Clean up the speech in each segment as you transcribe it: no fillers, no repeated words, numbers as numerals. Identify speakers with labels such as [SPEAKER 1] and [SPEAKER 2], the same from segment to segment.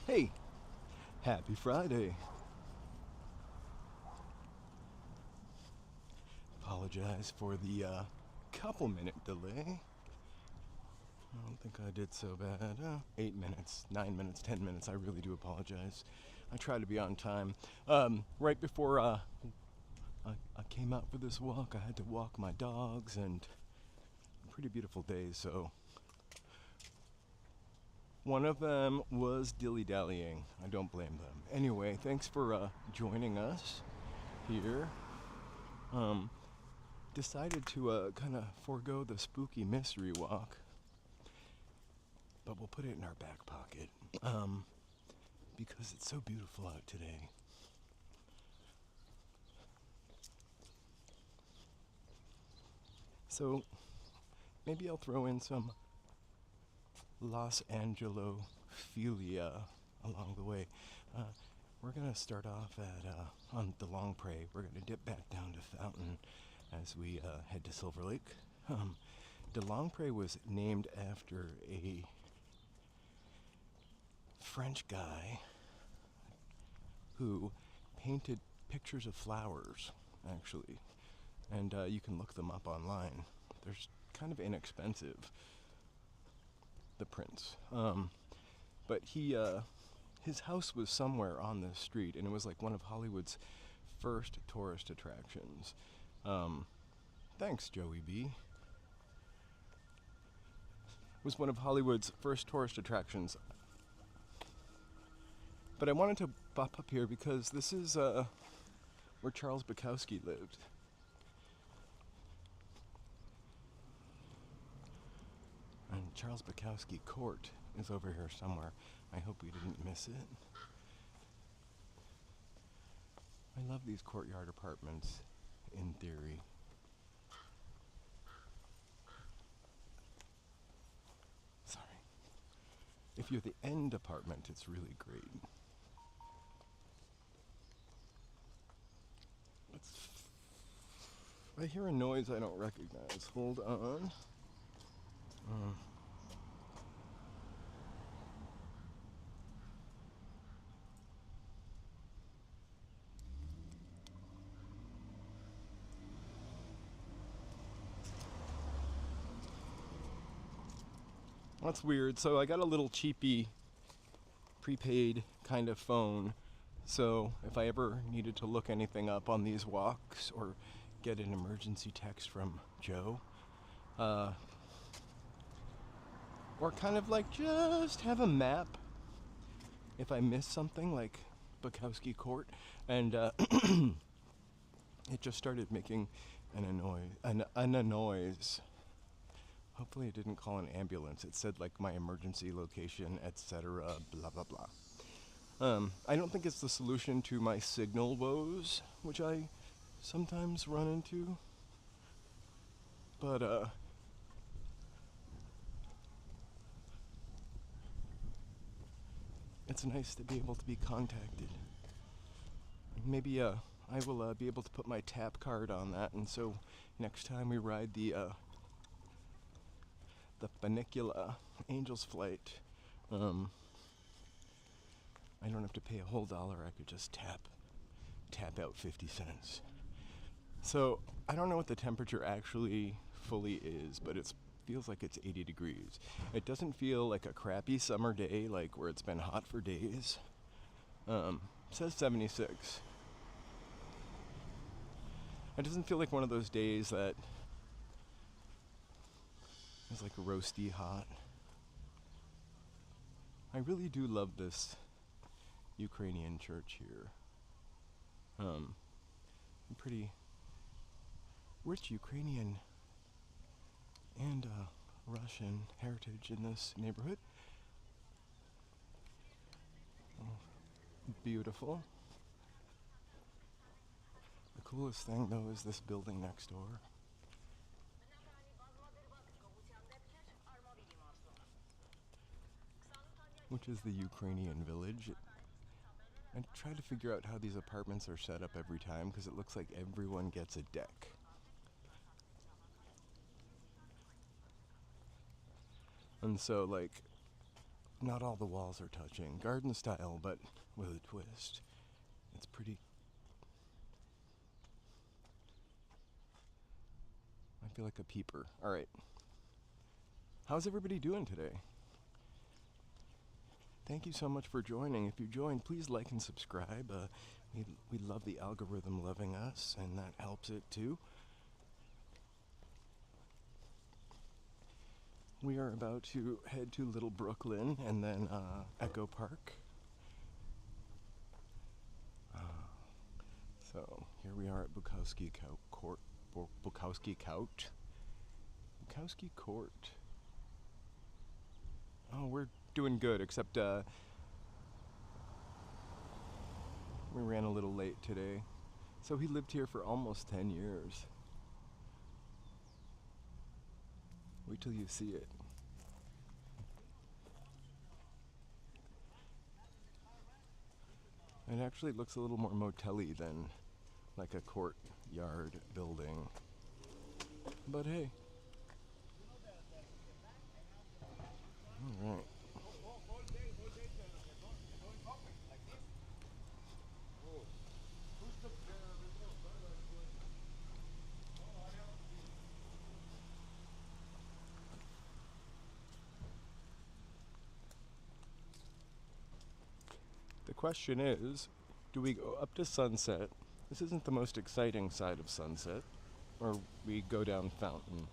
[SPEAKER 1] Hey, happy Friday. Apologize for the couple minute delay. I don't think I did so bad. 8 minutes, 9 minutes, 10 minutes. I really do apologize. I try to be on time. Right before I came out for this walk, I had to walk my dogs, and a pretty beautiful day, so one of them was dilly-dallying. I don't blame them. Anyway, thanks for joining us here. Decided to kind of forego the spooky mystery walk, but we'll put it in our back pocket because it's so beautiful out today. So maybe I'll throw in some Los Angelophilia along the way. We're gonna start off at on the Long Prey. We're gonna dip back down to Fountain as we head to Silver Lake. De Long Prey was named after a French guy who painted pictures of flowers, actually, and you can look them up online. They're kind of inexpensive, the prints, but his house was somewhere on this street, and it was like one of Hollywood's first tourist attractions. Thanks, Joey B. Was one of Hollywood's first tourist attractions. But I wanted to pop up here because this is where Charles Bukowski lived. And Charles Bukowski Court is over here somewhere. I hope we didn't miss it. I love these courtyard apartments, in theory. Sorry. If you're the end apartment, it's really great. I hear a noise I don't recognize. Hold on. That's weird. So I got a little cheapy prepaid kind of phone. So if I ever needed to look anything up on these walks or get an emergency text from Joe, or kind of like just have a map if I miss something like Bukowski Court, and it just started making a noise. Hopefully it didn't call an ambulance. It said like my emergency location, etc. Blah blah blah. I don't think it's the solution to my signal woes, which I sometimes run into. But it's nice to be able to be contacted. Maybe I will be able to put my tap card on that, and so next time we ride the Funicula Angels Flight, I don't have to pay a whole dollar. I could just tap out 50 cents. So I don't know what the temperature actually fully is, but it feels like it's 80 degrees. It doesn't feel like a crappy summer day, like where it's been hot for days. It says 76. It doesn't feel like one of those days that is like roasty hot. I really do love this Ukrainian church here. Pretty rich Ukrainian and Russian heritage in this neighborhood. Oh, beautiful. The coolest thing though is this building next door. Which is the Ukrainian village. I try to figure out how these apartments are set up every time because it looks like everyone gets a deck. And so, like, not all the walls are touching. Garden style, but with a twist. It's pretty. I feel like a peeper. All right. How's everybody doing today? Thank you so much for joining. If you joined, please like and subscribe. We love the algorithm loving us, and that helps it too. We are about to head to Little Brooklyn and then Echo Park. So here we are at Bukowski Court. Bukowski Court. Oh, we're doing good, except we ran a little late today. So he lived here for almost 10 years. Wait till you see it. It actually looks a little more motel-y than like a courtyard building. But hey. All right. The question is, do we go up to Sunset? This isn't the most exciting side of Sunset. Or we go down Fountain.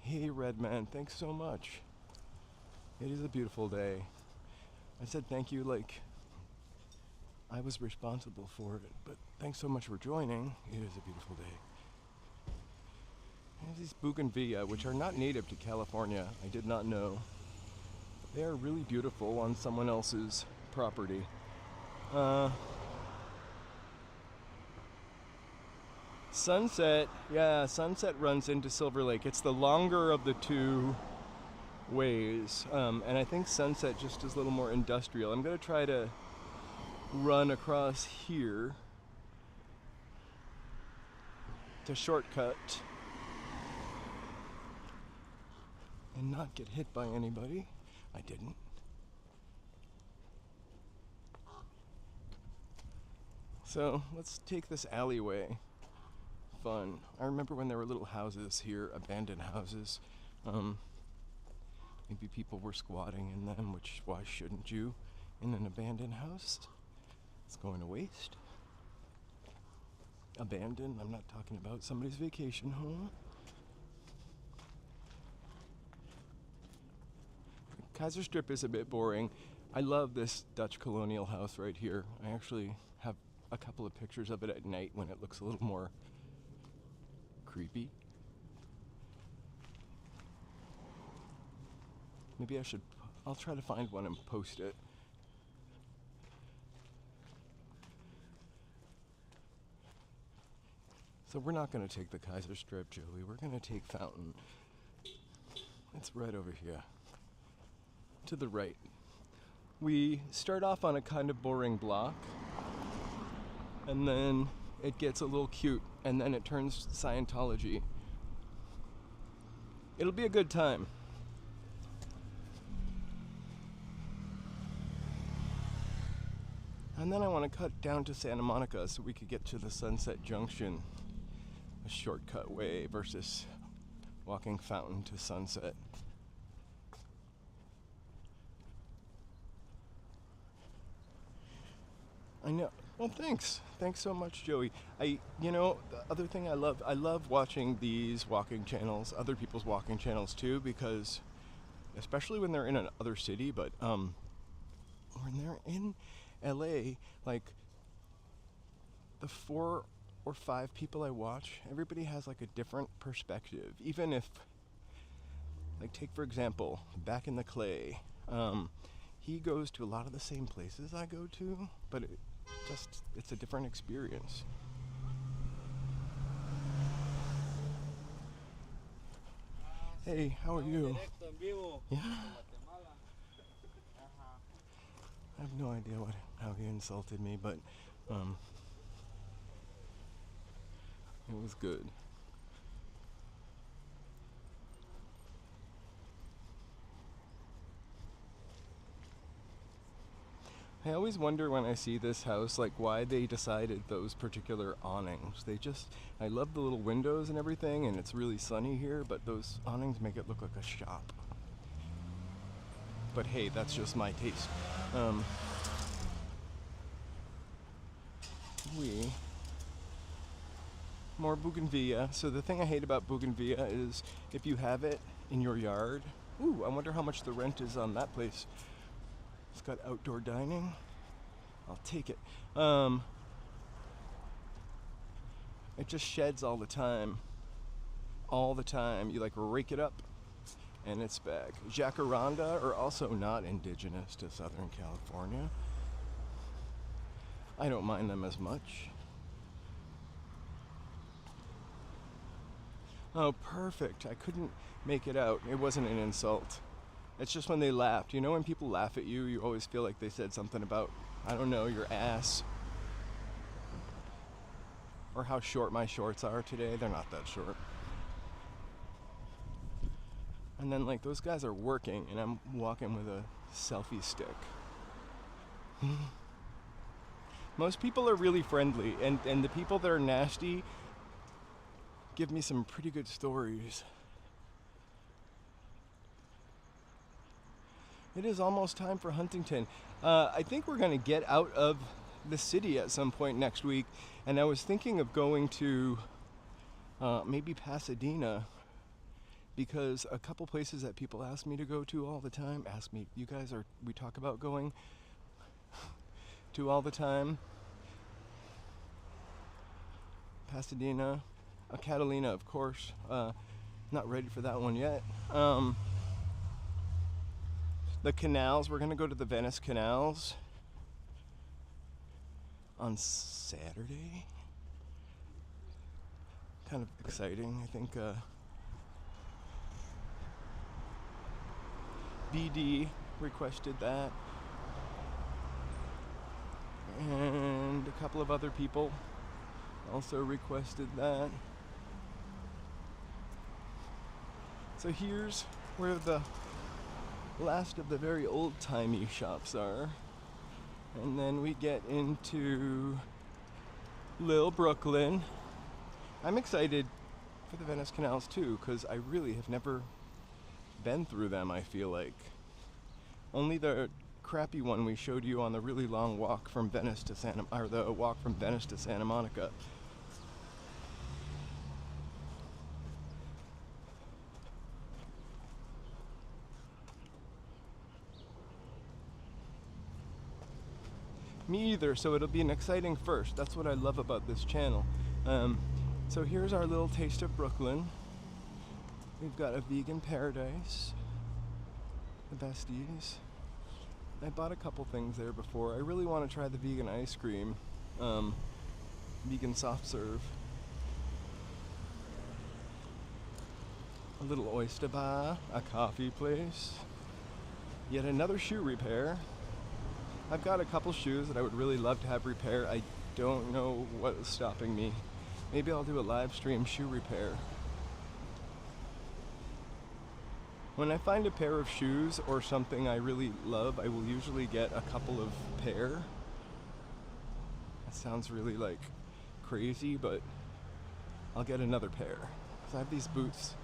[SPEAKER 1] Hey, Redman, thanks so much. It is a beautiful day. I said thank you like I was responsible for it, but thanks so much for joining. It is a beautiful day. There's these bougainvillea, which are not native to California. I did not know. They are really beautiful on someone else's property. Sunset, yeah, Sunset runs into Silver Lake. It's the longer of the two ways, and I think Sunset just is a little more industrial. I'm going to try to run across here to shortcut and not get hit by anybody. I didn't. So let's take this alleyway. Fun. I remember when there were little houses here, abandoned houses. Maybe people were squatting in them, which why shouldn't you in an abandoned house? It's going to waste. Abandoned, I'm not talking about somebody's vacation home. Kaiser Strip is a bit boring. I love this Dutch colonial house right here. I actually have a couple of pictures of it at night when it looks a little more creepy. Maybe I'll try to find one and post it. So we're not going to take the Kaiser Strip, Joey. We're going to take Fountain. It's right over here. To the right. We start off on a kind of boring block, and then it gets a little cute, and then it turns Scientology. It'll be a good time. And then I want to cut down to Santa Monica so we could get to the Sunset Junction, a shortcut way versus walking Fountain to Sunset. I know. Well, thanks. Thanks so much, Joey. The other thing I love watching these walking channels, other people's walking channels too, because especially when they're in another city, but when they're in LA, like the 4 or 5 people I watch, everybody has like a different perspective. Even if, like, take for example, Back in the Clay. He goes to a lot of the same places I go to, but it's a different experience. Hey, how are you? Yeah. I have no idea how he insulted me, but it was good. I always wonder when I see this house, like, why they decided those particular awnings. I love the little windows and everything, and it's really sunny here, but those awnings make it look like a shop. But hey, that's just my taste. More bougainvillea. So the thing I hate about bougainvillea is if you have it in your yard. Ooh, I wonder how much the rent is on that place. It's got outdoor dining. I'll take it. It just sheds all the time. All the time. You like rake it up and it's back. Jacaranda are also not indigenous to Southern California. I don't mind them as much. Oh, perfect. I couldn't make it out. It wasn't an insult. It's just when they laughed. You know, when people laugh at you, you always feel like they said something about, I don't know, your ass. Or how short my shorts are today. They're not that short. And then, like, those guys are working, and I'm walking with a selfie stick. Most people are really friendly, and the people that are nasty give me some pretty good stories. It is almost time for Huntington. I think we're going to get out of the city at some point next week, and I was thinking of going to maybe Pasadena, because a couple places that people ask me to go to all the time, we talk about going to all the time. Pasadena, Catalina, of course. Not ready for that one yet. The canals, we're going to go to the Venice canals on Saturday. Kind of exciting. I think BD requested that. And a couple of other people also requested that. So here's where the last of the very old-timey shops are. And then we get into Lil Brooklyn. I'm excited for the Venice canals too, because I really have never been through them, I feel like. Only the crappy one we showed you on the really long walk from Venice to Santa Monica. Me either, so it'll be an exciting first. That's what I love about this channel. So here's our little taste of Brooklyn. We've got a vegan paradise, the besties. I bought a couple things there before. I really want to try the vegan ice cream, vegan soft serve. A little oyster bar, a coffee place, yet another shoe repair. I've got a couple shoes that I would really love to have repair. I don't know what is stopping me. Maybe I'll do a live stream shoe repair. When I find a pair of shoes or something I really love, I will usually get a couple of pair. That sounds really like crazy, but I'll get another pair. 'Cause I have these boots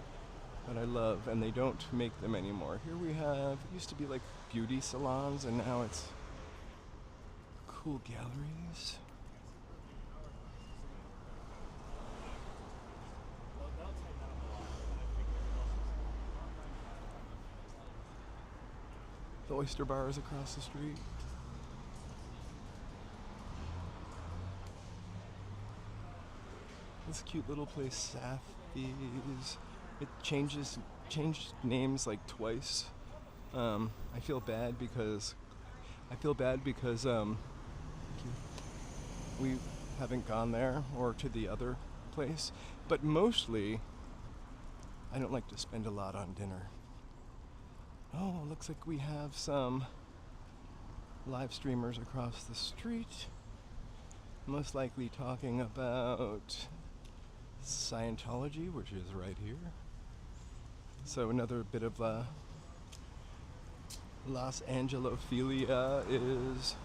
[SPEAKER 1] that I love and they don't make them anymore. Here we have, it used to be like beauty salons and now it's cool galleries. The oyster bar is across the street. This cute little place, Safi's. It changed names like twice. I feel bad because we haven't gone there or to the other place, but mostly I don't like to spend a lot on dinner. Oh, looks like we have some live streamers across the street, most likely talking about Scientology, which is right here. So another bit of Los Angelophilia is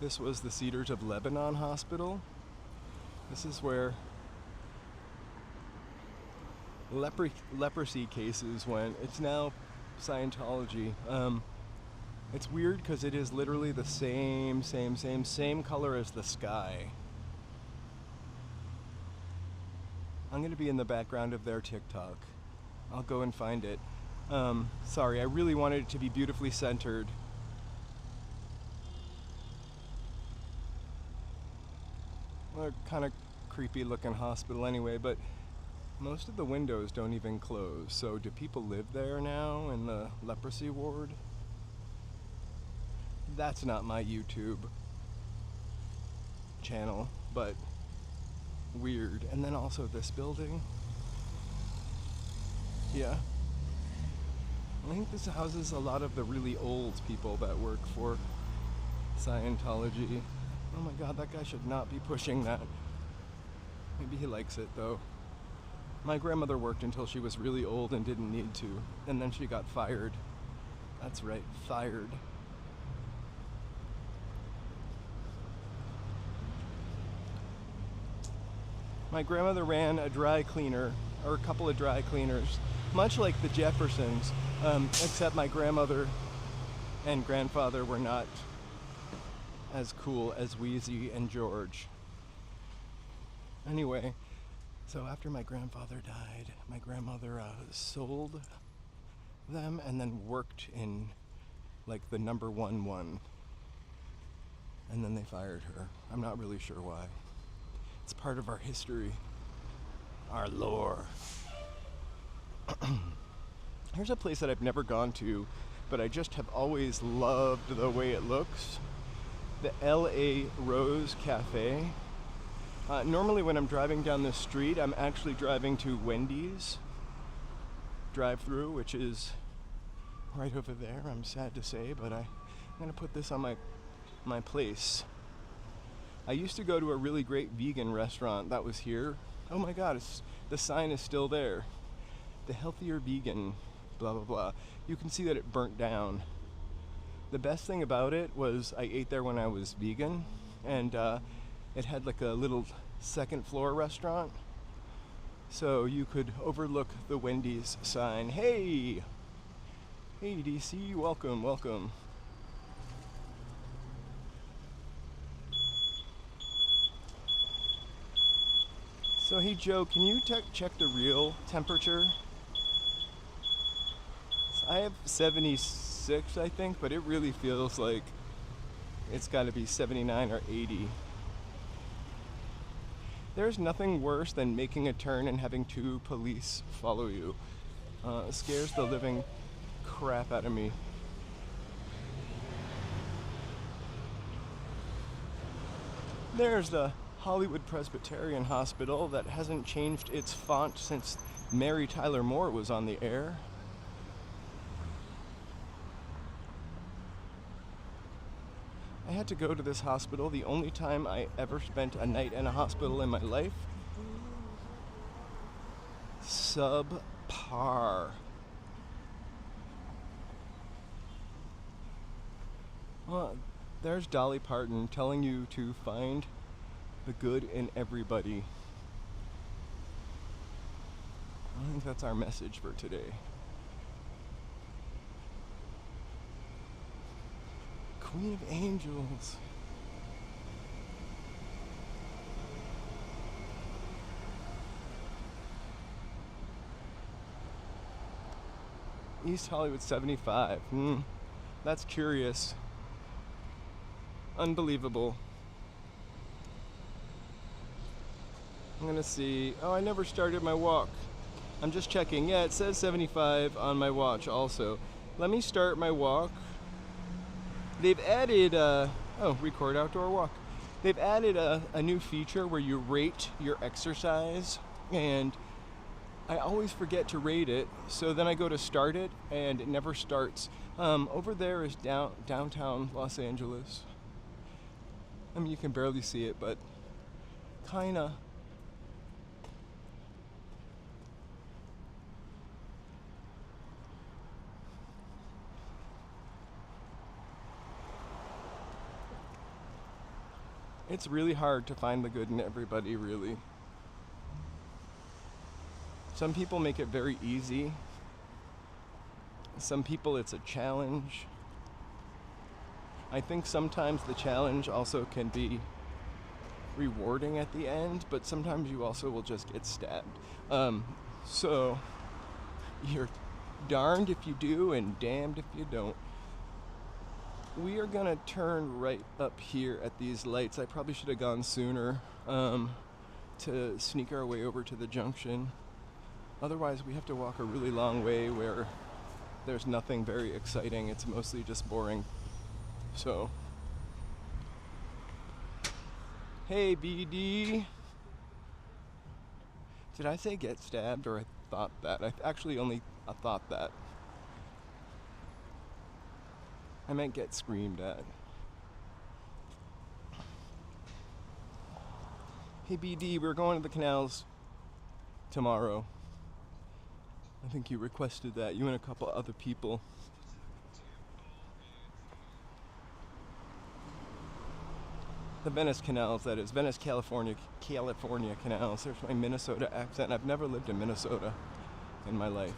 [SPEAKER 1] This was the Cedars of Lebanon Hospital. This is where leprosy cases went. It's now Scientology. It's weird because it is literally the same color as the sky. I'm going to be in the background of their TikTok. I'll go and find it. Sorry, I really wanted it to be beautifully centered. Well, a kind of creepy looking hospital anyway, but most of the windows don't even close. So do people live there now in the leprosy ward? That's not my YouTube channel, but weird. And then also this building. Yeah. I think this houses a lot of the really old people that work for Scientology. Oh my god, that guy should not be pushing that. Maybe he likes it though. My grandmother worked until she was really old and didn't need to, and then she got fired. That's right, fired. My grandmother ran a dry cleaner, or a couple of dry cleaners, much like the Jeffersons, except my grandmother and grandfather were not as cool as Wheezy and George. Anyway, so after my grandfather died, my grandmother sold them and then worked in like the number one. And then they fired her. I'm not really sure why. It's part of our history, our lore. Here's a place that I've never gone to, but I just have always loved the way it looks. The LA Rose Cafe. Normally when I'm driving down the street, I'm actually driving to Wendy's drive-through, which is right over there. I'm sad to say, but I'm gonna put this on my place. I used to go to a really great vegan restaurant that was here. Oh my god, the sign is still there. The healthier vegan, blah blah blah. You can see that it burnt down. The best thing about it was I ate there when I was vegan, and it had like a little second floor restaurant, so you could overlook the Wendy's sign. Hey DC, welcome. So hey Joe, can you check the real temperature? I have 76, I think, but it really feels like it's got to be 79 or 80. There's nothing worse than making a turn and having two police follow you. It scares the living crap out of me. There's the Hollywood Presbyterian Hospital that hasn't changed its font since Mary Tyler Moore was on the air. I had to go to this hospital the only time I ever spent a night in a hospital in my life. Subpar. Well, there's Dolly Parton telling you to find the good in everybody. I think that's our message for today. Queen of Angels. East Hollywood 75. That's curious. Unbelievable. I'm gonna see. Oh, I never started my walk. I'm just checking. Yeah, it says 75 on my watch also. Let me start my walk. They've added, record outdoor walk. They've added a new feature where you rate your exercise, and I always forget to rate it, so then I go to start it, and it never starts. Over there is downtown Los Angeles. I mean, you can barely see it, but kinda. It's really hard to find the good in everybody, really. Some people make it very easy. Some people it's a challenge. I think sometimes the challenge also can be rewarding at the end, but sometimes you also will just get stabbed. So you're darned if you do and damned if you don't. We are gonna turn right up here at these lights. I probably should have gone sooner to sneak our way over to the junction. Otherwise, we have to walk a really long way where there's nothing very exciting. It's mostly just boring. So, hey BD. Did I say get stabbed, or I thought that? I actually only thought that. I meant get screamed at. Hey BD, we're going to the canals tomorrow. I think you requested that, you and a couple other people. The Venice canals, that is. Venice, California canals. There's my Minnesota accent. I've never lived in Minnesota in my life.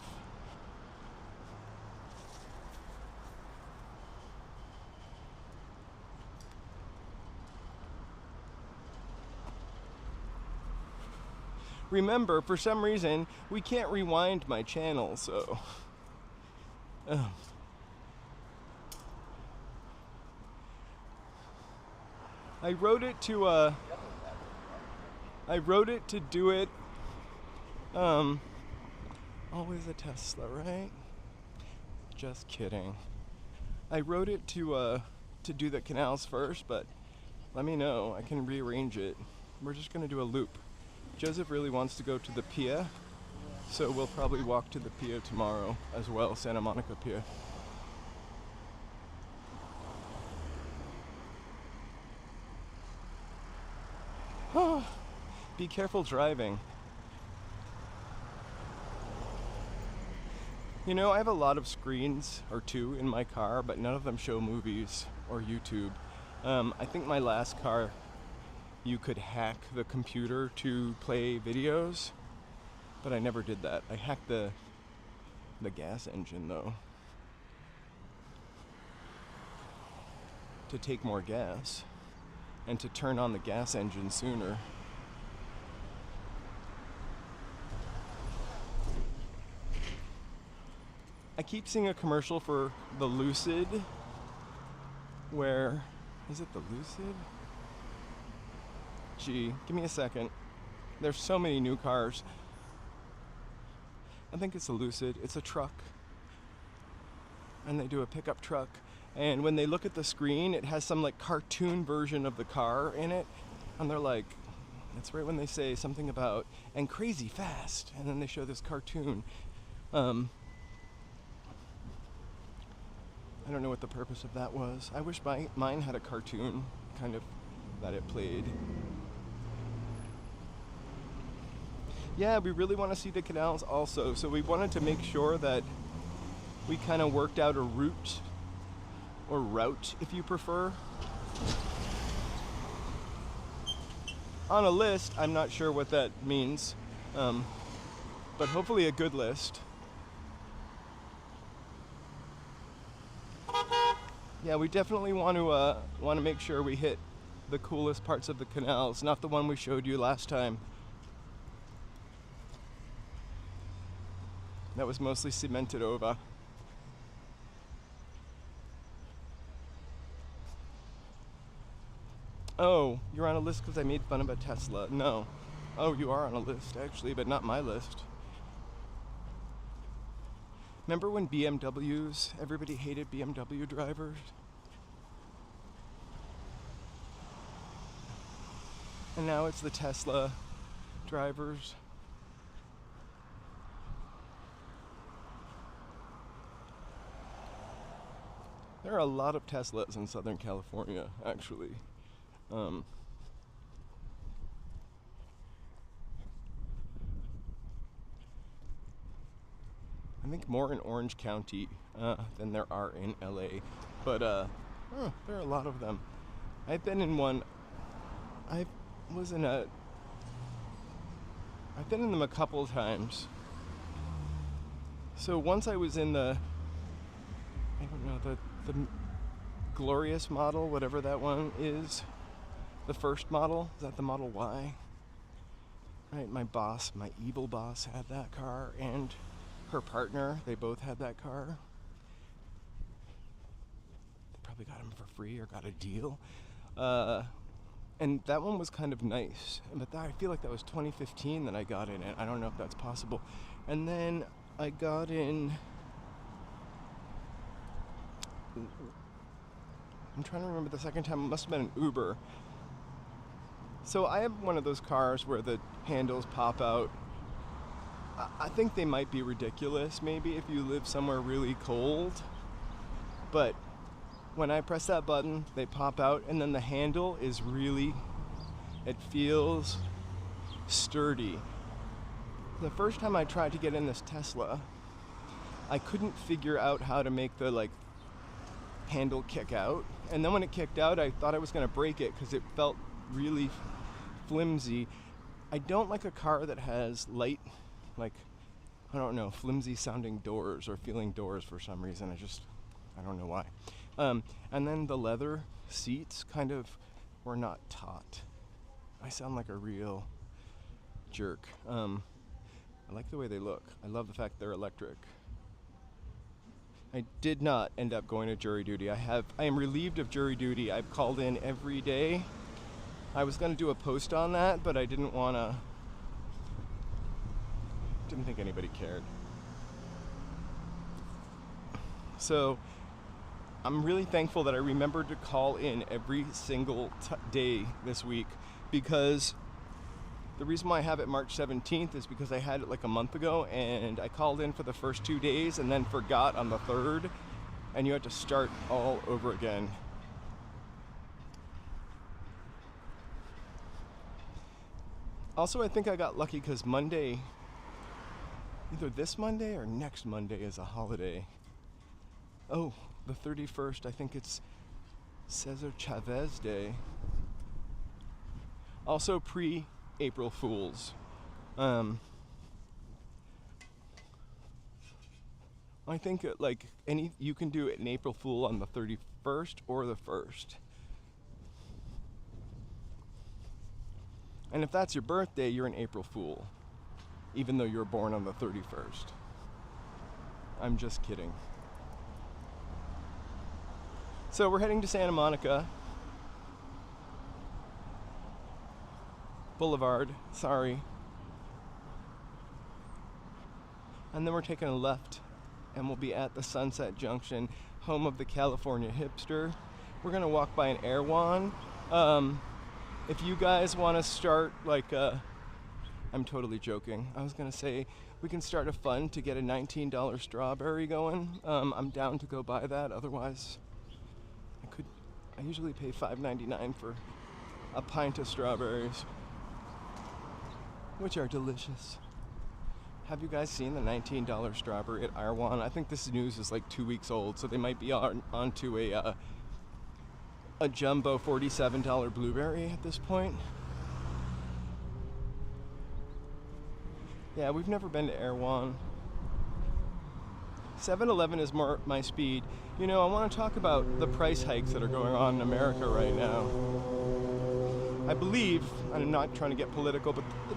[SPEAKER 1] Remember, for some reason, we can't rewind my channel, so... I wrote it to do it, always a Tesla, right? Just kidding. I wrote it to do the canals first, but let me know, I can rearrange it. We're just gonna do a loop. Joseph really wants to go to the Pia, so we'll probably walk to the Pia tomorrow as well, Santa Monica Pia. Be careful driving. You know, I have a lot of screens, or two, in my car, but none of them show movies or YouTube. I think my last car, you could hack the computer to play videos, but I never did that. I hacked the gas engine, though, to take more gas and to turn on the gas engine sooner. I keep seeing a commercial for the Lucid, where, is it the Lucid? Gee, give me a second. There's so many new cars. I think it's a Lucid. It's a truck. And they do a pickup truck. And when they look at the screen, it has some like cartoon version of the car in it. And they're like, that's right when they say something about, and crazy fast. And then they show this cartoon. I don't know what the purpose of that was. I wish mine had a cartoon kind of that it played. Yeah, we really want to see the canals also, so we wanted to make sure that we kind of worked out a route, or route if you prefer. On a list, I'm not sure what that means, but hopefully a good list. Yeah, we definitely want to make sure we hit the coolest parts of the canals, not the one we showed you last time. That was mostly cemented over. Oh, you're on a list because I made fun of a Tesla. No. Oh, you are on a list, actually, but not my list. Remember when BMWs, everybody hated BMW drivers? And now it's the Tesla drivers. There are a lot of Teslas in Southern California, actually. I think more in Orange County than there are in LA, but there are a lot of them. I've been in one I was in a... I've been in them a couple times. So once I was in the... I don't know, the Glorious model, whatever that one is. The first model. Is that the Model Y? Right, my boss, my evil boss, had that car, and her partner, they both had that car. They probably got him for free or got a deal. And that one was kind of nice. But I feel like that was 2015 that I got in it. I don't know if that's possible. And then I got in... I'm trying to remember the second time. It must have been an Uber. So I have one of those cars where the handles pop out. I think they might be ridiculous, maybe, if you live somewhere really cold. But when I press that button, they pop out, and then the handle is really, it feels sturdy. The first time I tried to get in this Tesla, I couldn't figure out how to make the handle kick out. And then when it kicked out, I thought I was going to break it because it felt really flimsy. I don't like a car that has light, I don't know, flimsy sounding doors or feeling doors for some reason. I don't know why. And then the leather seats kind of were not taut. I sound like a real jerk. I like the way they look. I love the fact they're electric. I did not end up going to jury duty. I am relieved of jury duty. I've called in every day. I was going to do a post on that, but I didn't think anybody cared. So I'm really thankful that I remembered to call in every single day this week, because the reason why I have it March 17th is because I had it a month ago, and I called in for the first 2 days and then forgot on the third, and you had to start all over again. Also, I think I got lucky because Monday, either this Monday or next Monday, is a holiday. Oh, the 31st, I think it's Cesar Chavez Day. Also pre-April Fools. I think you can do an April Fool on the 31st or the 1st. And if that's your birthday, you're an April Fool, even though you were born on the 31st. I'm just kidding. So we're heading to Santa Monica Boulevard, sorry. And then we're taking a left, and we'll be at the Sunset Junction, home of the California Hipster. We're gonna walk by an Erewhon. If you guys want to start I'm totally joking. I was gonna say we can start a fund to get a $19 strawberry going. I'm down to go buy that. Otherwise, I usually pay $5.99 for a pint of strawberries, which are delicious. Have you guys seen the $19 strawberry at Erewhon? I think this news is 2 weeks old, so they might be onto a jumbo $47 blueberry at this point. Yeah, we've never been to Erewhon. 7-Eleven is more my speed. I want to talk about the price hikes that are going on in America right now. I believe, I'm not trying to get political, but the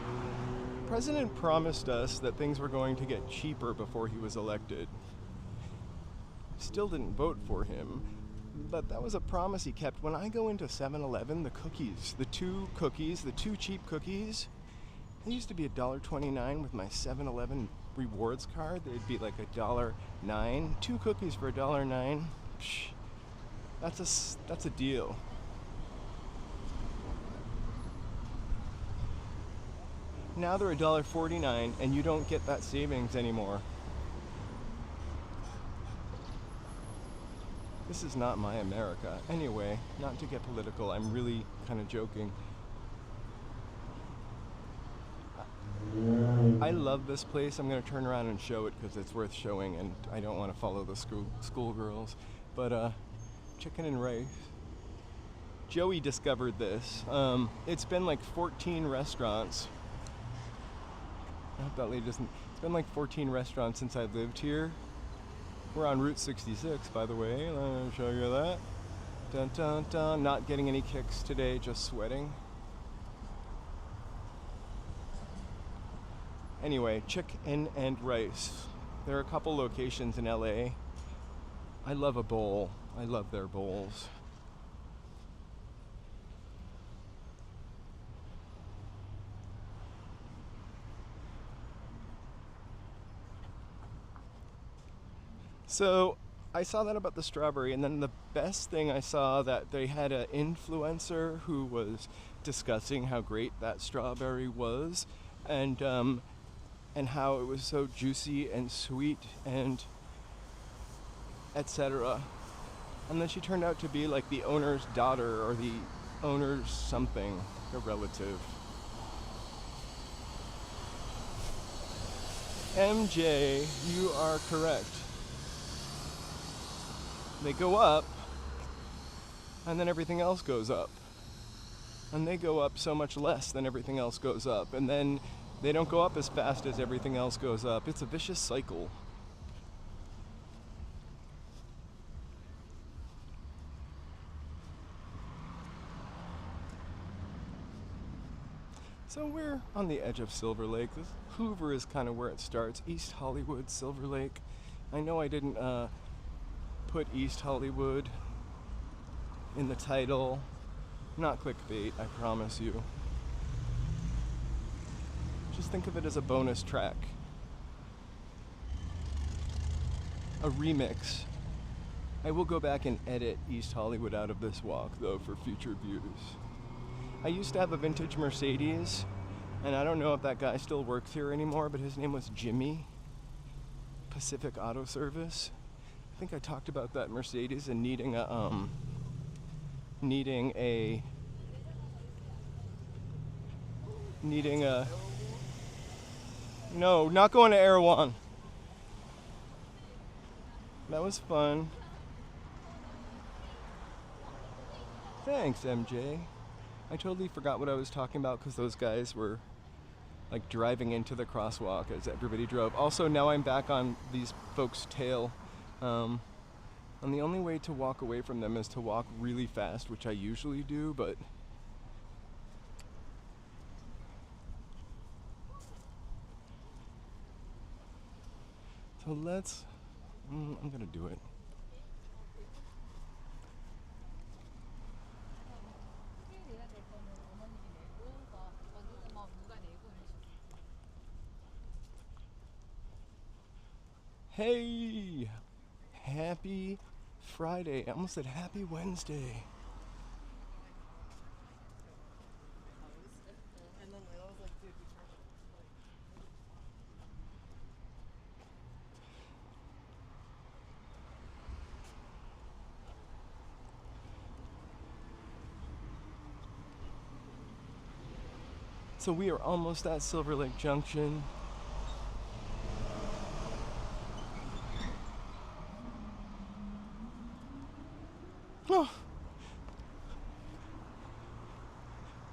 [SPEAKER 1] president promised us that things were going to get cheaper before he was elected. Still didn't vote for him. But that was a promise he kept. When I go into 7-Eleven, the two cheap cookies, they used to be $1.29 with my 7-Eleven rewards card. They'd be $1.09. 2 cookies for $1.09. Psh, that's a deal. Now they're $1.49, and you don't get that savings anymore. This is not my America. Anyway, not to get political, I'm really kind of joking. I love this place. I'm going to turn around and show it because it's worth showing, and I don't want to follow the schoolgirls. But chicken and rice. Joey discovered this. It's been like 14 restaurants. I hope that lady doesn't. It's been like 14 restaurants since I lived here. We're on Route 66, by the way. Let me show you that. Dun dun dun. Not getting any kicks today, just sweating. Anyway, chicken and rice. There are a couple locations in LA. I love a bowl. I love their bowls. So I saw that about the strawberry, and then the best thing I saw that they had an influencer who was discussing how great that strawberry was, and how it was so juicy and sweet and etc. And then she turned out to be like the owner's daughter or the owner's something, a relative. MJ, you are correct. They go up, and then everything else goes up. And they go up so much less than everything else goes up. And then they don't go up as fast as everything else goes up. It's a vicious cycle. So we're on the edge of Silver Lake. Hoover is kind of where it starts. East Hollywood, Silver Lake. I know I didn't put East Hollywood in the title. Not clickbait, I promise you. Just think of it as a bonus track. A remix. I will go back and edit East Hollywood out of this walk, though, for future views. I used to have a vintage Mercedes, and I don't know if that guy still works here anymore, but his name was Jimmy. Pacific Auto Service. I think I talked about that Mercedes and needing a no, not going to Erewhon. That was fun. Thanks, MJ. I totally forgot what I was talking about because those guys were like driving into the crosswalk as everybody drove. Also, now I'm back on these folks' tail. And the only way to walk away from them is to walk really fast, which I usually do, but so let's, I'm gonna do it. Hey! Happy Friday. I almost said happy Wednesday. So we are almost at Silver Lake Junction.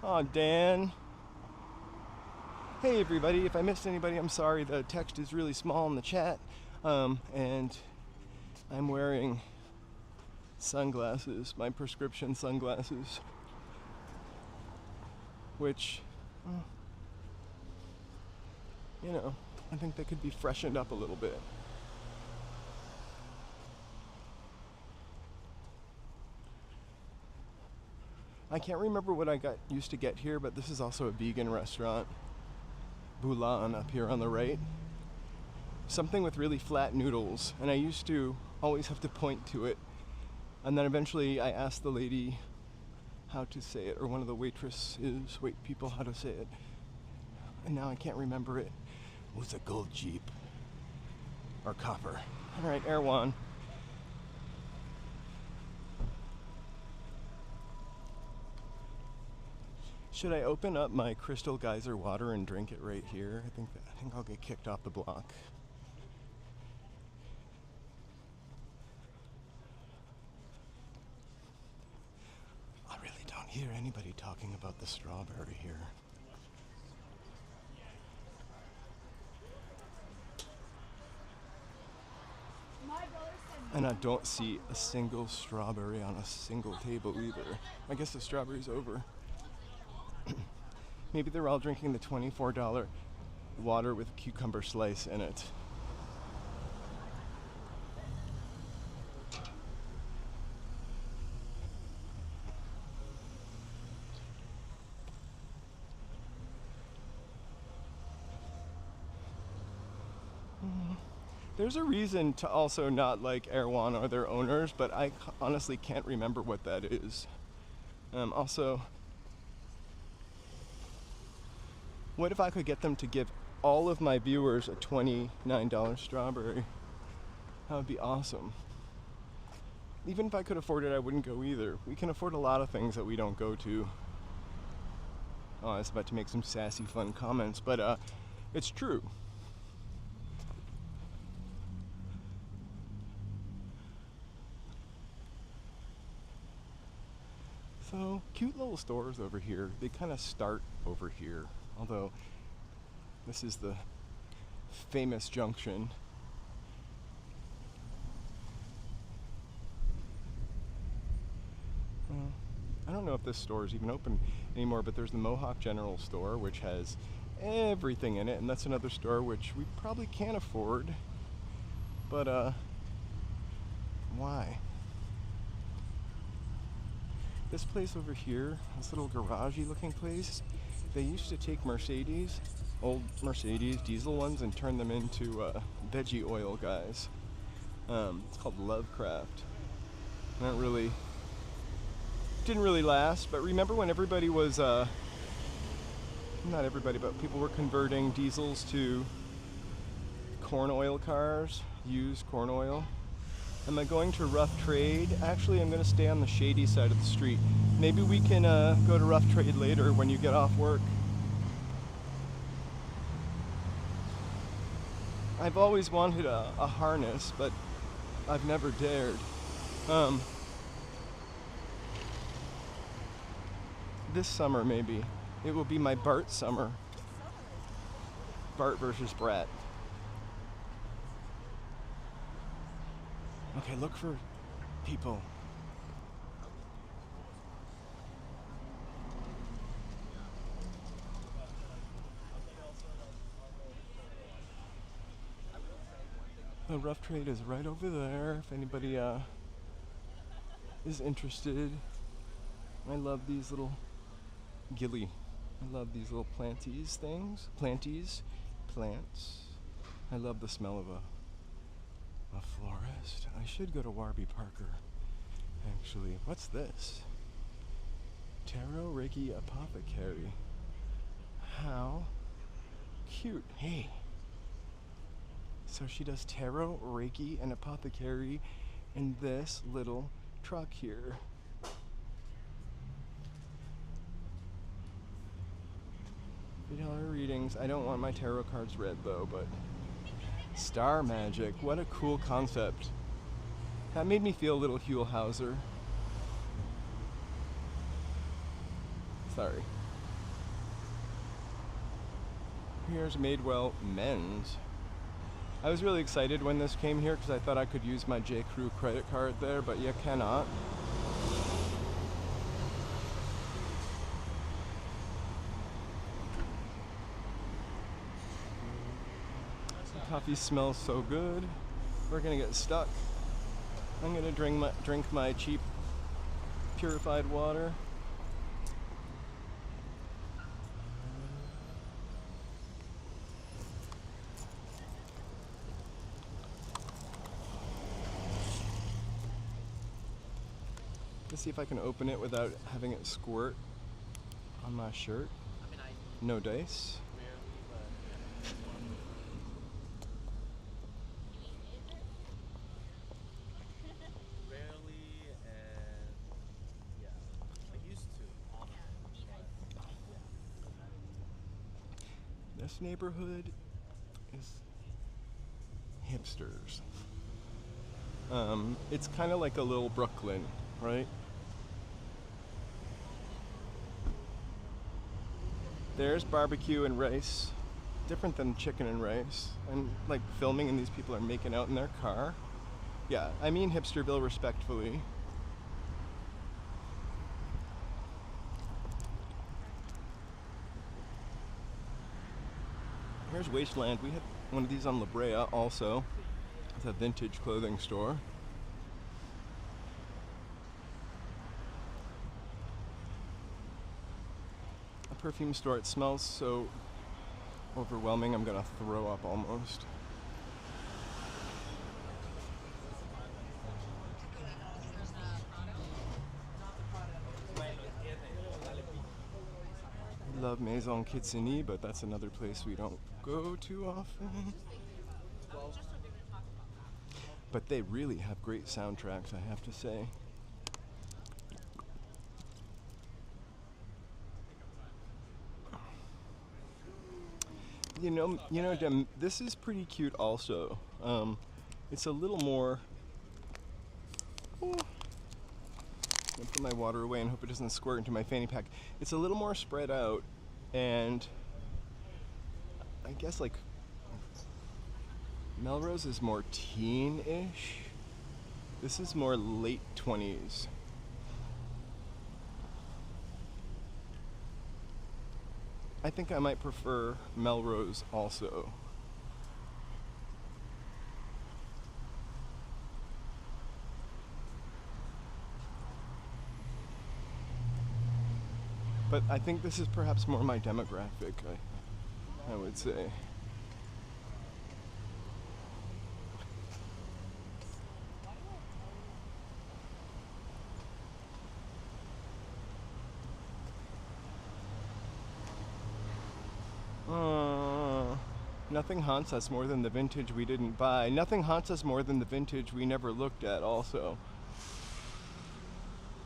[SPEAKER 1] Oh, Dan. Hey, everybody. If I missed anybody, I'm sorry. The text is really small in the chat. And I'm wearing sunglasses, my prescription sunglasses, which, you know, I think they could be freshened up a little bit. I can't remember what I used to get here, but this is also a vegan restaurant. Boulan up here on the right. Something with really flat noodles, and I used to always have to point to it. And then eventually I asked the lady how to say it, or one of the wait people how to say it. And now I can't remember it. It was a gold Jeep. Or copper. Alright, Erewhon. Should I open up my Crystal Geyser water and drink it right here? I think I'll get kicked off the block. I really hear anybody talking about the strawberry here. And I don't see a single strawberry on a single table either. I guess the strawberry's over. Maybe they're all drinking the $24 water with cucumber slice in it. There's a reason to also not like Erewhon or their owners, but I honestly can't remember what that is. Also, what if I could get them to give all of my viewers a $29 strawberry? That would be awesome. Even if I could afford it, I wouldn't go either. We can afford a lot of things that we don't go to. Oh, I was about to make some sassy, fun comments, but it's true. So, cute little stores over here. They kind of start over here. Although, this is the famous junction. I don't know if this store is even open anymore, but there's the Mohawk General Store, which has everything in it, and that's another store which we probably can't afford. But, why? This place over here, this little garagey looking place, they used to take Mercedes, old Mercedes diesel ones, and turn them into veggie oil guys. It's called Lovecraft. Didn't really last, but remember when everybody was, not everybody, but people were converting diesels to corn oil cars, used corn oil? Am I going to Rough Trade? Actually, I'm going to stay on the shady side of the street. Maybe we can go to Rough Trade later when you get off work. I've always wanted a harness, but I've never dared. This summer, maybe. It will be my Bart summer. Bart versus Brat. Okay, look for people. The Rough Trade is right over there if anybody is interested. I love these little gilly. I love these little plants. I love the smell of a florist. I should go to Warby Parker. Actually, what's this? Tarot Reiki Apothecary. How cute. Hey. So she does tarot, Reiki, and apothecary in this little truck here. $3 readings. I don't want my tarot cards read though, but star magic. What a cool concept. That made me feel a little Huell Hauser. Sorry. Here's Madewell Men's. I was really excited when this came here because I thought I could use my J. Crew credit card there, but you cannot. The coffee smells so good. We're gonna get stuck. I'm gonna drink my cheap purified water. Let's see if I can open it without having it squirt on my shirt. No dice. This neighborhood is hipsters. It's kind of like a little Brooklyn, right? There's barbecue and rice. Different than chicken and rice. I'm like filming and these people are making out in their car. Yeah, I mean Hipsterville respectfully. Here's Wasteland. We had one of these on La Brea also. It's a vintage clothing store. A perfume store. It smells so overwhelming I'm gonna throw up almost. Love Maison Kitsune, but that's another place we don't go too often. But they really have great soundtracks, I have to say. You know, Dem, this is pretty cute also. It's a little more. Oh, I'll put my water away and hope it doesn't squirt into my fanny pack. It's a little more spread out, and I guess like Melrose is more teen-ish. This is more late 20s. I think I might prefer Melrose also. But I think this is perhaps more my demographic, I would say. Nothing haunts us more than the vintage we didn't buy. Nothing haunts us more than the vintage we never looked at also.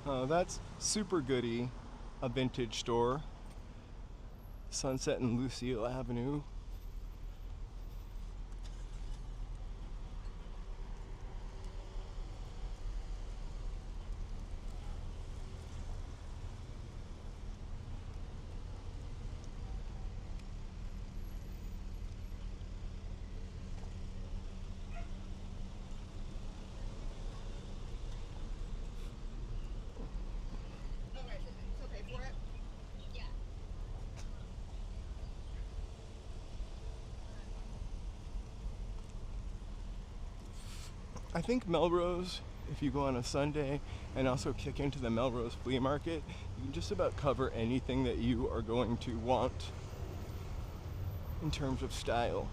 [SPEAKER 1] That's Super Goody, a vintage store. Sunset and Lucille Avenue. I think Melrose, if you go on a Sunday and also kick into the Melrose flea market, you can just about cover anything that you are going to want in terms of style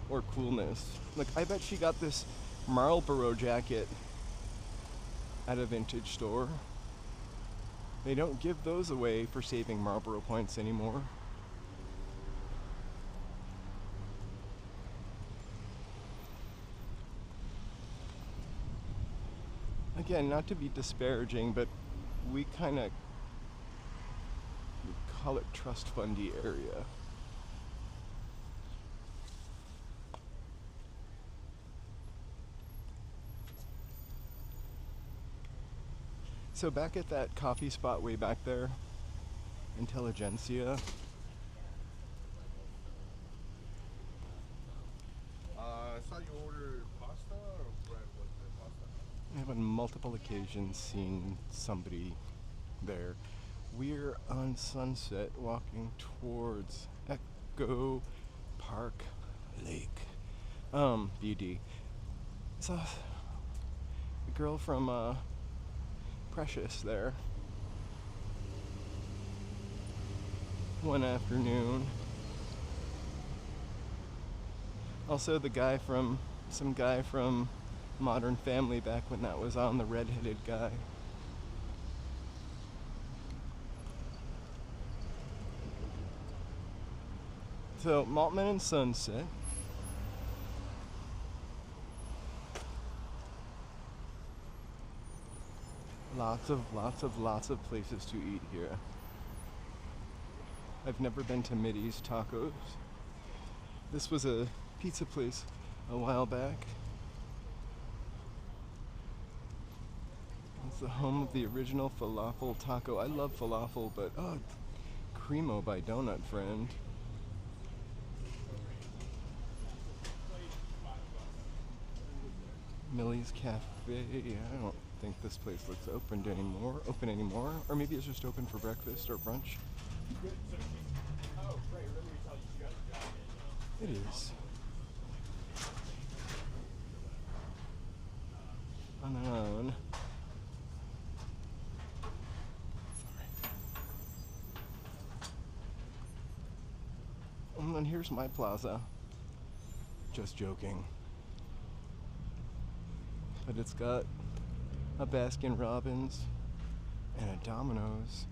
[SPEAKER 1] or coolness. Like, I bet she got this Marlboro jacket at a vintage store. They don't give those away for saving Marlboro points anymore. Again, not to be disparaging, but we kind of call it trust fundy area. So back at that coffee spot way back there, Intelligentsia.
[SPEAKER 2] I saw you ordered pasta or bread with the pasta.
[SPEAKER 1] I have on multiple occasions seen somebody there. We're on Sunset walking towards Echo Park Lake. BD. Saw a girl from Precious there one afternoon. Also some guy from Modern Family back when that was on, the redheaded guy. So Maltman and Sunset. Lots of places to eat here. I've never been to Middy's Tacos. This was a pizza place a while back. It's the home of the original falafel taco. I love falafel, but Primo by Donut Friend. Millie's Cafe. I don't think this place looks open anymore. Or maybe it's just open for breakfast or brunch. It is. On. And then here's my plaza. Just joking. But it's got a Baskin Robbins and a Domino's.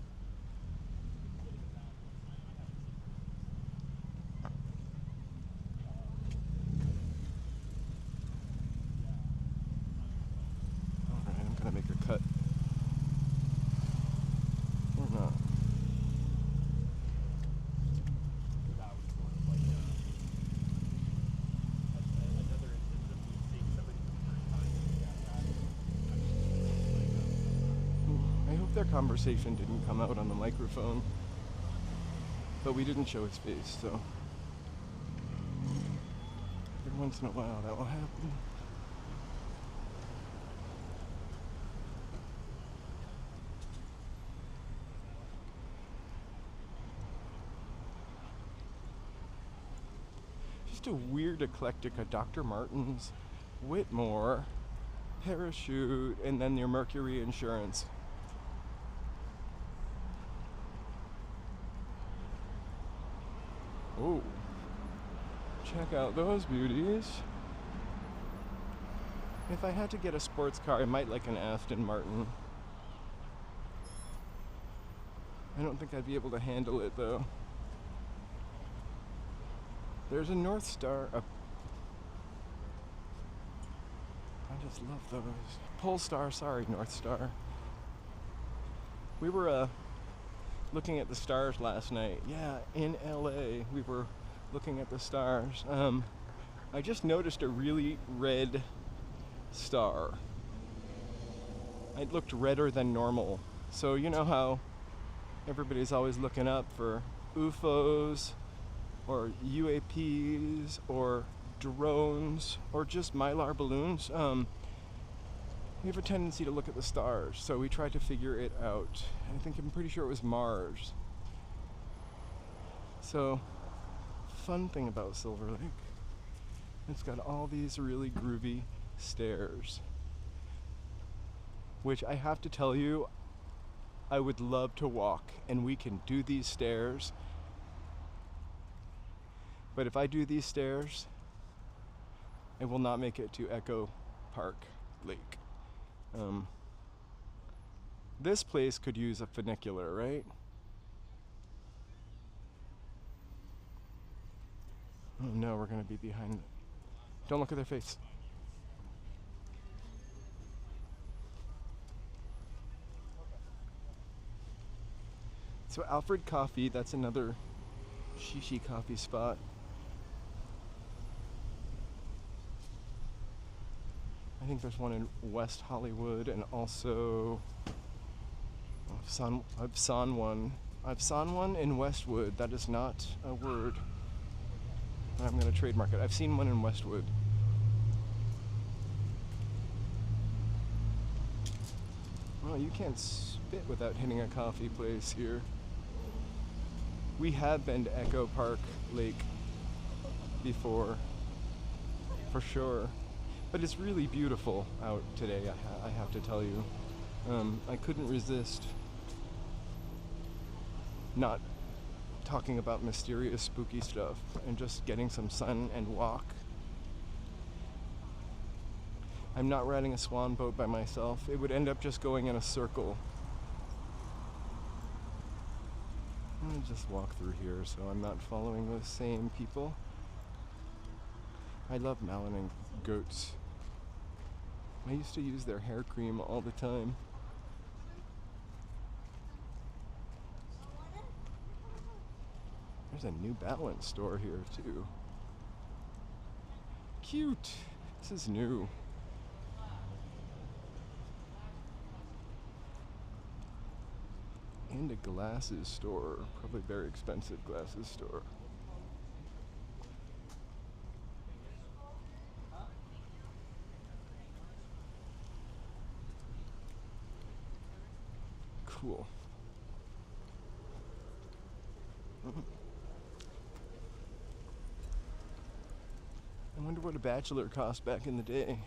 [SPEAKER 1] Alright, I'm gonna make a cut. Or not. I hope their conversation didn't come out on the microphone. But we didn't show his face, so every once in a while that will happen. Just a weird eclectic of Dr. Martens, Whitmore, Parachute, and then your Mercury Insurance. Oh, check out those beauties. If I had to get a sports car, I might like an Aston Martin. I don't think I'd be able to handle it though. There's a North Star. I just love those. Polestar, sorry, North Star. We were looking at the stars last night. Yeah, in LA, we were looking at the stars. I just noticed a really red star. It looked redder than normal. So you know how everybody's always looking up for UFOs or UAPs or drones or just Mylar balloons. We have a tendency to look at the stars, so we tried to figure it out. I'm pretty sure it was Mars. So, fun thing about Silver Lake, it's got all these really groovy stairs, which I have to tell you, I would love to walk, and we can do these stairs. But if I do these stairs, I will not make it to Echo Park Lake. This place could use a funicular, right? Oh no, we're gonna be behind. Don't look at their face. So Alfred Coffee, that's another shishi coffee spot. I think there's one in West Hollywood and also I've seen one in Westwood. That is not a word. I'm going to trademark it. I've seen one in Westwood. Oh, you can't spit without hitting a coffee place here. We have been to Echo Park Lake before, for sure. But it's really beautiful out today, I have to tell you. I couldn't resist not talking about mysterious, spooky stuff and just getting some sun and walk. I'm not riding a swan boat by myself. It would end up just going in a circle. I'm gonna just walk through here so I'm not following those same people. I love Malaning goats. I used to use their hair cream all the time. There's a New Balance store here too. Cute. This is new. And a glasses store, probably very expensive glasses store. Cool. I wonder what a bachelor cost back in the day.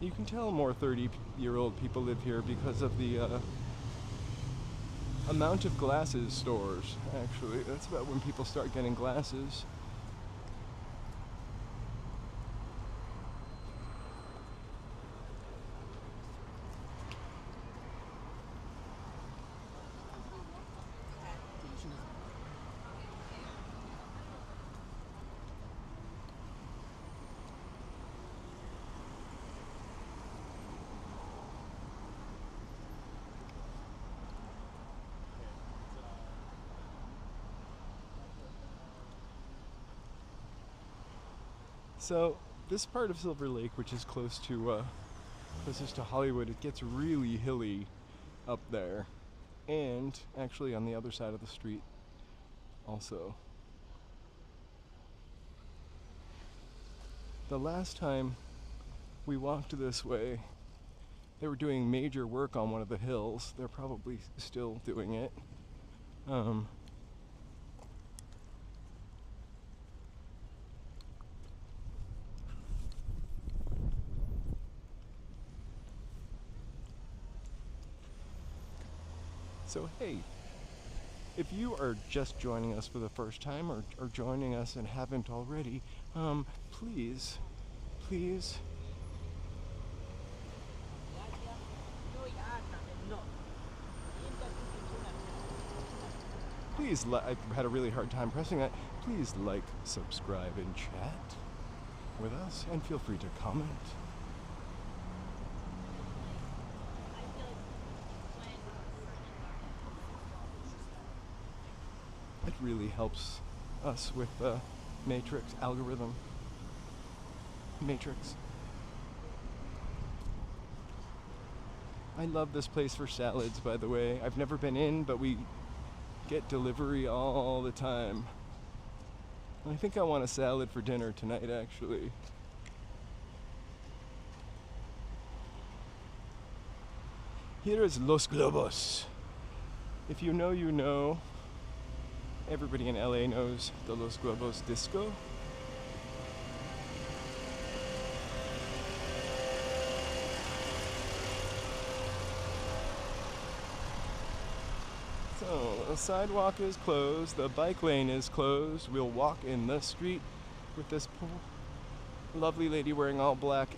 [SPEAKER 1] You can tell more 30-year-old people live here because of the amount of glasses stores, actually. That's about when people start getting glasses. So this part of Silver Lake, which is closest to Hollywood, it gets really hilly up there, and actually on the other side of the street also. The last time we walked this way, they were doing major work on one of the hills. They're probably still doing it. So hey, if you are just joining us for the first time or joining us and haven't already, please I had a really hard time pressing that. Please like, subscribe, and chat with us, and feel free to comment. It really helps us with the matrix algorithm. Matrix. I love this place for salads, by the way. I've never been in, but we get delivery all the time. I think I want a salad for dinner tonight, actually. Here is Los Globos. If you know, you know. Everybody in LA knows the Los Globos disco. So, the sidewalk is closed, the bike lane is closed. We'll walk in the street with this poor, lovely lady wearing all black.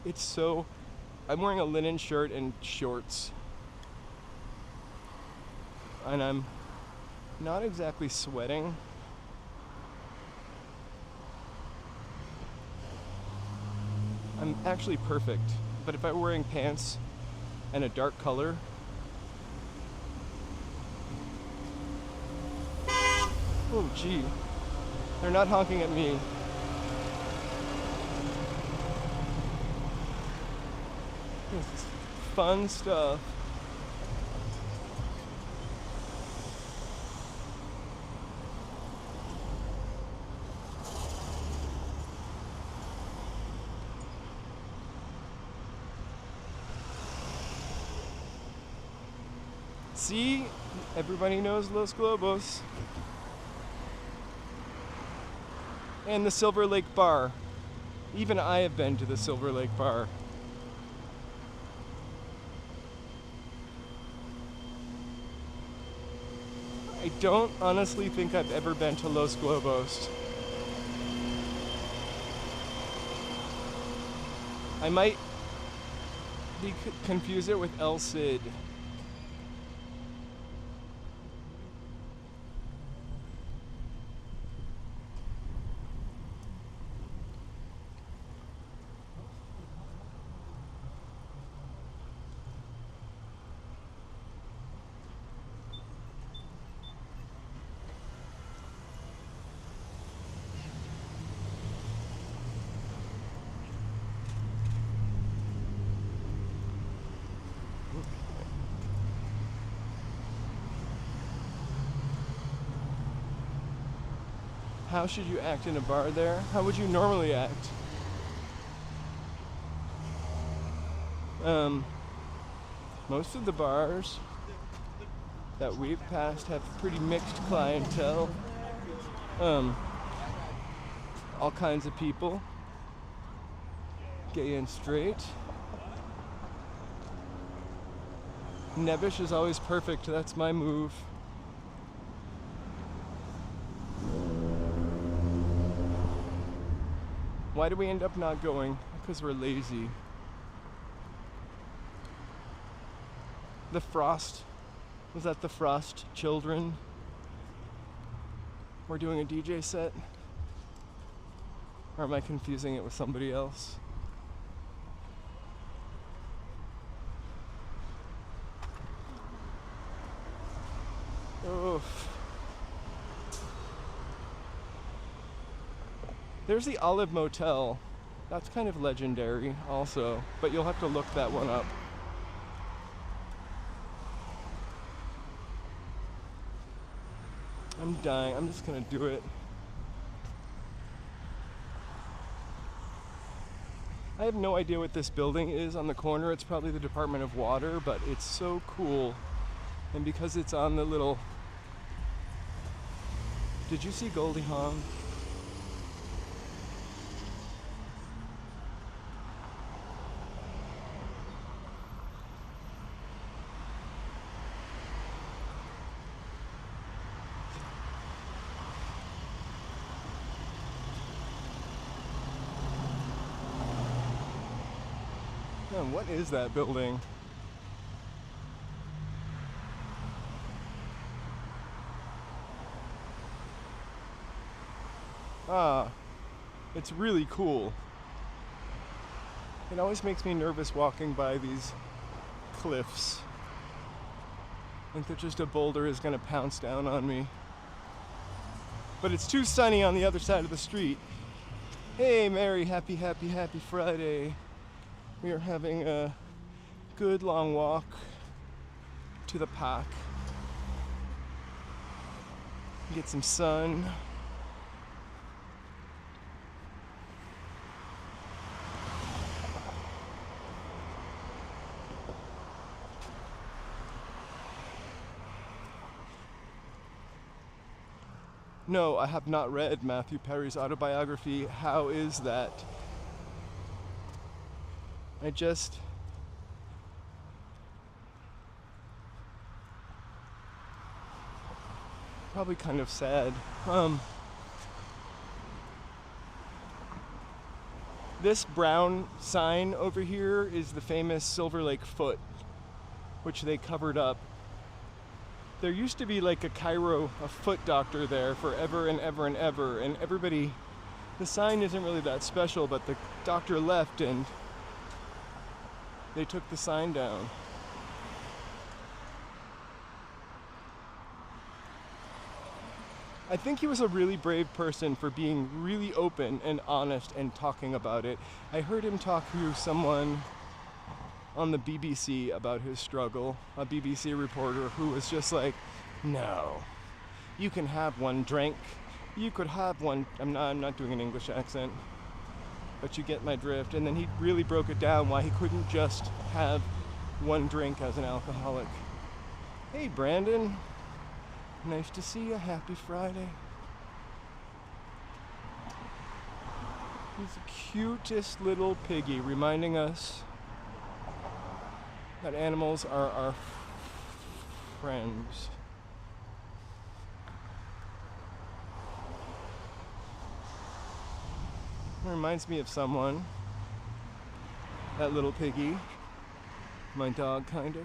[SPEAKER 1] I'm wearing a linen shirt and shorts. And I'm not exactly sweating. I'm actually perfect, but if I were wearing pants and a dark color, oh gee, they're not honking at me. This is fun stuff. See? Everybody knows Los Globos. And the Silver Lake Bar. Even I have been to the Silver Lake Bar. I don't honestly think I've ever been to Los Globos. I might confuse it with El Cid. How should you act in a bar there? How would you normally act? Most of the bars that we've passed have pretty mixed clientele. All kinds of people, gay and straight. Nebish is always perfect, that's my move. Why do we end up not going? Because we're lazy. The Frost, was that the Frost Children? We're doing a DJ set? Or am I confusing it with somebody else? Oof. There's the Olive Motel. That's kind of legendary also, but you'll have to look that one up. I'm dying. I'm just gonna do it. I have no idea what this building is on the corner. It's probably the Department of Water, but it's so cool. And because it's on the little... Did you see Goldie Hawn? Man, what is that building? Ah, it's really cool. It always makes me nervous walking by these cliffs. Like that just a boulder is gonna pounce down on me. But it's too sunny on the other side of the street. Hey Mary, happy Friday. We are having a good long walk to the park. Get some sun. No, I have not read Matthew Perry's autobiography. How is that? Probably kind of sad. This brown sign over here is the famous Silver Lake Foot, which they covered up. There used to be like a foot doctor there forever and ever and ever, and everybody, the sign isn't really that special, but the doctor left and they took the sign down. I think he was a really brave person for being really open and honest and talking about it. I heard him talk to someone on the BBC about his struggle, a BBC reporter who was just like, no, you can have one drink. You could have one, I'm not doing an English accent, but you get my drift. And then he really broke it down why he couldn't just have one drink as an alcoholic. Hey Brandon, nice to see you, happy Friday. He's the cutest little piggy, reminding us that animals are our friends. It reminds me of someone, that little piggy, my dog kinda.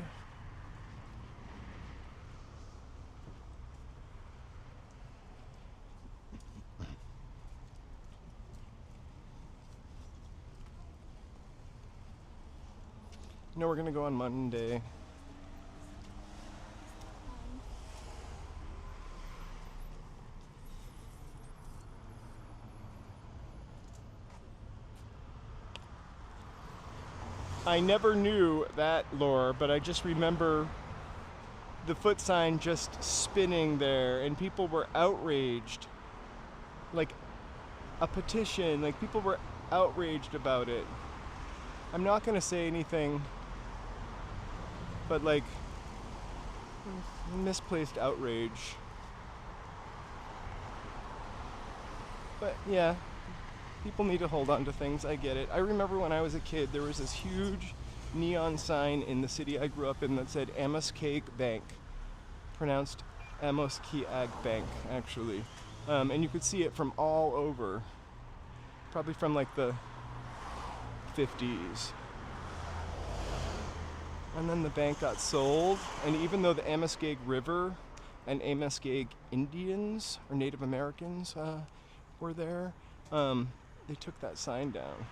[SPEAKER 1] No, we're gonna go on Monday. I never knew that lore, but I just remember the foot sign just spinning there and people were outraged like a petition, like people were outraged about it. I'm not gonna say anything, but like misplaced outrage. But yeah, people need to hold on to things. I get it. I remember when I was a kid, there was this huge neon sign in the city I grew up in that said Amos-Keag Bank, pronounced Amos-Keag Bank, actually. And you could see it from all over, probably from like the 50s. And then the bank got sold, and even though the Amos-Keag River and Amos-Keag Indians, or Native Americans, were there, they took that sign down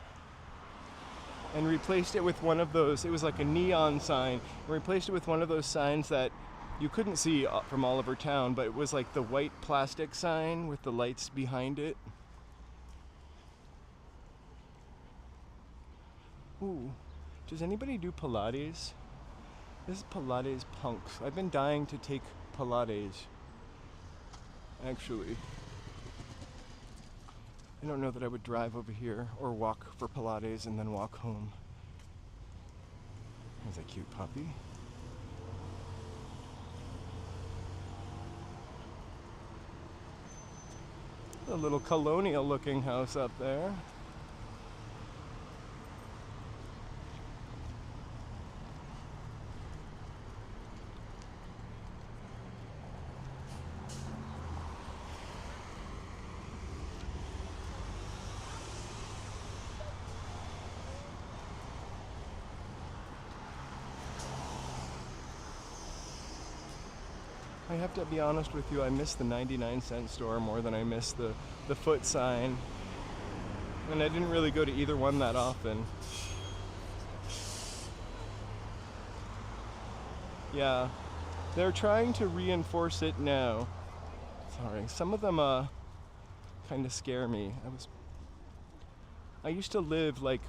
[SPEAKER 1] and replaced it with one of those. It was like a neon sign, and replaced it with one of those signs that you couldn't see from all over town, but it was like the white plastic sign with the lights behind it. Ooh, does anybody do Pilates? This is Pilates Punks. I've been dying to take Pilates, actually. I don't know that I would drive over here or walk for Pilates and then walk home. There's a cute puppy. A little colonial looking house up there. I have to be honest with you, I miss the 99-cent store more than I miss the foot sign. And I didn't really go to either one that often. Yeah, they're trying to reinforce it now. Sorry, some of them kind of scare me. I used to live like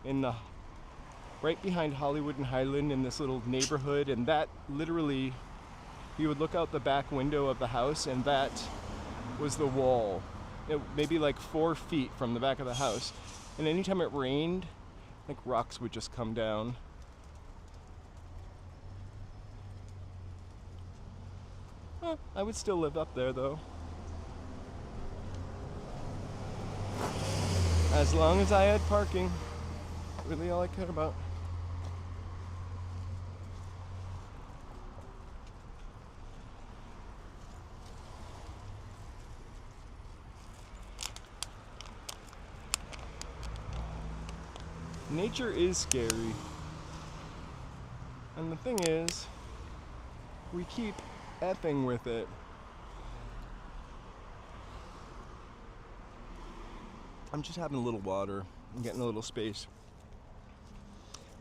[SPEAKER 1] in the right behind Hollywood and Highland in this little neighborhood, and that literally, you would look out the back window of the house and that was the wall. Maybe like 4 feet from the back of the house. And anytime it rained, like rocks would just come down. I would still live up there though. As long as I had parking. Really all I cared about. Nature is scary. And the thing is, we keep effing with it. I'm just having a little water. I'm getting a little space.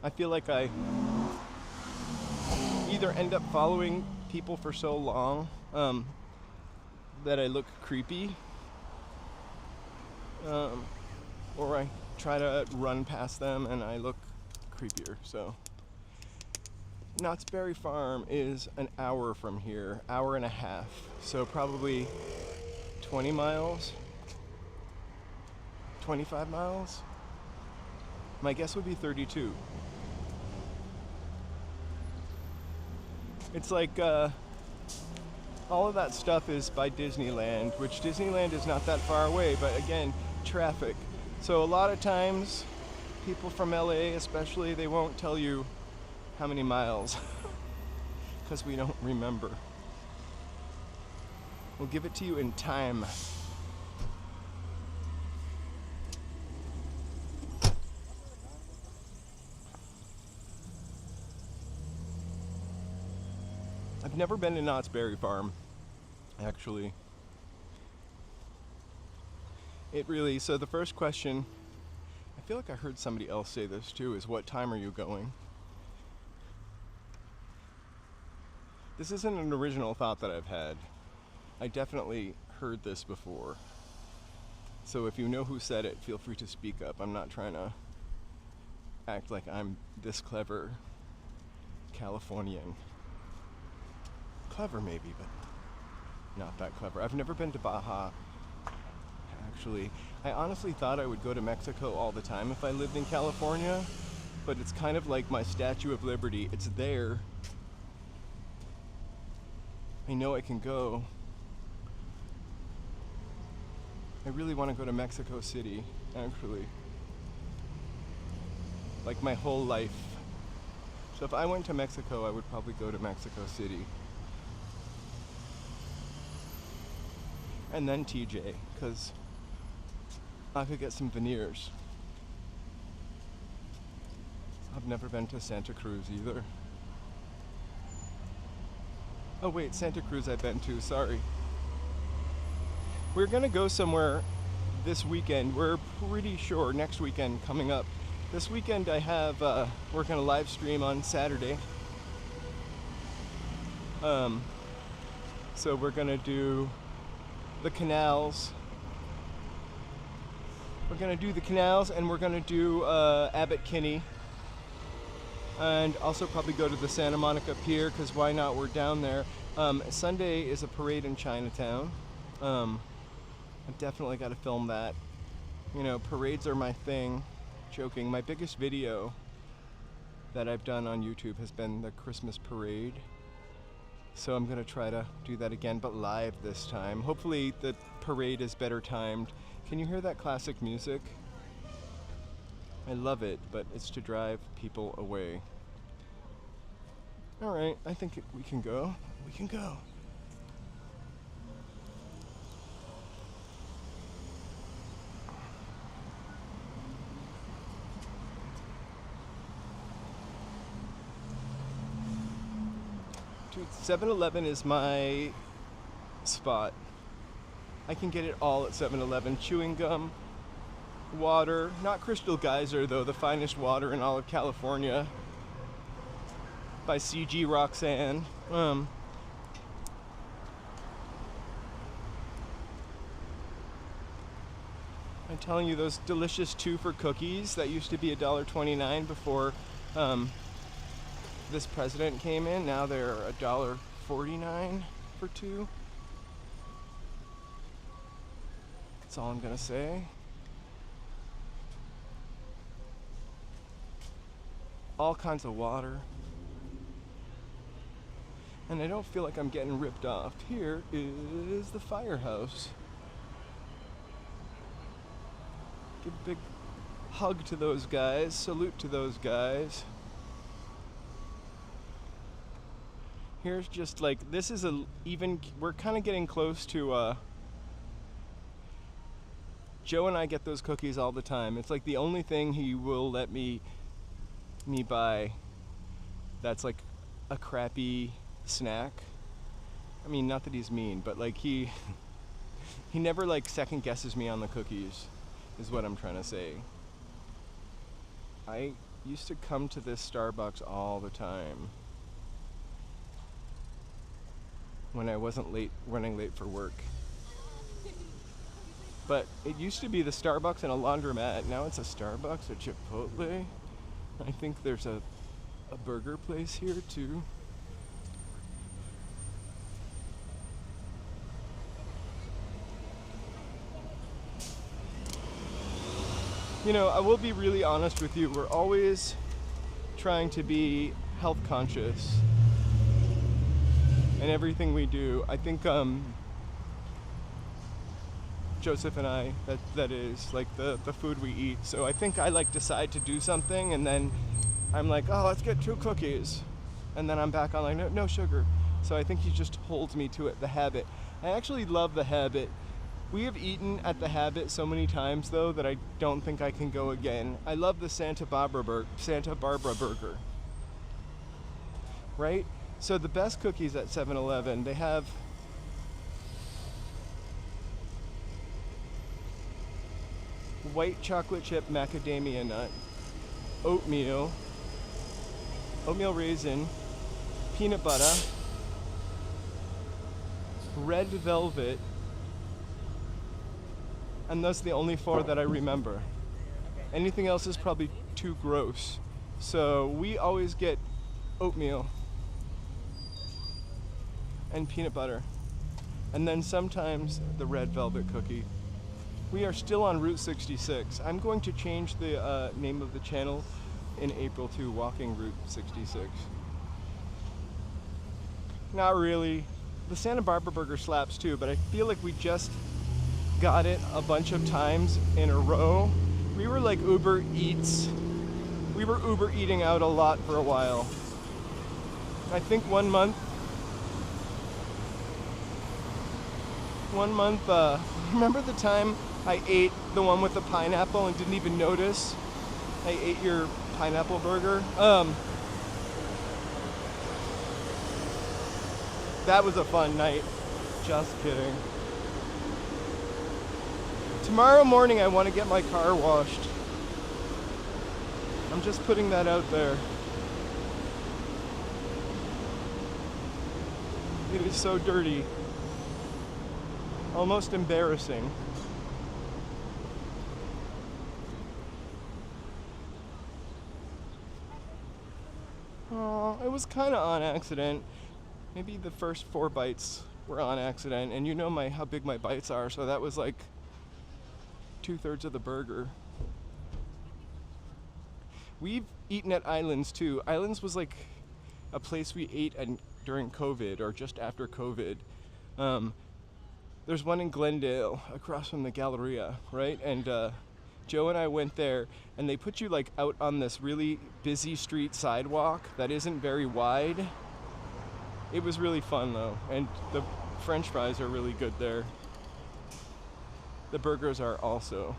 [SPEAKER 1] I feel like I either end up following people for so long that I look creepy, or I try to run past them and I look creepier. So Knott's Berry Farm is an hour from here, hour and a half. So probably 20 miles, 25 miles. My guess would be 32. It's like all of that stuff is by Disneyland, which Disneyland is not that far away, but again, traffic. So a lot of times, people from LA especially, they won't tell you how many miles, because we don't remember. We'll give it to you in time. I've never been to Knott's Berry Farm, actually. So the first question, I feel like I heard somebody else say this too, is what time are you going? This isn't an original thought that I've had. I definitely heard this before. So if you know who said it, feel free to speak up. I'm not trying to act like I'm this clever Californian. Clever maybe, but not that clever. I've never been to Baja, actually. I honestly thought I would go to Mexico all the time if I lived in California, but it's kind of like my Statue of Liberty. It's there. I know I can go. I really want to go to Mexico City, actually. Like my whole life. So if I went to Mexico, I would probably go to Mexico City. And then TJ, because I could get some veneers. I've never been to Santa Cruz either. Oh wait, Santa Cruz I've been to, sorry. We're gonna go somewhere this weekend. We're pretty sure next weekend coming up. This weekend I have, we're gonna live stream on Saturday. So we're gonna do the canals. We're gonna do the canals and we're gonna do Abbot Kinney. And also probably go to the Santa Monica Pier, because why not? We're down there. Sunday is a parade in Chinatown. I've definitely got to film that. You know, parades are my thing. Joking. My biggest video that I've done on YouTube has been the Christmas parade. So I'm going to try to do that again, but live this time. Hopefully the parade is better timed. Can you hear that classic music? I love it, but it's to drive people away. All right, I think we can go. We can go. Dude, 7-Eleven is my spot. I can get it all at 7-Eleven. Chewing gum, water, not Crystal Geyser though, the finest water in all of California, by CG Roxanne. I'm telling you, those delicious 2-for cookies that used to be $1.29 before this president came in, now they're $1.49 for 2. That's all I'm gonna say. All kinds of water. And I don't feel like I'm getting ripped off. Here is the firehouse. Give a big hug to those guys, salute to those guys. Here's just like, this is we're kind of getting close to, Joe and I get those cookies all the time. It's like the only thing he will let me buy that's like a crappy snack. I mean, not that he's mean, but like he never like second guesses me on the cookies, is what I'm trying to say. I used to come to this Starbucks all the time when I wasn't running late for work. But it used to be the Starbucks and a laundromat. Now it's a Starbucks, a Chipotle. I think there's a burger place here too. You know, I will be really honest with you. We're always trying to be health conscious in everything we do. I think Joseph and I, that is like the food we eat. So I think I like decide to do something and then I'm like, oh, let's get 2 cookies. And then I'm back on like, no sugar. So I think he just holds me to it, the habit. I actually love the habit. We have eaten at the Habit so many times though that I don't think I can go again. I love the Santa Barbara burger. Right? So the best cookies at 7-Eleven, they have white chocolate chip macadamia nut, oatmeal raisin, peanut butter, red velvet, and those are the only 4 that I remember. Anything else is probably too gross. So we always get oatmeal and peanut butter. and then sometimes the red velvet cookie. We are still on Route 66. I'm going to change the name of the channel in April to Walking Route 66. Not really. The Santa Barbara burger slaps too, but I feel like we just got it a bunch of times in a row. We were like Uber Eats. We were Uber eating out a lot for a while. I think one month, remember the time I ate the one with the pineapple and didn't even notice I ate your pineapple burger? That was a fun night. Just kidding. Tomorrow morning I want to get my car washed. I'm just putting that out there. It is so dirty. Almost embarrassing. Oh, it was kind of on accident. Maybe the first 4 bites were on accident, and you know how big my bites are, so that was like 2/3 of the burger. We've eaten at Islands too. Islands was like a place we ate during COVID or just after COVID. There's one in Glendale across from the Galleria, right? And Joe and I went there, and they put you like out on this really busy street sidewalk that isn't very wide. It was really fun though, and the French fries are really good there. The burgers are also.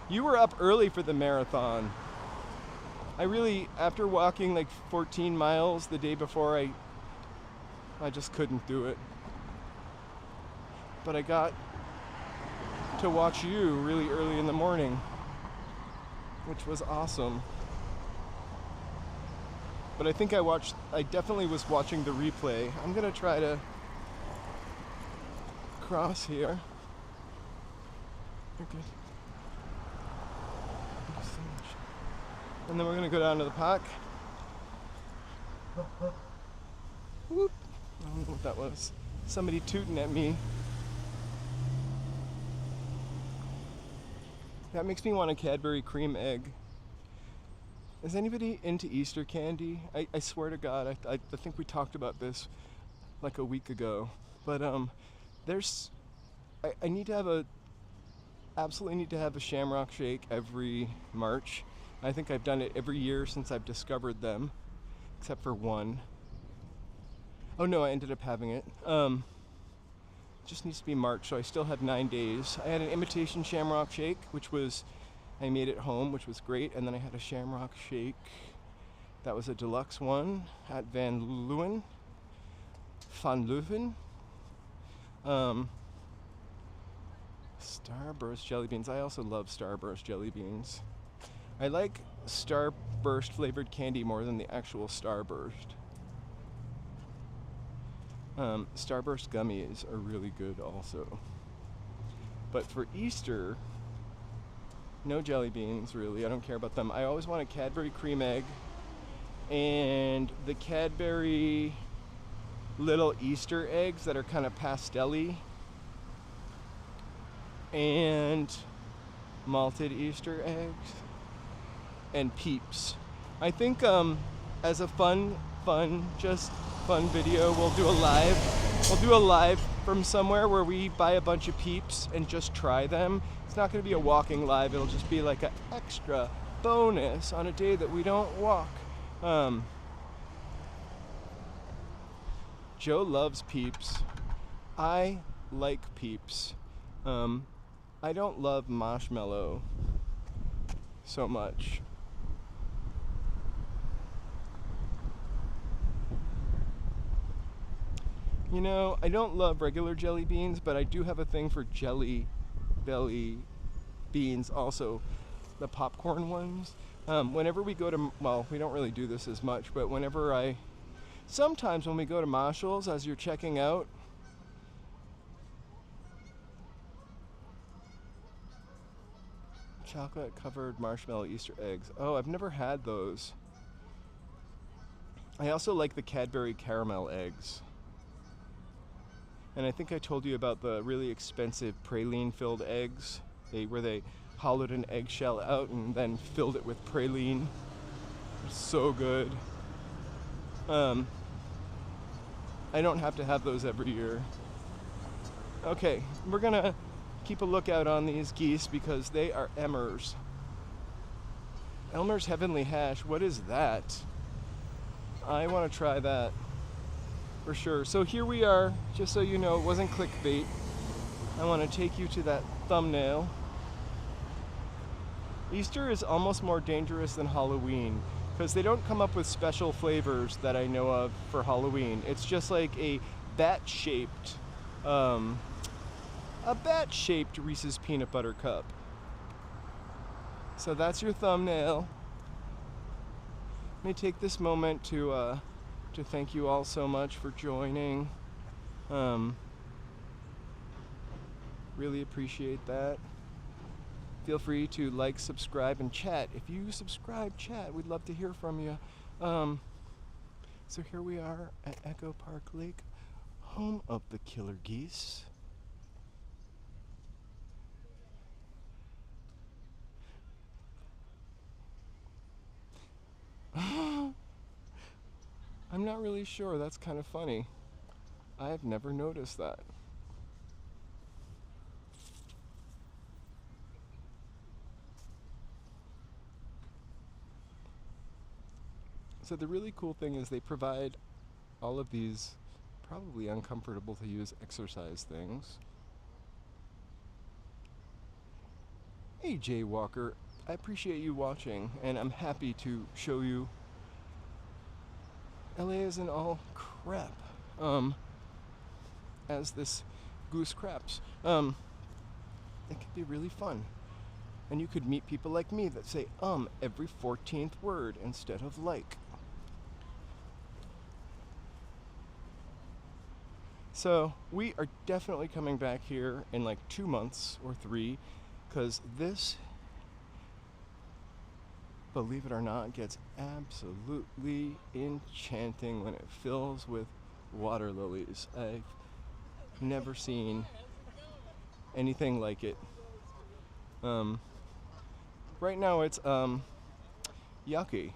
[SPEAKER 1] You were up early for the marathon. After walking like 14 miles the day before, I just couldn't do it. But I got to watch you really early in the morning, which was awesome. But I think I definitely was watching the replay. I'm gonna try to cross here. Okay. Thank you so much. And then we're gonna go down to the park. Whoop. I don't know what that was. Somebody tooting at me. That makes me want a Cadbury cream egg. Is anybody into Easter candy? I swear to God, I think we talked about this like a week ago. But I absolutely need to have a Shamrock Shake every March. I think I've done it every year since I've discovered them, except for one. Oh no, I ended up having it. Just needs to be March, so I still have 9 days. I had an imitation Shamrock Shake, I made at home, which was great, and then I had a Shamrock Shake that was a deluxe one at Van Leeuwen. Starburst jelly beans. I also love Starburst jelly beans. I like Starburst flavored candy more than the actual Starburst. Starburst gummies are really good also. But for Easter, no jelly beans really. I don't care about them. I always want a Cadbury cream egg and the Cadbury little Easter eggs that are kind of pastel-y, and malted Easter eggs and Peeps. I think as a fun video, we'll do a live from somewhere where we buy a bunch of Peeps and just try them. It's not going to be a walking live, it'll just be like an extra bonus on a day that we don't walk. Joe loves Peeps. I like Peeps. I don't love marshmallow so much. You know, I don't love regular jelly beans, but I do have a thing for Jelly Belly beans, also the popcorn ones. Whenever we go to, well, we don't really do this as much, but sometimes when we go to Marshall's, as you're checking out, chocolate covered marshmallow Easter eggs. Oh, I've never had those. I also like the Cadbury caramel eggs. And I think I told you about the really expensive praline-filled eggs, where they hollowed an eggshell out and then filled it with praline. So good. I don't have to have those every year. Okay, we're gonna keep a lookout on these geese because they are Emmers. Elmer's Heavenly Hash, what is that? I want to try that for sure. So here we are, just so you know, it wasn't clickbait. I want to take you to that thumbnail. Easter is almost more dangerous than Halloween because they don't come up with special flavors that I know of for Halloween. It's just like a bat-shaped Reese's peanut butter cup. So that's your thumbnail. Let me take this moment to thank you all so much for joining. Really appreciate that. Feel free to like, subscribe, and chat. If you subscribe, chat. We'd love to hear from you. So here we are at Echo Park Lake, home of the killer geese. I'm not really sure. That's kind of funny. I've never noticed that. So the really cool thing is they provide all of these probably uncomfortable to use exercise things. Hey Jay Walker, I appreciate you watching and I'm happy to show you LA isn't all crap. As this goose craps. It could be really fun. And you could meet people like me that say every 14th word instead of like. So we are definitely coming back here in like 2 months or 3, because this, believe it or not, gets absolutely enchanting when it fills with water lilies. I've never seen anything like it. Right now it's yucky,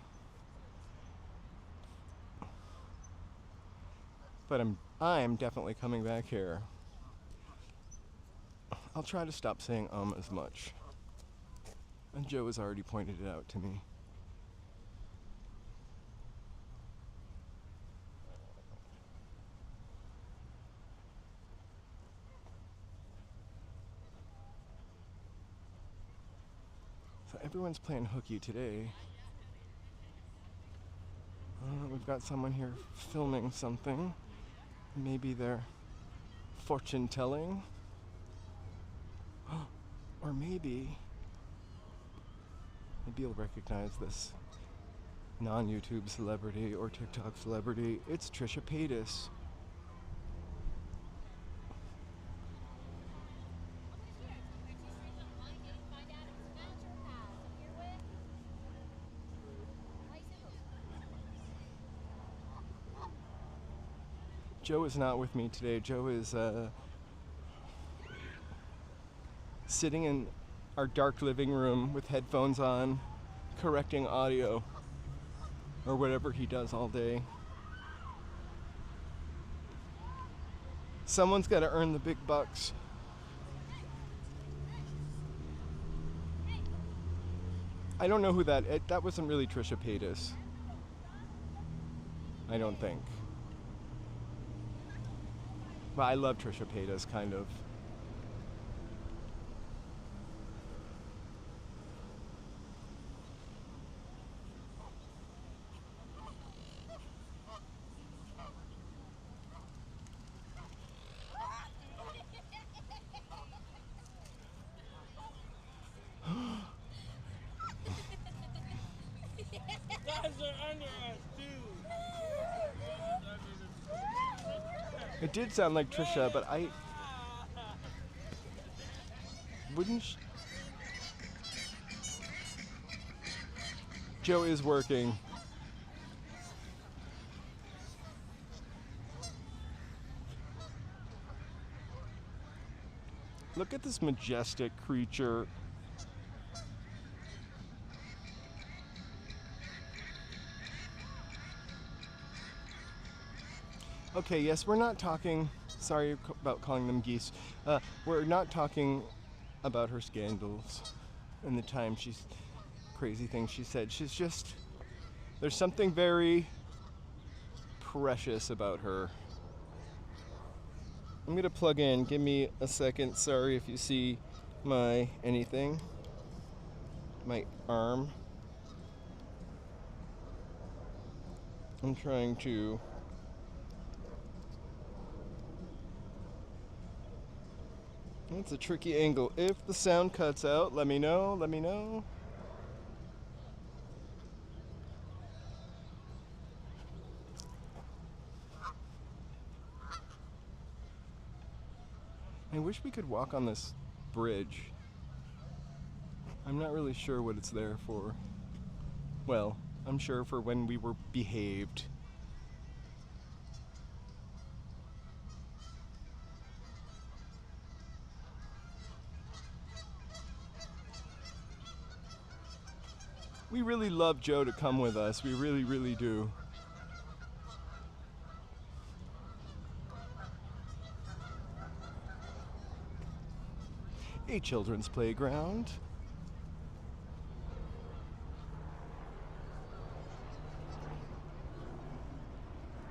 [SPEAKER 1] but I'm definitely coming back here. I'll try to stop saying as much, and Joe has already pointed it out to me. So everyone's playing hooky today. We've got someone here filming something. Maybe they're fortune telling. Or maybe you'll recognize this non-YouTube celebrity or TikTok celebrity. It's Trisha Paytas. Joe is not with me today. Joe is sitting in our dark living room with headphones on, correcting audio, or whatever he does all day. Someone's got to earn the big bucks. I don't know who that wasn't really Trisha Paytas. I don't think. But I love Trisha Paytas, kind of. It did sound like Trisha, but I wouldn't. Joe is working. Look at this majestic creature. Okay, yes, we're not talking, sorry about calling them geese. We're not talking about her scandals and the time she's, crazy things she said. She's just, there's something very precious about her. I'm gonna plug in, give me a second. Sorry if you see my anything, my arm. I'm trying to It's a tricky angle. If the sound cuts out, let me know, let me know. I wish we could walk on this bridge. I'm not really sure what it's there for. Well, I'm sure for when we were behaved. We really love Joe to come with us. We really, really do. A children's playground.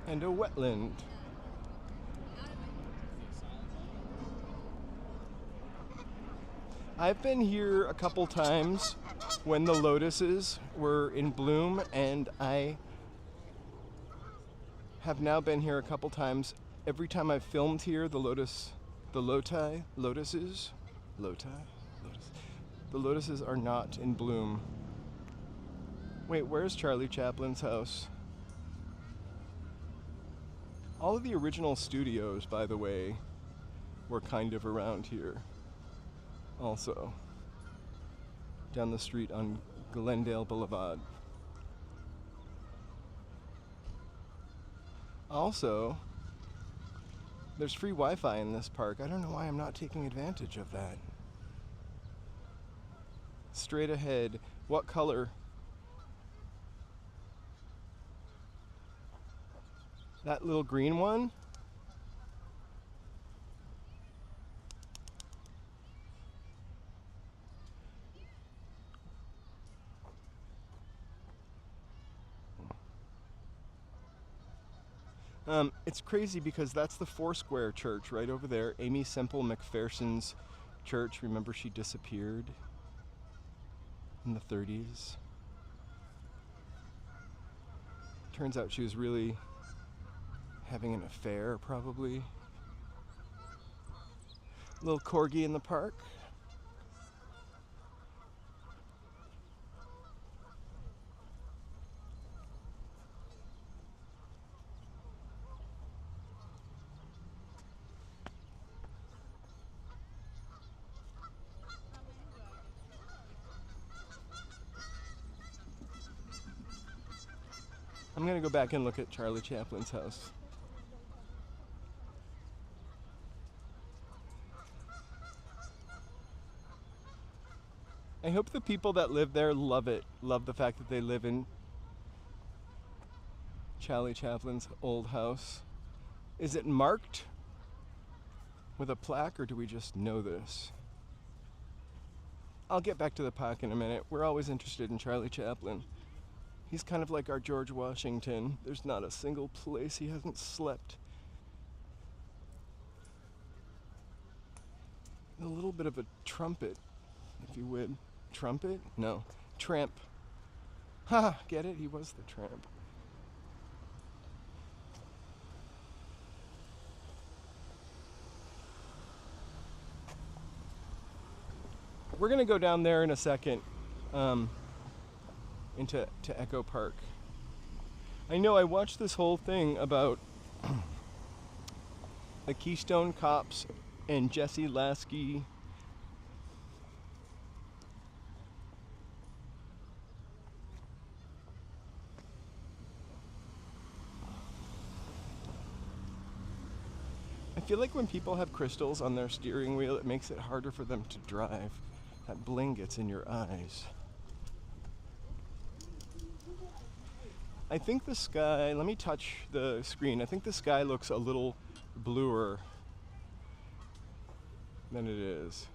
[SPEAKER 1] And a wetland. I've been here a couple times when the lotuses were in bloom, and I have now been here a couple times. Every time I've filmed here, the lotuses, the lotuses are not in bloom. Wait, where's Charlie Chaplin's house? All of the original studios, by the way, were kind of around here. Also, down the street on Glendale Boulevard. Also, there's free Wi-Fi in this park. I don't know why I'm not taking advantage of that. Straight ahead. What color? That little green one? It's crazy because that's the Foursquare Church right over there. Amy Semple McPherson's church. Remember, she disappeared in the 30s. Turns out she was really having an affair, probably. Little corgi in the park. I'm gonna go back and look at Charlie Chaplin's house. I hope the people that live there love it. Love the fact that they live in Charlie Chaplin's old house. Is it marked with a plaque, or do we just know this? I'll get back to the park in a minute. We're always interested in Charlie Chaplin. He's kind of like our George Washington. There's not a single place he hasn't slept. A little bit of a trumpet, if you would. Trumpet? No. Tramp. Ha! Get it? He was the tramp. We're gonna go down there in a second. Into Echo Park. I know I watched this whole thing about the Keystone Cops and Jesse Lasky. I feel like when people have crystals on their steering wheel, it makes it harder for them to drive. That bling gets in your eyes. I think the sky, let me touch the screen. I think the sky looks a little bluer than it is.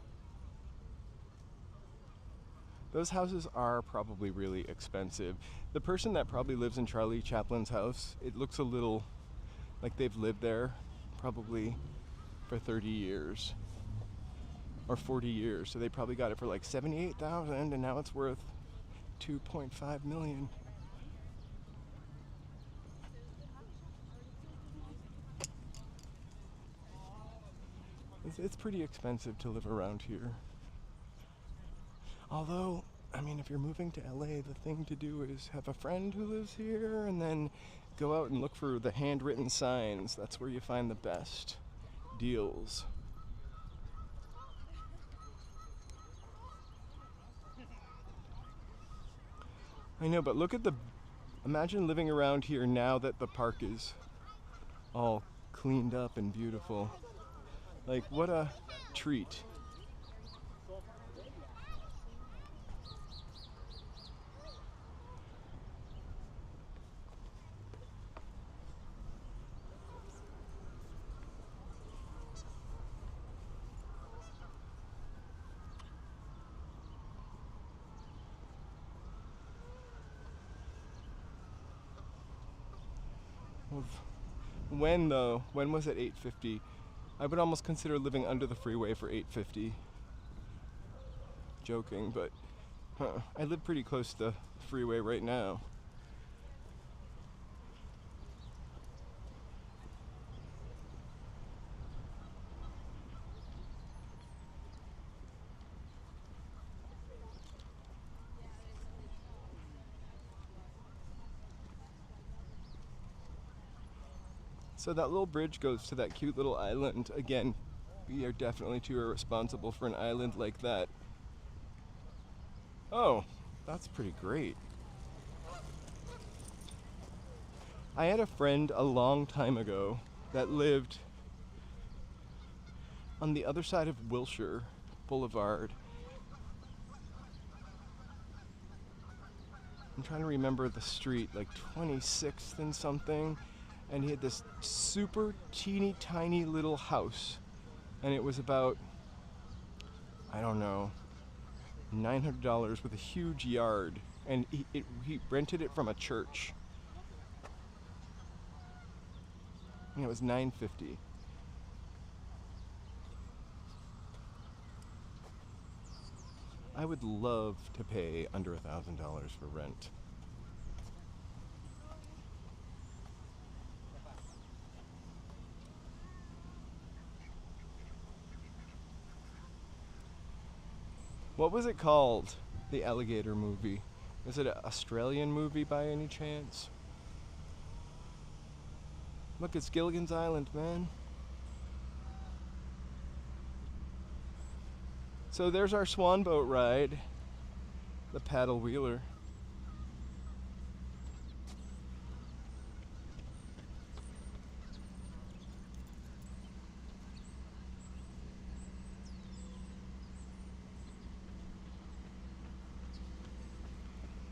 [SPEAKER 1] Those houses are probably really expensive. The person that probably lives in Charlie Chaplin's house, it looks a little like they've lived there probably for 30 years or 40 years. So they probably got it for like 78,000 and now it's worth 2.5 million. It's pretty expensive to live around here. Although, I mean, if you're moving to LA, the thing to do is have a friend who lives here and then go out and look for the handwritten signs. That's where you find the best deals. I know, but look at imagine living around here now that the park is all cleaned up and beautiful. Like, what a treat. When though? When was it 8:50? I would almost consider living under the freeway for 8:50. Joking, but I live pretty close to the freeway right now. So that little bridge goes to that cute little island. Again, we are definitely too irresponsible for an island like that. Oh, that's pretty great. I had a friend a long time ago that lived on the other side of Wilshire Boulevard. I'm trying to remember the street, like 26th and something. And he had this super teeny tiny little house. And it was about, I don't know, $900 with a huge yard. And he rented it from a church. And it was $950. I would love to pay under $1,000 for rent. What was it called? The alligator movie. Is it an Australian movie by any chance? Look, it's Gilligan's Island, man. So there's our swan boat ride. The paddle wheeler.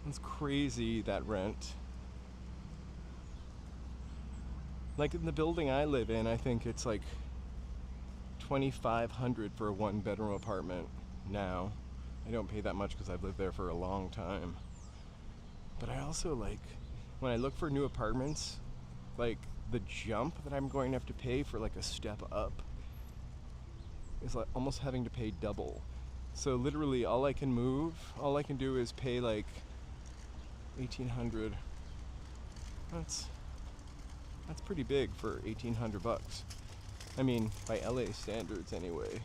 [SPEAKER 1] It's crazy, that rent. Like in the building I live in, I think it's like $2,500 for a one-bedroom apartment now. I don't pay that much because I've lived there for a long time. But I also like, when I look for new apartments, like the jump that I'm going to have to pay for like a step up is like almost having to pay double. So literally all I can do is pay like $1,800. That's pretty big for $1,800. I mean, by LA standards anyway.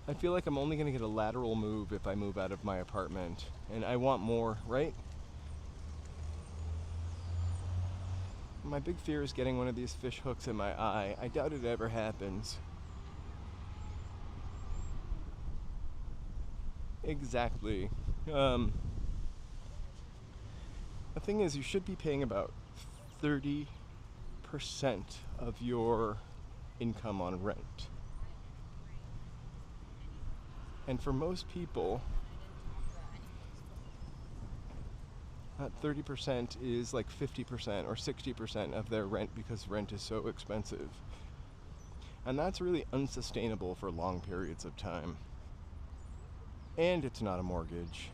[SPEAKER 1] I feel like I'm only gonna get a lateral move if I move out of my apartment, and I want more, right? My big fear is getting one of these fish hooks in my eye. I doubt it ever happens. Exactly. The thing is, you should be paying about $30 per 30% of your income on rent. And for most people, that 30% is like 50% or 60% of their rent because rent is so expensive. And that's really unsustainable for long periods of time. And it's not a mortgage.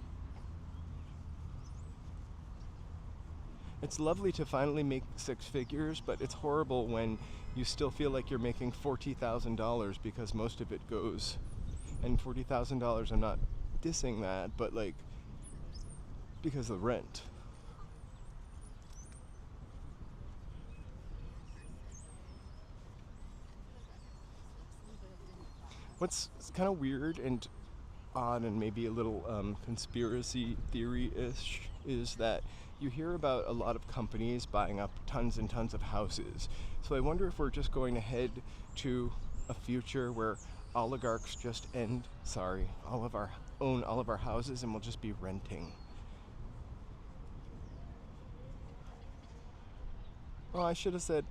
[SPEAKER 1] It's lovely to finally make six figures, but it's horrible when you still feel like you're making $40,000 because most of it goes, and $40,000, I'm not dissing that, but like, because of the rent. What's kind of weird and odd and maybe a little conspiracy theory-ish is that you hear about a lot of companies buying up tons and tons of houses. So I wonder if we're just going to head to a future where oligarchs just own all of our houses and we'll just be renting. Oh, I should have said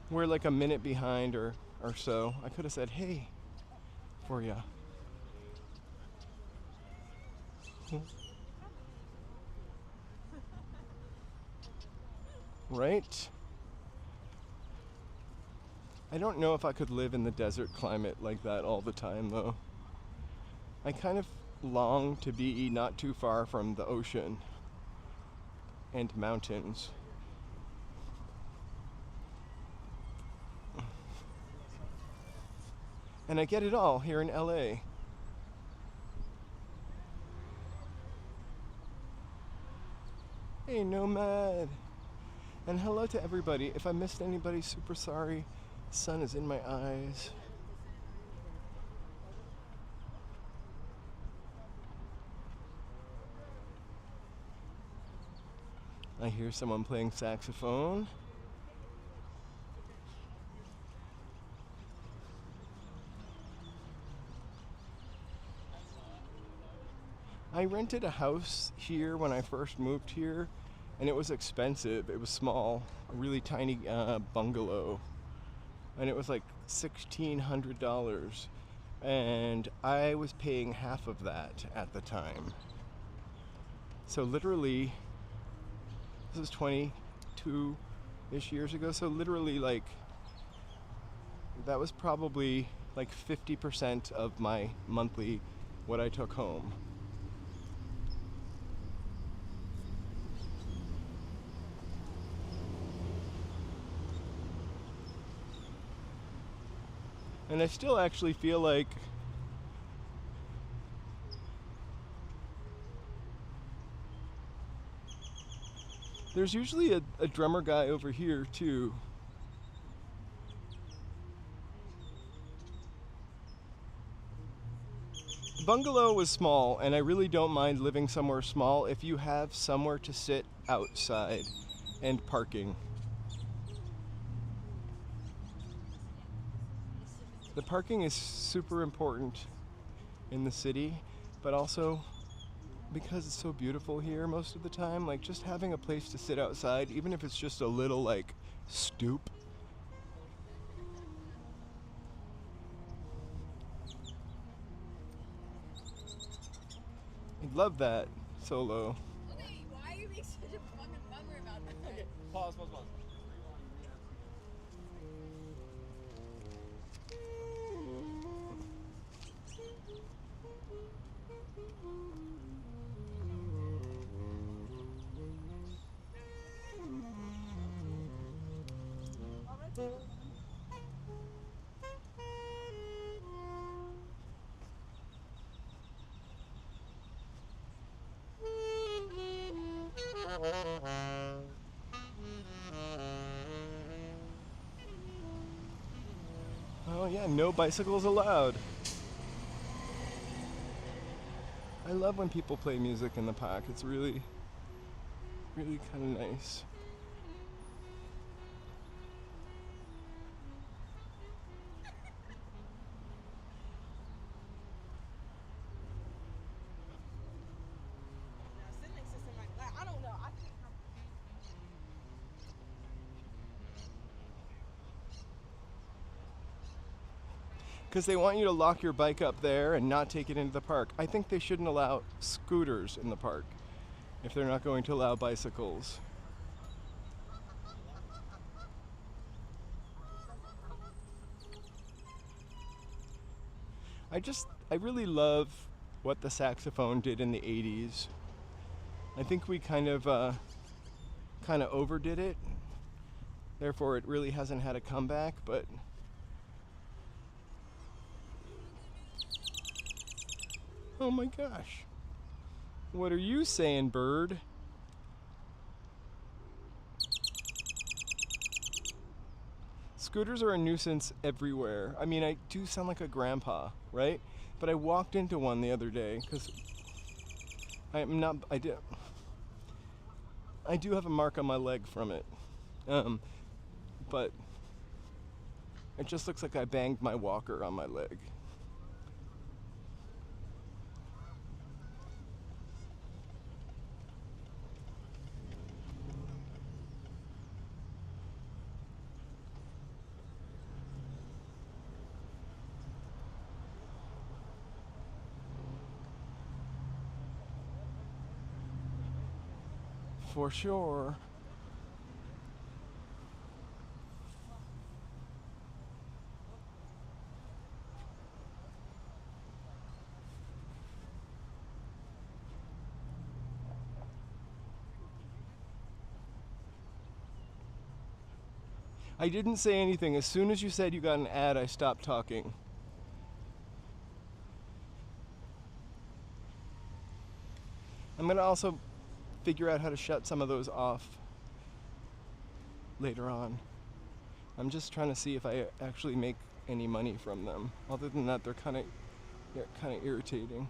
[SPEAKER 1] we're like a minute behind or so. I could have said, hey, for ya. Right? I don't know if I could live in the desert climate like that all the time, though. I kind of long to be not too far from the ocean and mountains. And I get it all here in LA. Hey, Nomad. And hello to everybody. If I missed anybody, super sorry. The sun is in my eyes. I hear someone playing saxophone. I rented a house here when I first moved here, and it was expensive. It was small, a really tiny bungalow, and it was like $1,600, and I was paying half of that at the time. So literally, this was 22-ish years ago, so literally like, that was probably like 50% of my monthly, what I took home. And I still actually feel like there's usually a drummer guy over here too. The bungalow was small, and I really don't mind living somewhere small if you have somewhere to sit outside and parking. The parking is super important in the city, but also because it's so beautiful here most of the time, like just having a place to sit outside, even if it's just a little like stoop. I love that solo.
[SPEAKER 3] Okay, why are you being such a fucking bummer about that?
[SPEAKER 2] Okay, pause.
[SPEAKER 1] Oh yeah, no bicycles allowed. I love when people play music in the park. It's really, really kind of nice.
[SPEAKER 3] Now, sitting next to somebody, like, I don't know. I think
[SPEAKER 1] because they want you to lock your bike up there and not take it into the park. I think they shouldn't allow scooters in the park if they're not going to allow bicycles. I really love what the saxophone did in the 80s. I think we kind of overdid it. Therefore, it really hasn't had a comeback, but oh my gosh. What are you saying, bird? Scooters are a nuisance everywhere. I mean, I do sound like a grandpa, right? But I walked into one the other day because I do have a mark on my leg from it. But it just looks like I banged my walker on my leg. For sure. I didn't say anything. As soon as you said you got an ad, I stopped talking. I'm gonna also figure out how to shut some of those off later on. I'm just trying to see if I actually make any money from them. Other than that, they're kind of irritating.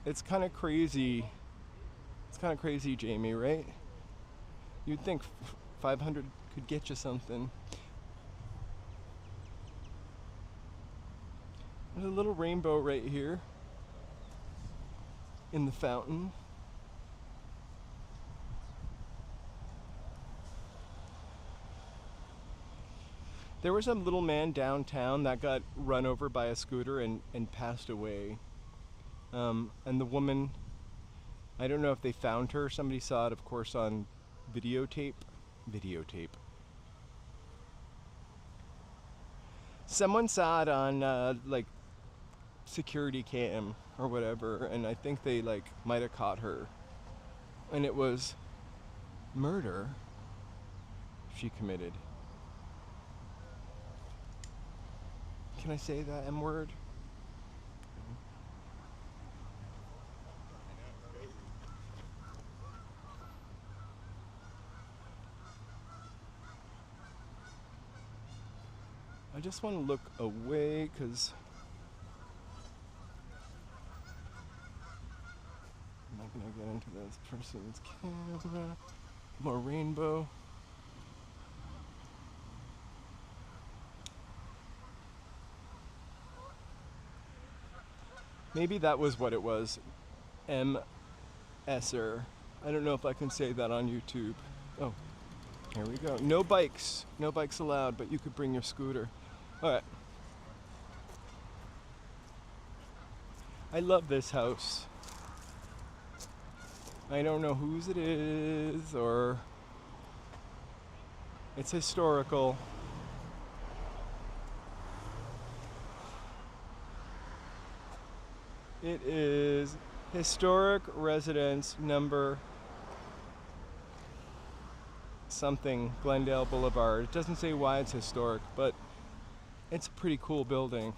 [SPEAKER 1] It's kind of crazy. It's kind of crazy, Jamie, right? You'd think 500 could get you something. There's a little rainbow right here in the fountain. There was a little man downtown that got run over by a scooter and passed away. And the woman, I don't know if they found her. Somebody saw it, of course, on videotape. Someone saw it on like security cam or whatever, and I think they might have caught her. And it was murder she committed. Can I say that M word? I just want to look away because I'm not going to get into this person's camera. More rainbow. Maybe that was what it was. M-esser. I don't know if I can say that on YouTube. Oh, here we go. No bikes. No bikes allowed, but you could bring your scooter. All right. I love this house. I don't know whose it is, or it's historical. It is historic residence number something, Glendale Boulevard. It doesn't say why it's historic, but it's a pretty cool building.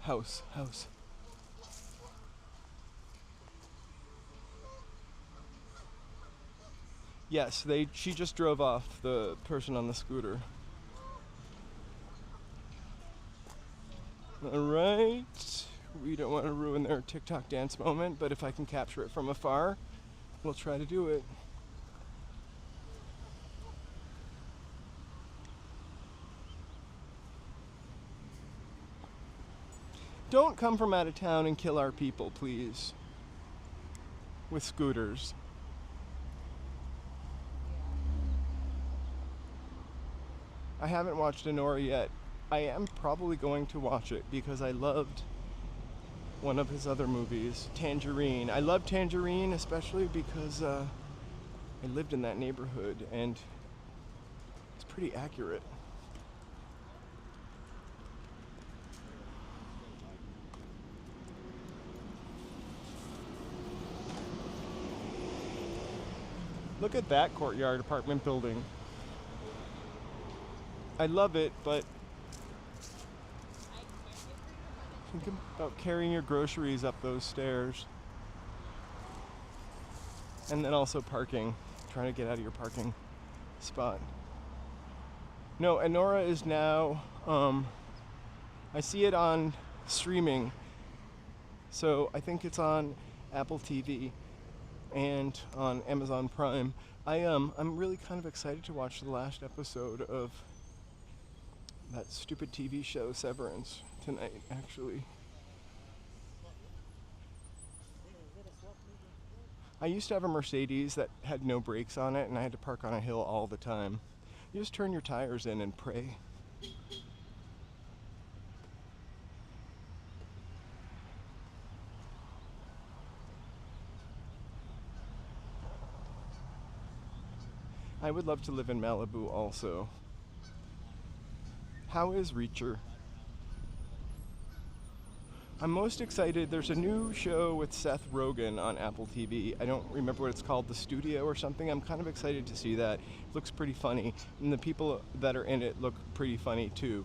[SPEAKER 1] House. Yes, she just drove off, the person on the scooter. Alright. We don't want to ruin their TikTok dance moment, but if I can capture it from afar, we'll try to do it. Don't come from out of town and kill our people, please. With scooters. I haven't watched Anora yet. I am probably going to watch it because I loved one of his other movies, Tangerine. I love Tangerine especially because I lived in that neighborhood and it's pretty accurate. Look at that courtyard apartment building. I love it, but think about carrying your groceries up those stairs. And then also parking, trying to get out of your parking spot. No, Anora is now, I see it on streaming. So I think it's on Apple TV and on Amazon Prime. I'm really kind of excited to watch the last episode of that stupid TV show Severance tonight, actually. I used to have a Mercedes that had no brakes on it and I had to park on a hill all the time. You just turn your tires in and pray. I would love to live in Malibu also. How is Reacher? I'm most excited. There's a new show with Seth Rogen on Apple TV. I don't remember what it's called, The Studio or something. I'm kind of excited to see that. It looks pretty funny. And the people that are in it look pretty funny too.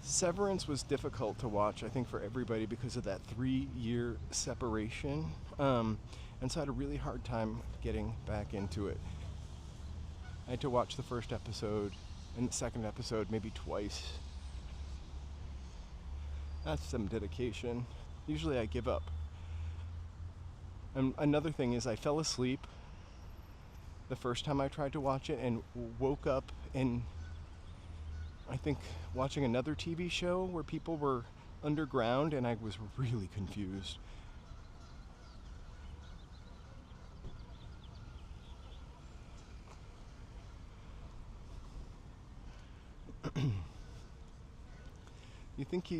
[SPEAKER 1] Severance was difficult to watch, I think, for everybody because of that 3-year separation. And so I had a really hard time getting back into it. I had to watch the first episode and the second episode maybe twice. That's some dedication. Usually I give up. And another thing is I fell asleep the first time I tried to watch it and woke up in, I think, watching another TV show where people were underground and I was really confused. You think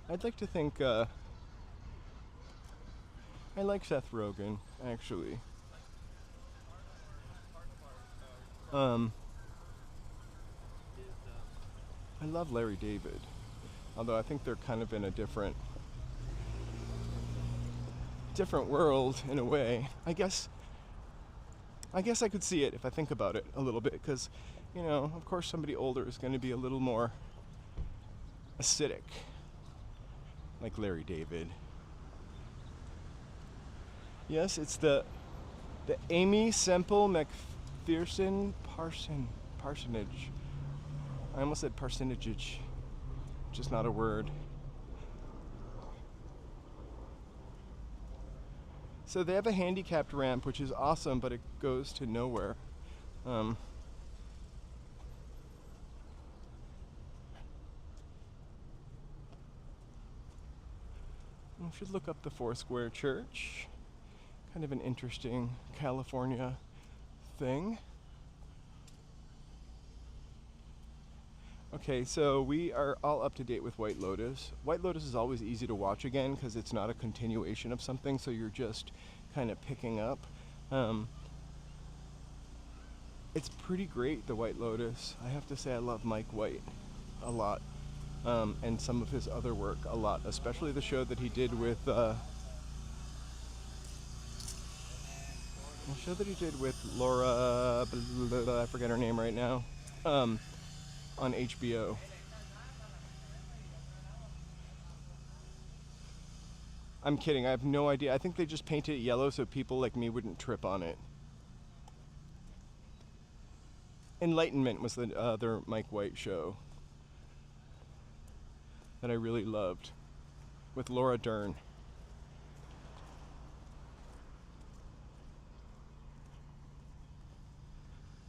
[SPEAKER 1] I'd like to think, I like Seth Rogen, actually. I love Larry David, although I think they're kind of in a different world in a way. I guess I could see it if I think about it a little bit, because, you know, of course somebody older is going to be a little more acidic, like Larry David. Yes, it's the Amy Semple McPherson parsonage. I almost said parsonage, just not a word. So they have a handicapped ramp, which is awesome, but it goes to nowhere. We should look up the Foursquare Church. Kind of an interesting California thing. Okay, so we are all up to date with White Lotus. White Lotus is always easy to watch again because it's not a continuation of something, so you're just kind of picking up. It's pretty great, the White Lotus. I have to say I love Mike White a lot. And some of his other work a lot, especially the show that he did with Laura, I forget her name right now, on HBO. I'm kidding, I have no idea. I think they just painted it yellow so people like me wouldn't trip on it. Enlightenment was the other Mike White show that I really loved, with Laura Dern.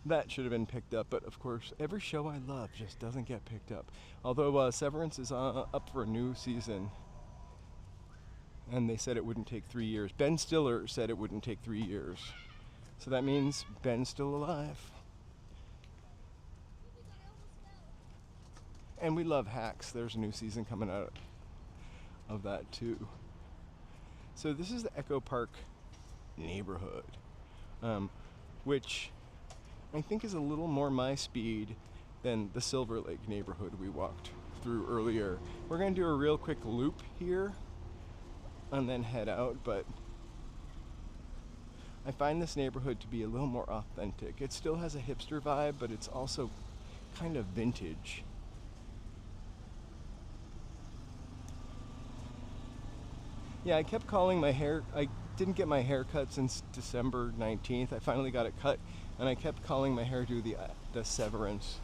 [SPEAKER 1] that should have been picked up, but of course, every show I love just doesn't get picked up. Although Severance is up for a new season, and they said it wouldn't take 3 years. Ben Stiller said it wouldn't take 3 years. So that means Ben's still alive. And we love Hacks. There's a new season coming out of that too. So this is the Echo Park neighborhood, which I think is a little more my speed than the Silver Lake neighborhood we walked through earlier. We're going to do a real quick loop here and then head out, but I find this neighborhood to be a little more authentic. It still has a hipster vibe, but it's also kind of vintage. Yeah, I kept calling my hair, I didn't get my hair cut since December 19th. I finally got it cut, and I kept calling my hairdo the Severance.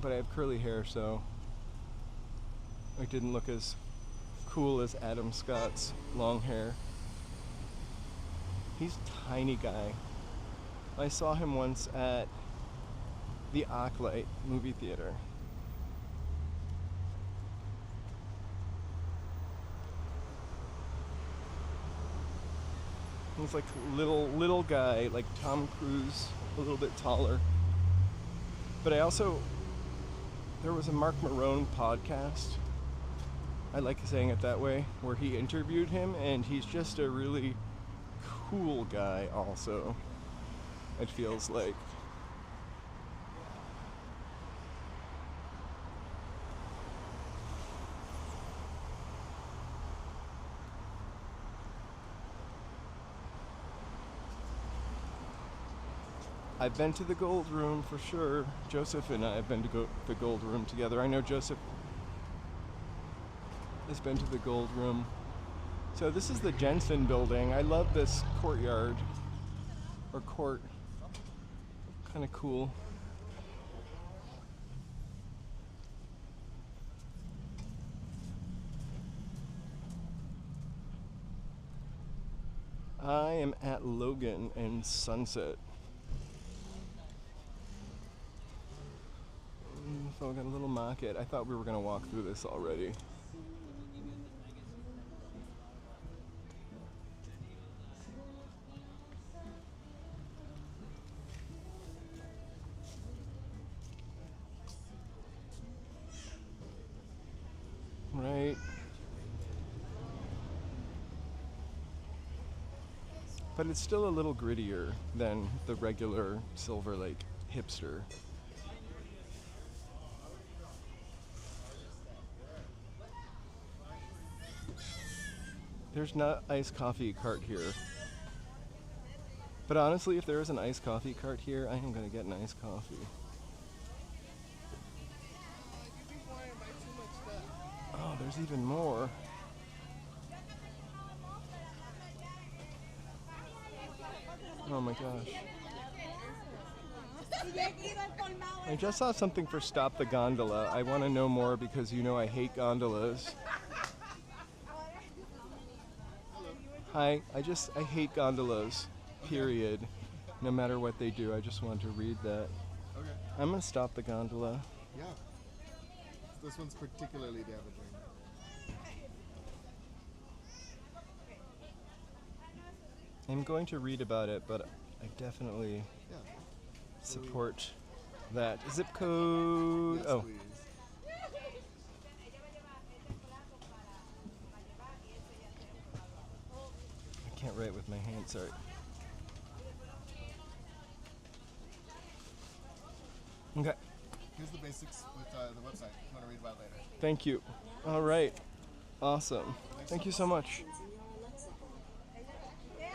[SPEAKER 1] But I have curly hair, so it didn't look as cool as Adam Scott's long hair. He's a tiny guy. I saw him once at the ArcLight movie theater. He's like little guy, like Tom Cruise, a little bit taller. But there was a Mark Maron podcast, I like saying it that way, where he interviewed him, and he's just a really cool guy also, it feels like. I've been to the Gold Room for sure. Joseph and I have been to the Gold Room together. I know Joseph has been to the Gold Room. So this is the Jensen building. I love this courtyard, or court. Kind of cool. I am at Logan and Sunset. So we got a little market. I thought we were going to walk through this already. Right. But it's still a little grittier than the regular Silver Lake Hipster. There's not iced coffee cart here. But honestly, if there is an iced coffee cart here, I am going to get an iced coffee. Oh, there's even more. Oh my gosh. I just saw something for Stop the Gondola. I want to know more because you know I hate gondolas. Hi, I hate gondolas, period. No matter what they do, I just want to read that.
[SPEAKER 2] Okay.
[SPEAKER 1] I'm gonna stop the gondola.
[SPEAKER 2] Yeah. This one's particularly damaging.
[SPEAKER 1] I'm going to read about it, but I definitely support that. Zip code.
[SPEAKER 2] Yes,
[SPEAKER 1] oh.
[SPEAKER 2] please.
[SPEAKER 1] I can't write with my hand, sorry. Okay.
[SPEAKER 2] Here's the basics with the website. If you want to read about it later.
[SPEAKER 1] Thank you. All right. Awesome. Thank you so much.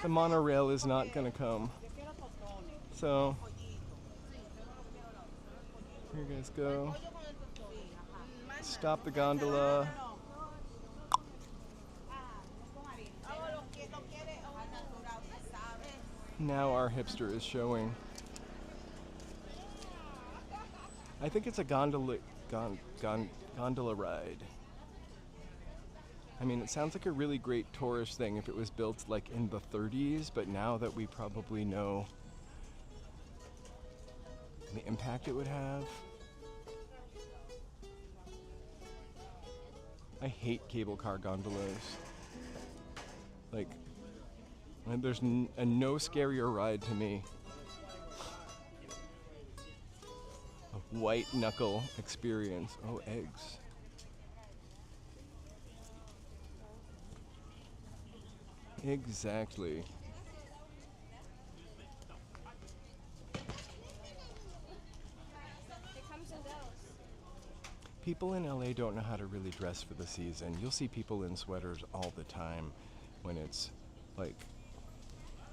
[SPEAKER 1] The monorail is not going to come. So, here you guys go. Stop the gondola. Now our hipster is showing. I think it's a gondola ride. I mean, it sounds like a really great tourist thing if it was built like in the 30s, but now that we probably know the impact it would have. I hate cable car gondolas. Like, there's a no scarier ride to me. A white knuckle experience. Oh, eggs. Exactly.
[SPEAKER 3] It comes and goes.
[SPEAKER 1] People in LA don't know how to really dress for the season. You'll see people in sweaters all the time when it's like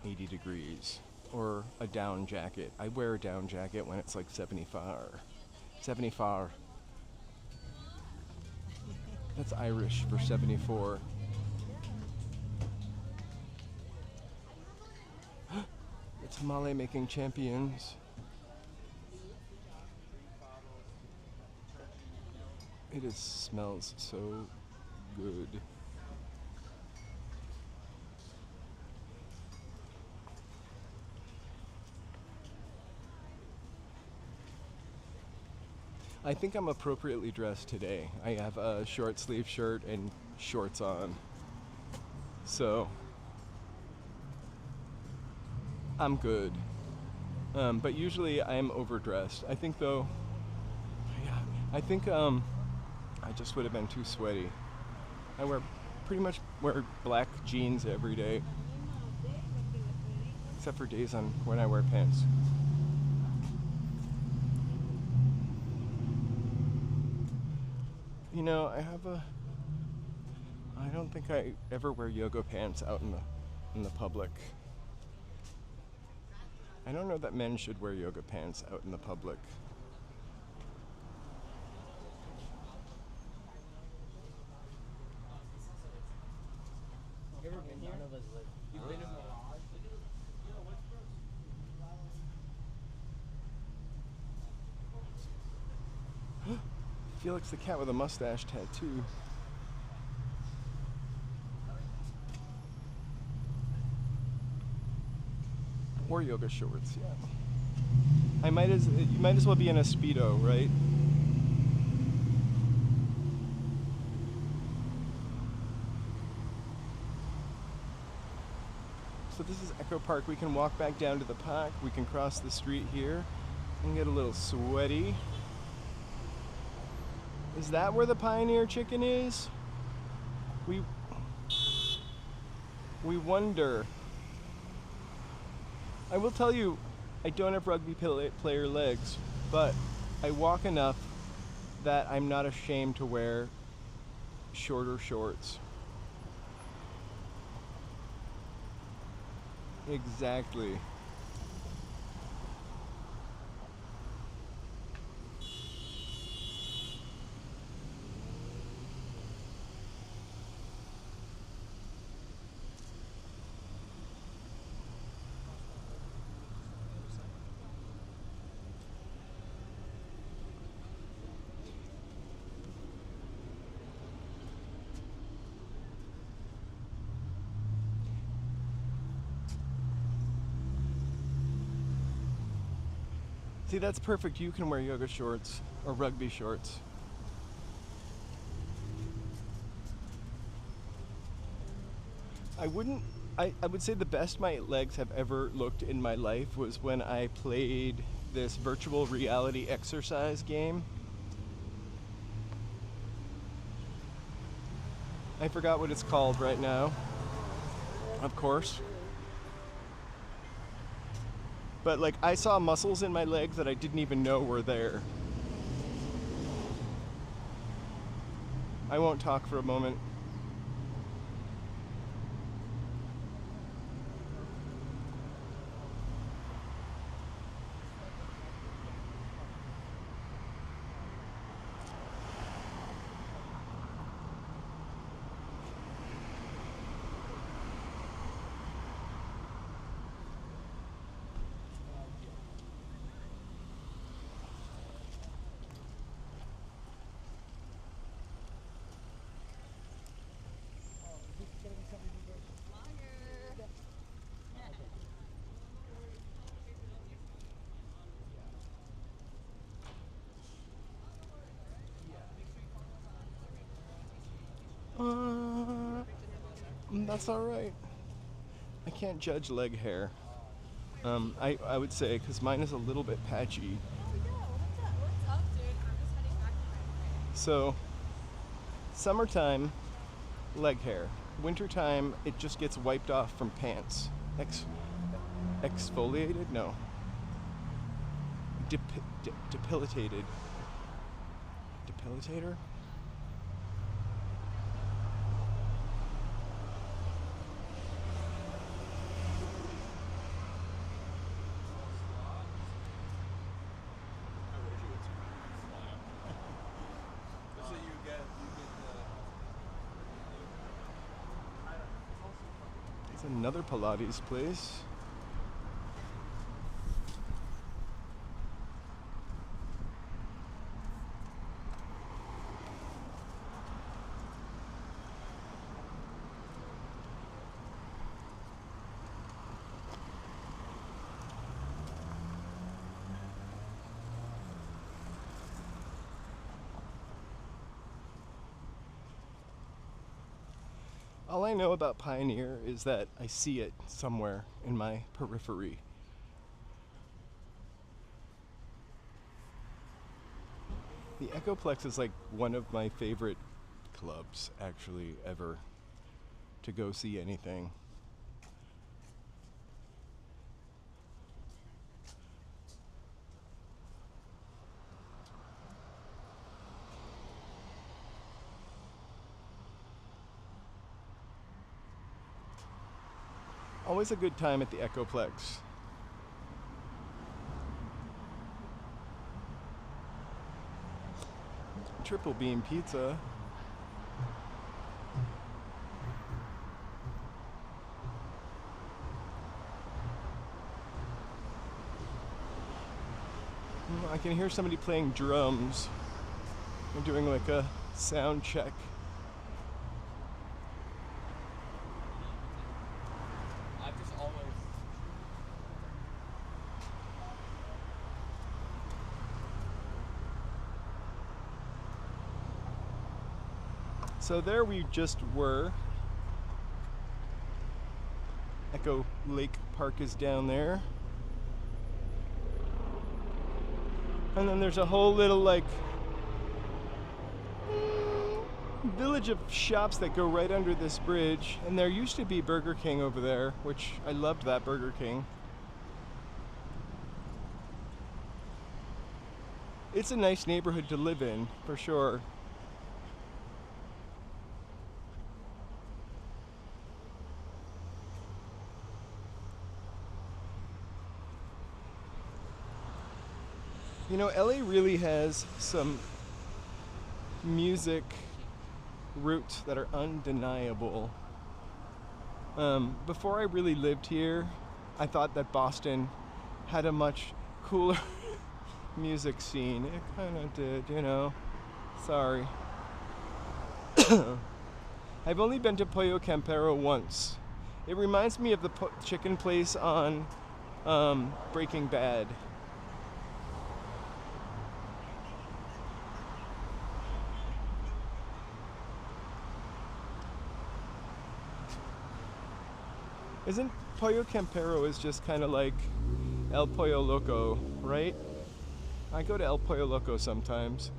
[SPEAKER 1] 80 degrees, or a down jacket. I wear a down jacket when it's like 75. 75. That's Irish for 74. The tamale making champions. It smells so good. I think I'm appropriately dressed today. I have a short sleeve shirt and shorts on. So I'm good. But usually I'm overdressed. I think though, yeah, I think I just would have been too sweaty. I pretty much wear black jeans every day, except for days when I wear pants. You know, I don't think I ever wear yoga pants out in the public. I don't know that men should wear yoga pants out in the public.
[SPEAKER 4] You ever been here? None of us live. You've been in
[SPEAKER 1] Felix the cat with a mustache tattoo. Or yoga shorts, yeah. You might as well be in a Speedo, right? So this is Echo Park. We can walk back down to the park. We can cross the street here and get a little sweaty. Is that where the Pioneer Chicken is? We wonder. I will tell you, I don't have rugby player legs, but I walk enough that I'm not ashamed to wear shorter shorts. Exactly. See, that's perfect. You can wear yoga shorts or rugby shorts. I would say the best my legs have ever looked in my life was when I played this virtual reality exercise game. I forgot what it's called right now, of course. But like, I saw muscles in my legs that I didn't even know were there. I won't talk for a moment. That's all right. I can't judge leg hair. I would say, because mine is a little bit patchy.
[SPEAKER 3] Oh, yeah. What's up, dude? I'm just heading back to my place.
[SPEAKER 1] So, summertime, leg hair. Wintertime, it just gets wiped off from pants. Exfoliated? No. Depilated. Depilitator?
[SPEAKER 2] So you get
[SPEAKER 1] It's another Pilates place. All I know about Pioneer is that I see it somewhere in my periphery. The Echoplex is like one of my favorite clubs, actually, ever, to go see anything. Always a good time at the Echoplex. Triple bean pizza. I can hear somebody playing drums. They're doing like a sound check.
[SPEAKER 4] I've just always.
[SPEAKER 1] So there we just were. Echo Lake Park is down there. And then there's a whole little like village of shops that go right under this bridge. And there used to be Burger King over there, which I loved that Burger King. It's a nice neighborhood to live in, for sure. You know, LA really has some music roots that are undeniable. Before I really lived here, I thought that Boston had a much cooler music scene. It kind of did, you know. Sorry. I've only been to Pollo Campero once. It reminds me of the chicken place on Breaking Bad. Isn't Pollo Campero is just kind of like El Pollo Loco, right? I go to El Pollo Loco sometimes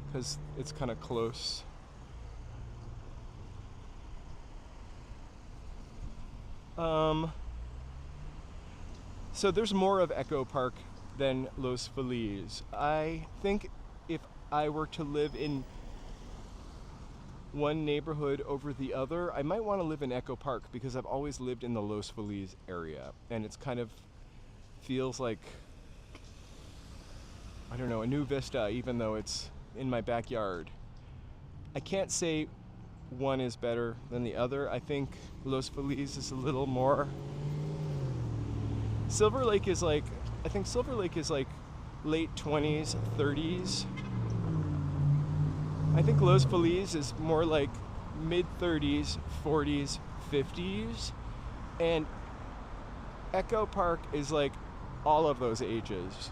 [SPEAKER 1] because it's kind of close. So there's more of Echo Park than Los Feliz. I think if I were to live in one neighborhood over the other, I might want to live in Echo Park because I've always lived in the Los Feliz area, and it's kind of feels like, I don't know, a new vista, even though it's in my backyard. I can't say one is better than the other. I think Los Feliz is a little more. Silver Lake is like, I think Silver Lake is like late 20s, 30s. I think Los Feliz is more like mid 30s, 40s, 50s. And Echo Park is like all of those ages.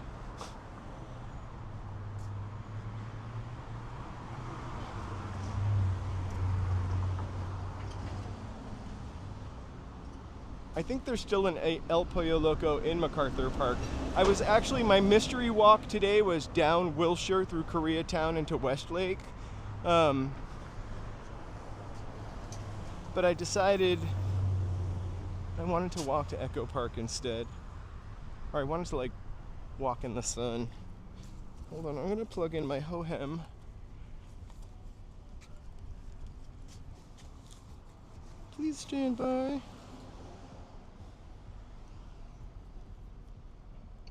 [SPEAKER 1] I think there's still an El Pollo Loco in MacArthur Park. I was actually, my mystery walk today was down Wilshire through Koreatown into Westlake. But I decided I wanted to walk to Echo Park instead. Or I wanted to like walk in the sun. Hold on, I'm gonna plug in my Hohem. Please stand by.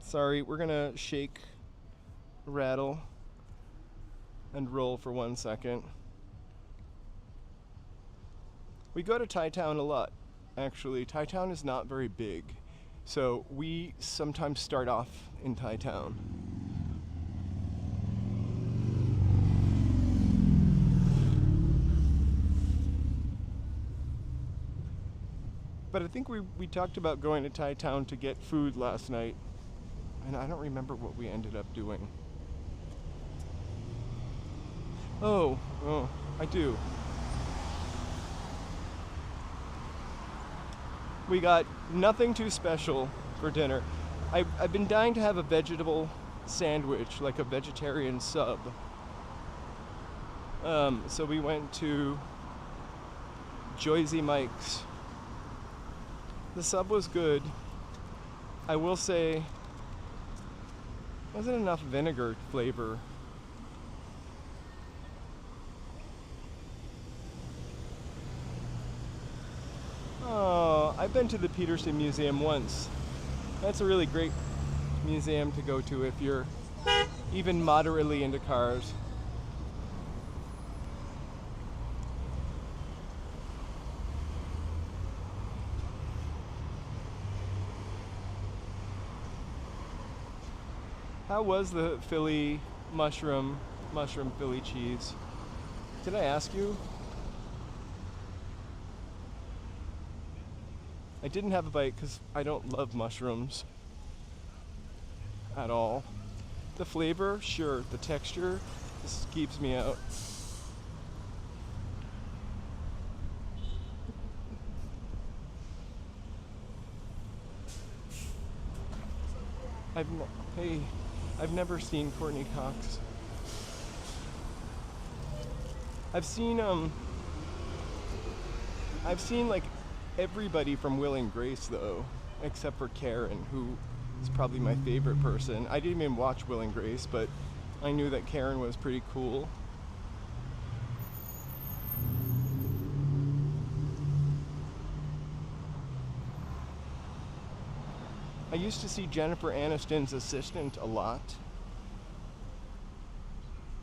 [SPEAKER 1] Sorry, we're gonna shake, rattle, and roll for 1 second. We go to Thai Town a lot, actually. Thai Town is not very big, so we sometimes start off in Thai Town. But I think we talked about going to Thai Town to get food last night, and I don't remember what we ended up doing. Oh, I do. We got nothing too special for dinner. I've been dying to have a vegetable sandwich, like a vegetarian sub. So we went to Joyzy Mike's. The sub was good. I will say, wasn't enough vinegar flavor. Oh, I've been to the Peterson Museum once. That's a really great museum to go to if you're even moderately into cars. How was the Philly mushroom Philly cheese? Did I ask you? I didn't have a bite because I don't love mushrooms at all. The flavor, sure. The texture, this keeps me out. I've never seen Courtney Cox. I've seen like everybody from Will and Grace though, except for Karen, who is probably my favorite person. I didn't even watch Will and Grace, but I knew that Karen was pretty cool. I used to see Jennifer Aniston's assistant a lot.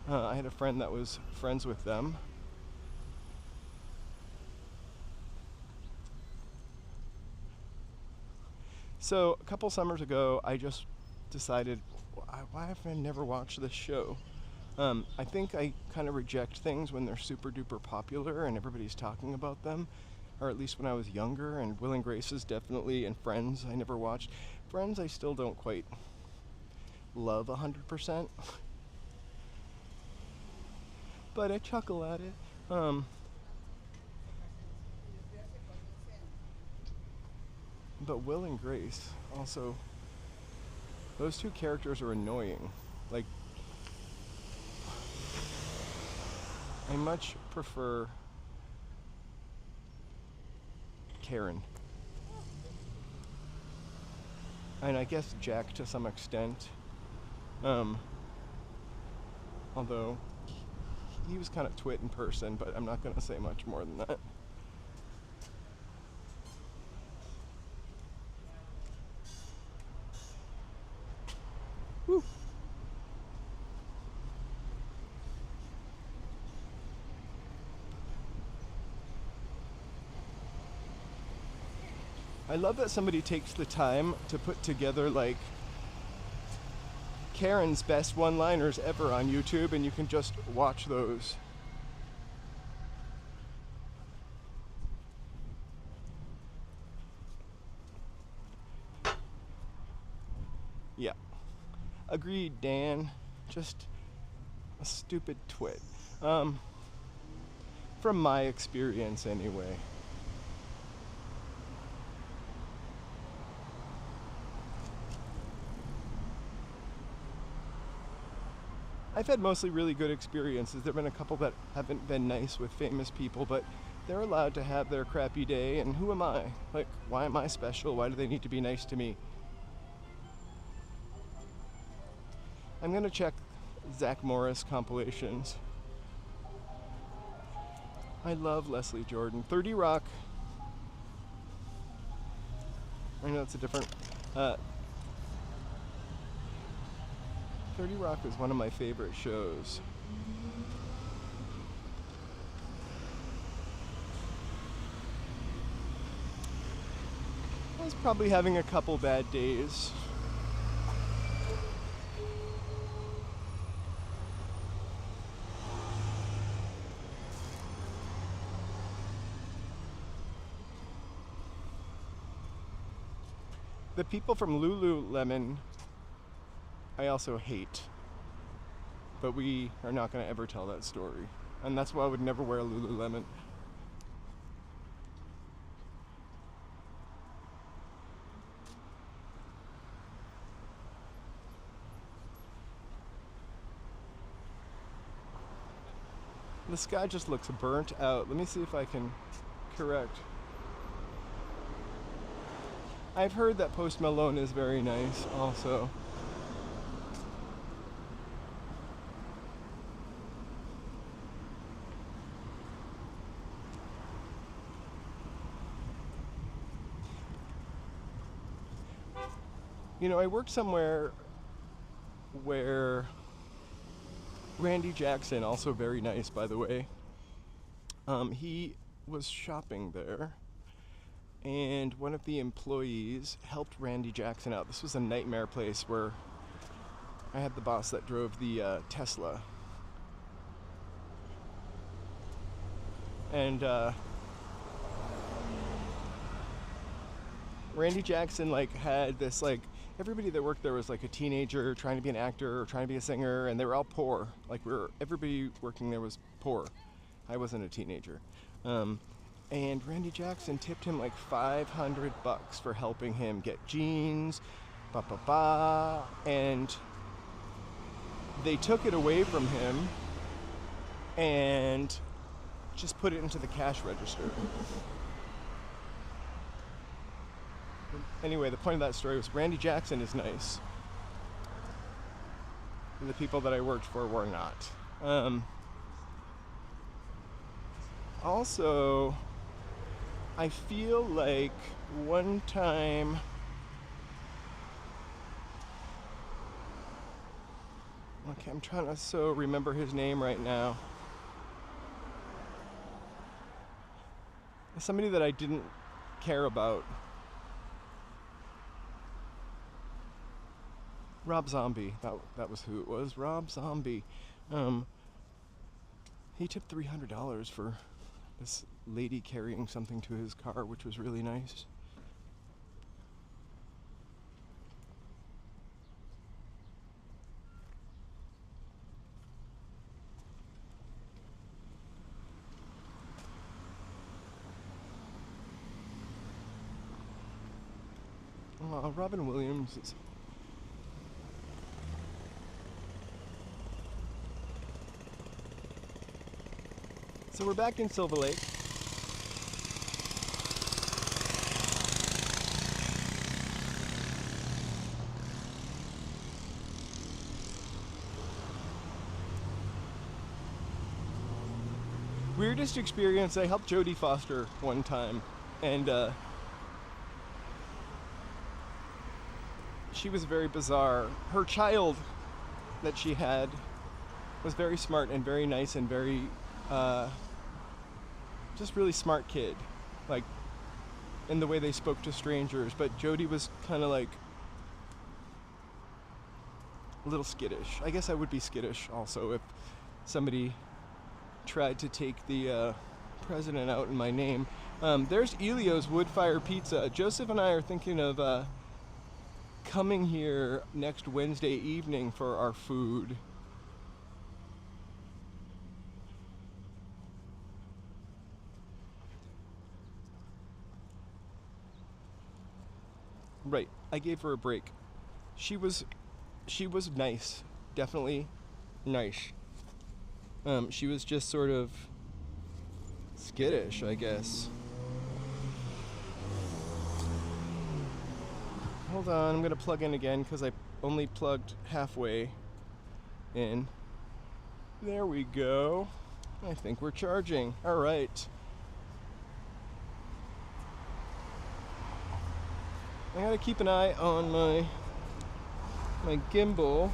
[SPEAKER 1] I had a friend that was friends with them. So a couple summers ago, I just decided, why have I never watched this show? I think I kind of reject things when they're super duper popular and everybody's talking about them, or at least when I was younger. And Will and Grace is definitely, and Friends I never watched. Friends I still don't quite love 100%, but I chuckle at it. But Will and Grace, also, those two characters are annoying. Like, I much prefer Karen. And I guess Jack to some extent. Although, he was kind of twit in person, but I'm not going to say much more than that. Woo. I love that somebody takes the time to put together like Karen's best one-liners ever on YouTube, and you can just watch those. Yeah. Agreed, Dan. Just a stupid twit. From my experience, anyway. I've had mostly really good experiences. There have been a couple that haven't been nice with famous people, but they're allowed to have their crappy day, and who am I? Like, why am I special? Why do they need to be nice to me? I'm gonna check Zach Morris compilations. I love Leslie Jordan. 30 Rock. I know it's a different... 30 Rock is one of my favorite shows. I was probably having a couple bad days. The people from Lululemon, I also hate. But we are not going to ever tell that story. And that's why I would never wear a Lululemon. The sky just looks burnt out. Let me see if I can correct. I've heard that Post Malone is very nice also. You know, I worked somewhere where Randy Jackson, also very nice by the way, he was shopping there. And one of the employees helped Randy Jackson out. This was a nightmare place where I had the boss that drove the Tesla. And Randy Jackson had this everybody that worked there was like a teenager trying to be an actor or trying to be a singer, and they were all poor. Everybody working there was poor. I wasn't a teenager. And Randy Jackson tipped him like $500 for helping him get jeans, and they took it away from him and just put it into the cash register. Anyway, the point of that story was Randy Jackson is nice. The people that I worked for were not. Also, I feel like one time I'm trying to remember his name right now. Somebody that I didn't care about. Rob Zombie. That was who it was. Rob Zombie. He tipped $300 for this lady carrying something to his car, which was really nice. Robin Williams is... So we're back in Silver Lake. Weirdest experience, I helped Jodie Foster one time, and she was very bizarre. Her child that she had was very smart and very nice and very just really smart kid, like in the way they spoke to strangers, but Jodie was kind of like a little skittish. I guess I would be skittish also if somebody tried to take the president out in my name. There's Elio's Wood Fire Pizza. Joseph and I are thinking of coming here next Wednesday evening for our food. Right, I gave her a break. She was nice, definitely nice. She was just sort of skittish, I guess. Hold on, I'm gonna plug in again because I only plugged halfway in. There we go. I think we're charging. All right. I gotta keep an eye on my gimbal.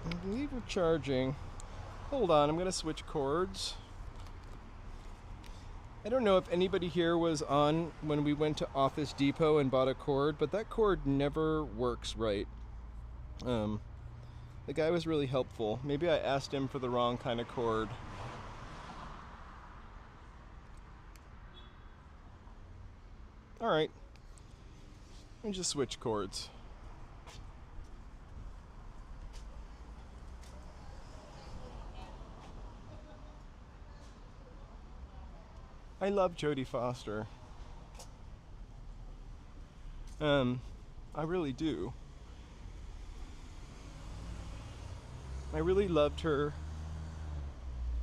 [SPEAKER 1] I believe we're charging. Hold on, I'm gonna switch cords. I don't know if anybody here was on when we went to Office Depot and bought a cord, but that cord never works right. The guy was really helpful. Maybe I asked him for the wrong kind of cord. All right, let me just switch cords. I love Jodie Foster. I really do. I really loved her.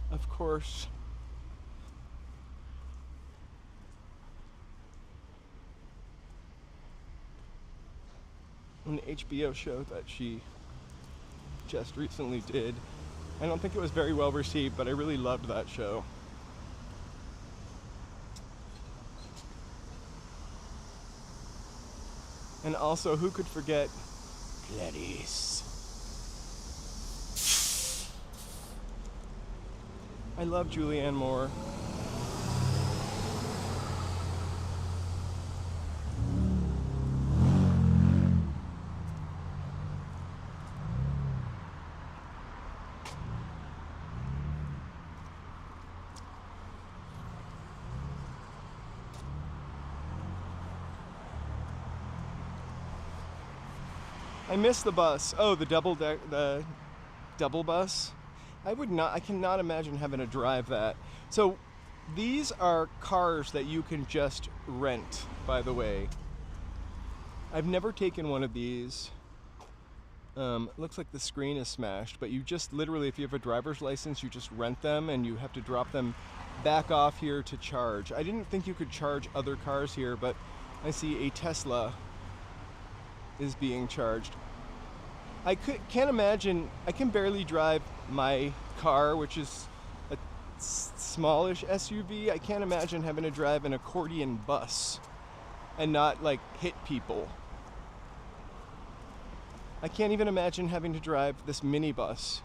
[SPEAKER 1] Of course. An HBO show that she just recently did. I don't think it was very well received, but I really loved that show. And also, who could forget Gladys? I love Julianne Moore. I miss the bus. Oh, the double bus. I cannot imagine having to drive that. So these are cars that you can just rent, by the way. I've never taken one of these. Looks like the screen is smashed, but you just literally, if you have a driver's license, you just rent them and you have to drop them back off here to charge. I didn't think you could charge other cars here, but I see a Tesla is being charged. Can't imagine, I can barely drive my car, which is a smallish SUV. I can't imagine having to drive an accordion bus and not like hit people. I can't even imagine having to drive this minibus.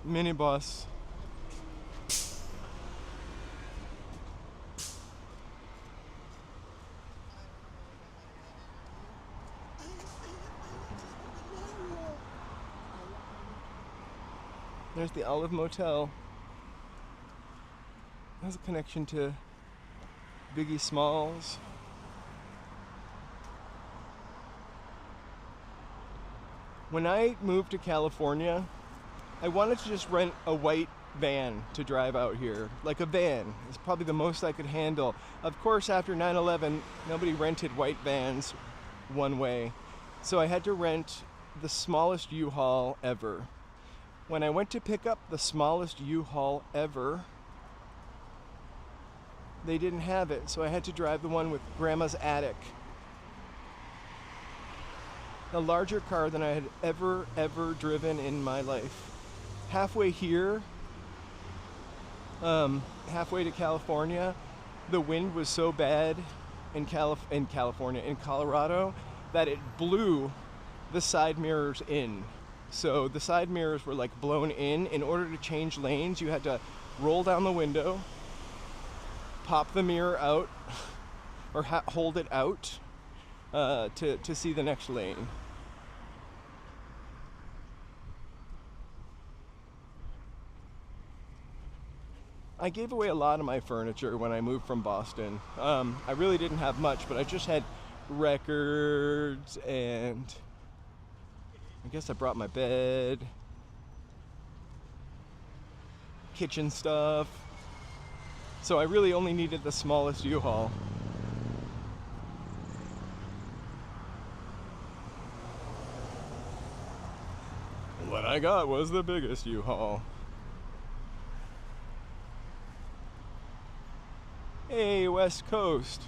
[SPEAKER 1] Minibus. There's the Olive Motel. Has a connection to Biggie Smalls. When I moved to California, I wanted to just rent a white van to drive out here. Like a van. It's probably the most I could handle. Of course, after 9/11, nobody rented white vans one way. So I had to rent the smallest U-Haul ever. When I went to pick up the smallest U-Haul ever, they didn't have it, so I had to drive the one with Grandma's attic. A larger car than I had ever driven in my life. Halfway here, halfway to California, the wind was so bad in Colorado, that it blew the side mirrors in. So the side mirrors were like blown in. In order to change lanes, you had to roll down the window, pop the mirror out, or hold it out to see the next lane. I gave away a lot of my furniture when I moved from Boston. I really didn't have much, but I just had records and I guess I brought my bed, kitchen stuff. So I really only needed the smallest U-Haul. What I got was the biggest U-Haul. Hey, West Coast.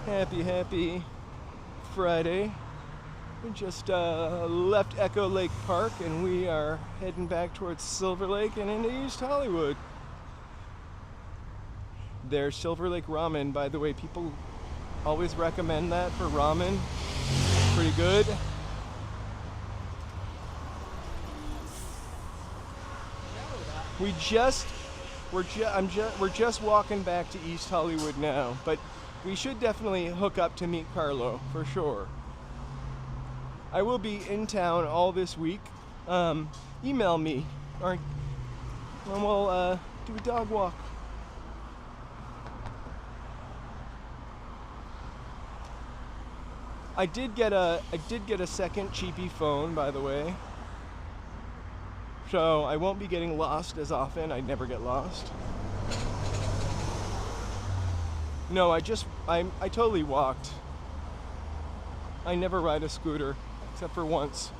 [SPEAKER 1] Happy Friday. We just left Echo Lake Park and we are heading back towards Silver Lake and into East Hollywood. There's Silver Lake Ramen, by the way. People always recommend that for ramen. Pretty good. We're just walking back to East Hollywood now, but we should definitely hook up to meet Carlo for sure. I will be in town all this week. Email me, and we'll do a dog walk. I did get a second cheapy phone, by the way. So I won't be getting lost as often. I never get lost. No, I totally walked. I never ride a scooter, except for once.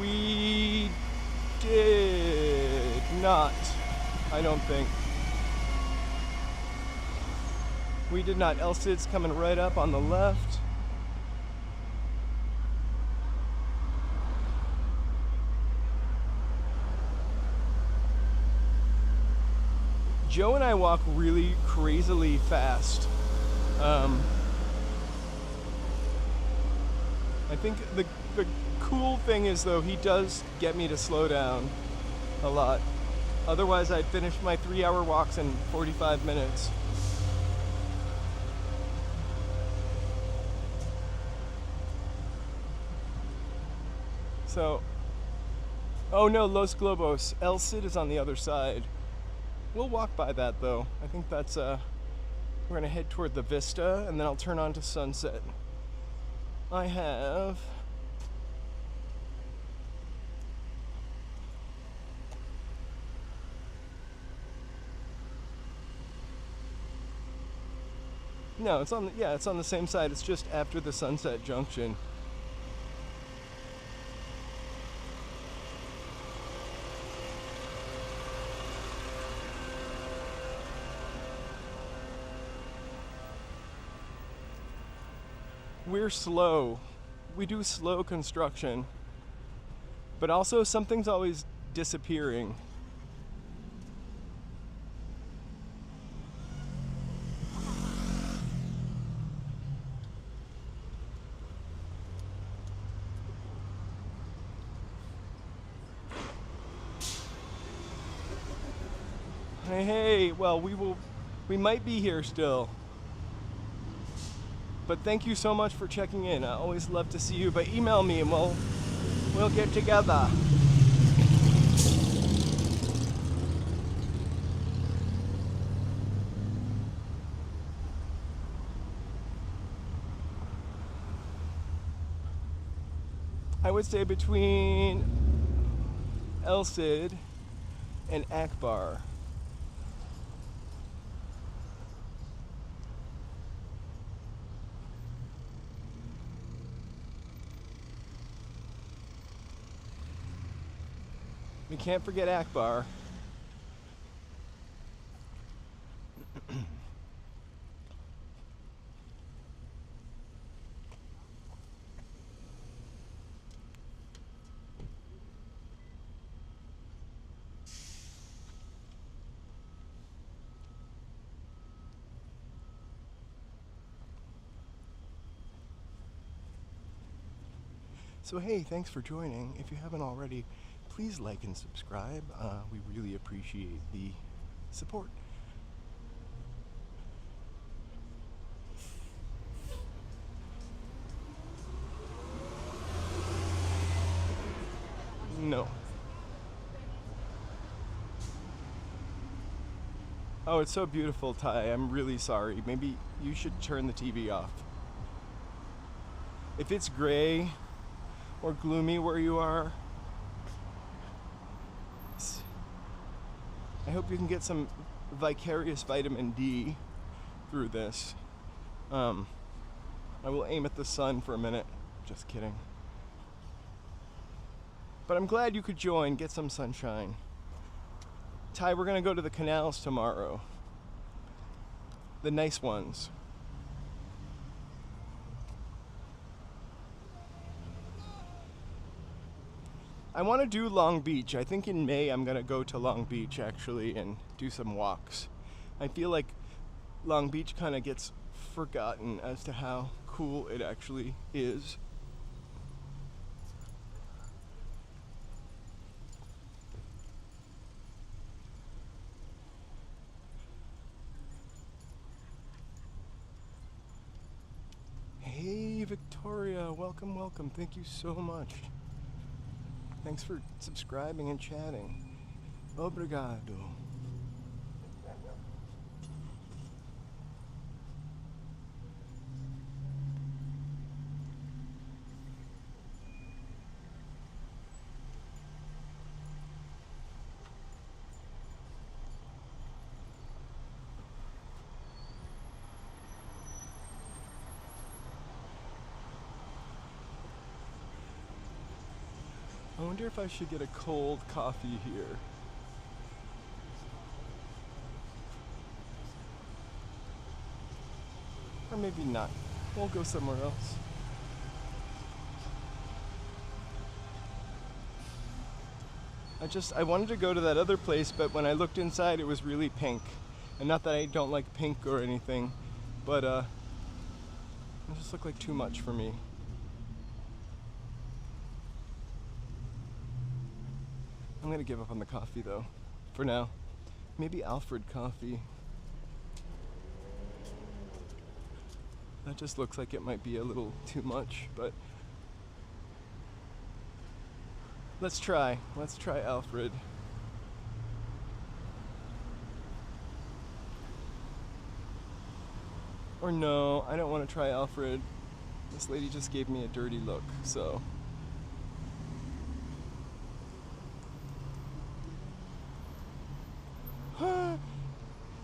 [SPEAKER 1] We did not, I don't think. We did not. El Cid's coming right up on the left. Joe and I walk really crazily fast. I think the cool thing is, though, he does get me to slow down a lot. Otherwise, I'd finish my 3-hour walks in 45 minutes. So, oh no, Los Globos. El Cid is on the other side. We'll walk by that, though. I think that's, we're gonna head toward the Vista, and then I'll turn on to Sunset. I have... No, it's on the same side. It's just after the Sunset Junction. We're slow. We do slow construction. But also something's always disappearing. Hey, well, we might be here still. But thank you so much for checking in. I always love to see you, but email me and we'll get together. I would say between El Cid and Akbar. We can't forget Akbar. So hey, thanks for joining. If you haven't already, please like and subscribe. We really appreciate the support. No. Oh, it's so beautiful, Ty. I'm really sorry. Maybe you should turn the TV off. If it's gray or gloomy where you are, I hope you can get some vicarious vitamin D through this. I will aim at the sun for a minute. Just kidding. But I'm glad you could join, get some sunshine. Ty, we're gonna go to the canals tomorrow. The nice ones. I want to do Long Beach. I think in May I'm gonna go to Long Beach actually and do some walks. I feel like Long Beach kind of gets forgotten as to how cool it actually is. Hey Victoria, welcome, welcome. Thank you so much. Thanks for subscribing and chatting. Obrigado. I wonder if I should get a cold coffee here. Or maybe not. We'll go somewhere else. I wanted to go to that other place, but when I looked inside it was really pink. And not that I don't like pink or anything, but it just looked like too much for me. I'm gonna give up on the coffee though, for now. Maybe Alfred coffee. That just looks like it might be a little too much, but let's try Alfred. Or no, I don't want to try Alfred. This lady just gave me a dirty look, so.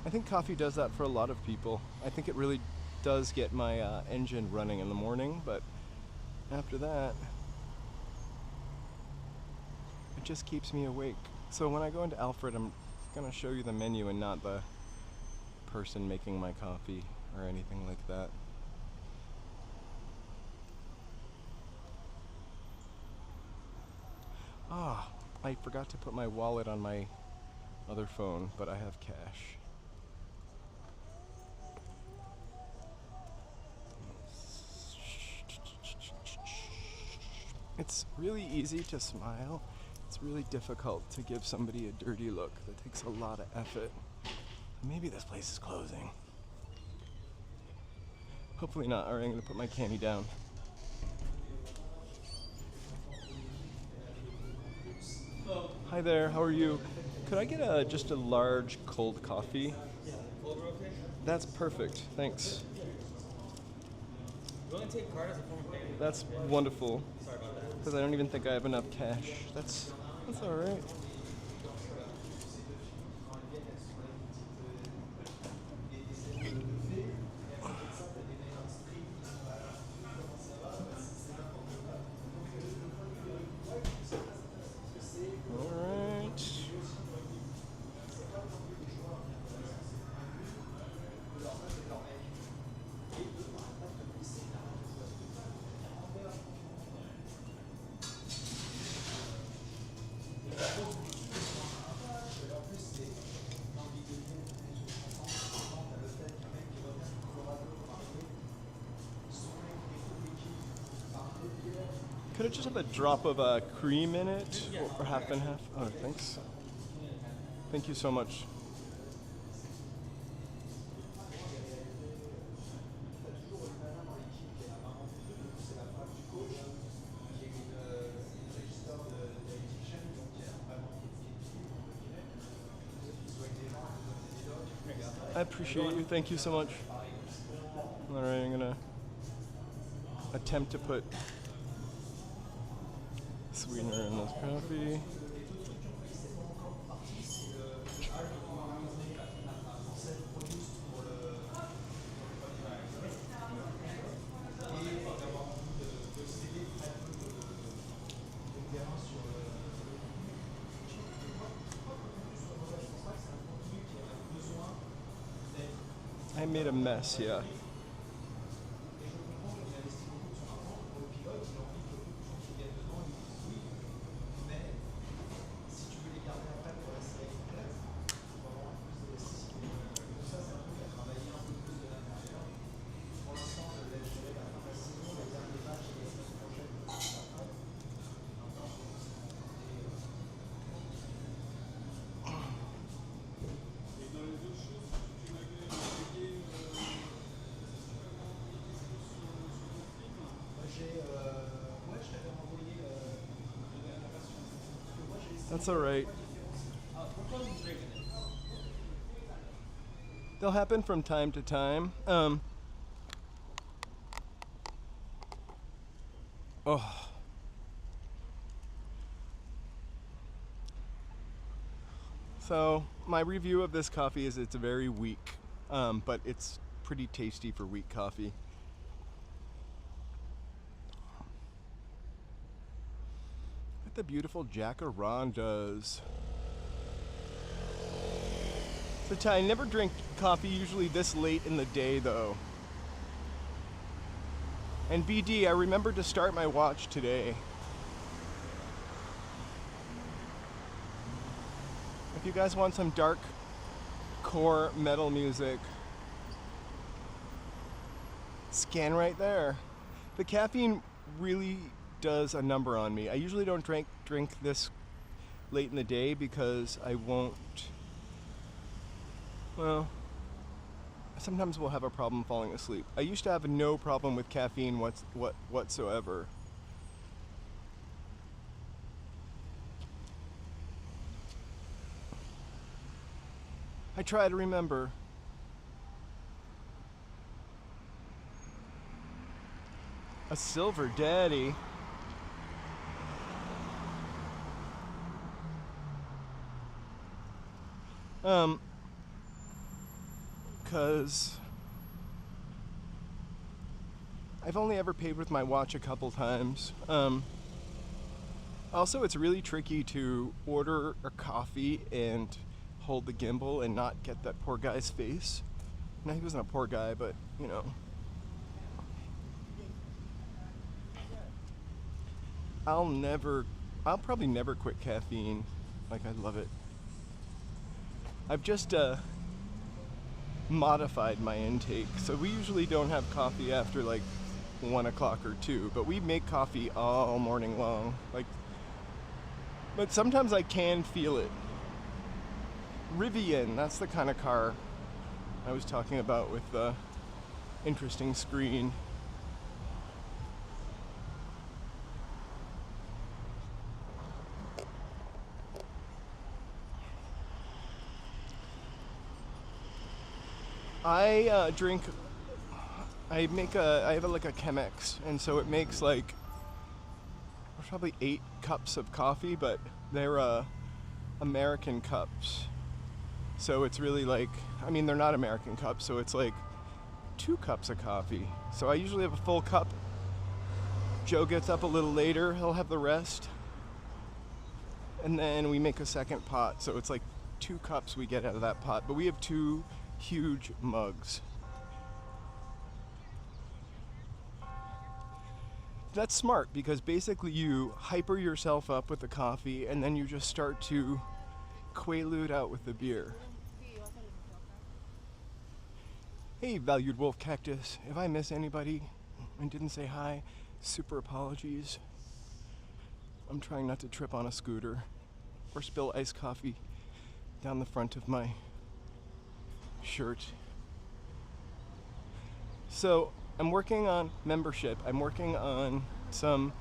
[SPEAKER 1] I think coffee does that for a lot of people. I think it really does get my engine running in the morning, but after that, it just keeps me awake. So when I go into Alfred, I'm gonna show you the menu and not the person making my coffee or anything like that. Ah, I forgot to put my wallet on my other phone, but I have cash. It's really easy to smile. It's really difficult to give somebody a dirty look. That takes a lot of effort. Maybe this place is closing. Hopefully not. Alright, I'm gonna put my candy down. Hi there, how are you? Could I get just a large cold coffee?
[SPEAKER 4] Yeah, cold brew, okay?
[SPEAKER 1] That's perfect, thanks.
[SPEAKER 4] We only take card as a form of payment.
[SPEAKER 1] That's wonderful.
[SPEAKER 4] Sorry about that.
[SPEAKER 1] Because I don't even think I have enough cash. That's alright. I just have a drop of cream in it, or half and half? Oh, thanks. Thank you so much. I appreciate you. Thank you so much. All right, I'm gonna attempt to put sweetener in this coffee. I made a mess, yeah. That's all right. They'll happen from time to time. So my review of this coffee is it's very weak, but it's pretty tasty for weak coffee. Look at the beautiful jacarandas. So I never drink coffee usually this late in the day though. And BD, I remembered to start my watch today. If you guys want some dark core metal music, scan right there. The caffeine really does a number on me. I usually don't drink this late in the day because I won't, well, sometimes we'll have a problem falling asleep. I used to have no problem with caffeine whatsoever. I try to remember. A silver daddy. Cause I've only ever paid with my watch a couple times. Also, it's really tricky to order a coffee and hold the gimbal and not get that poor guy's face. No, he wasn't a poor guy, but you know. I'll probably never quit caffeine. Like, I love it. I've just modified my intake. So we usually don't have coffee after like 1 o'clock or 2, but we make coffee all morning long. Like, but sometimes I can feel it. Rivian, that's the kind of car I was talking about with the interesting screen. I have like a Chemex, and so it makes like, there's probably 8 cups of coffee, but they're American cups. So it's really like, I mean, they're not American cups, so it's like 2 cups of coffee. So I usually have a full cup. Joe gets up a little later, he'll have the rest. And then we make a second pot, so it's like 2 cups we get out of that pot, but we have 2 huge mugs. That's smart because basically you hyper yourself up with the coffee and then you just start to quaalude out with the beer. Hey, valued wolf cactus. If I miss anybody and didn't say hi, super apologies. I'm trying not to trip on a scooter or spill iced coffee down the front of my shirt. So I'm working on membership. I'm working on some,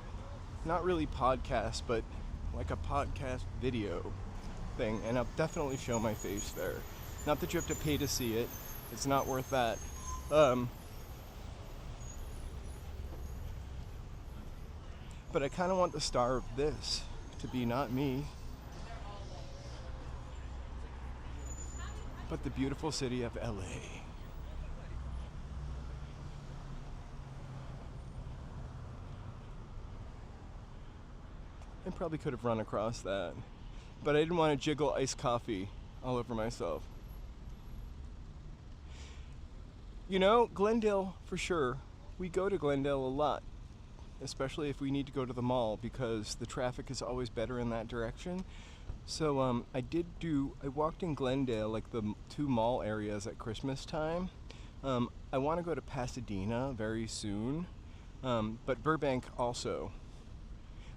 [SPEAKER 1] not really podcast, but like a podcast video thing, and I'll definitely show my face there. Not that you have to pay to see it. It's not worth that. But I kind of want the star of this to be not me, but the beautiful city of LA. I probably could have run across that, but I didn't want to jiggle iced coffee all over myself. You know, Glendale, for sure. We go to Glendale a lot, especially if we need to go to the mall, because the traffic is always better in that direction. So I walked in Glendale, like the two mall areas at Christmas time. I want to go to Pasadena very soon, but Burbank also.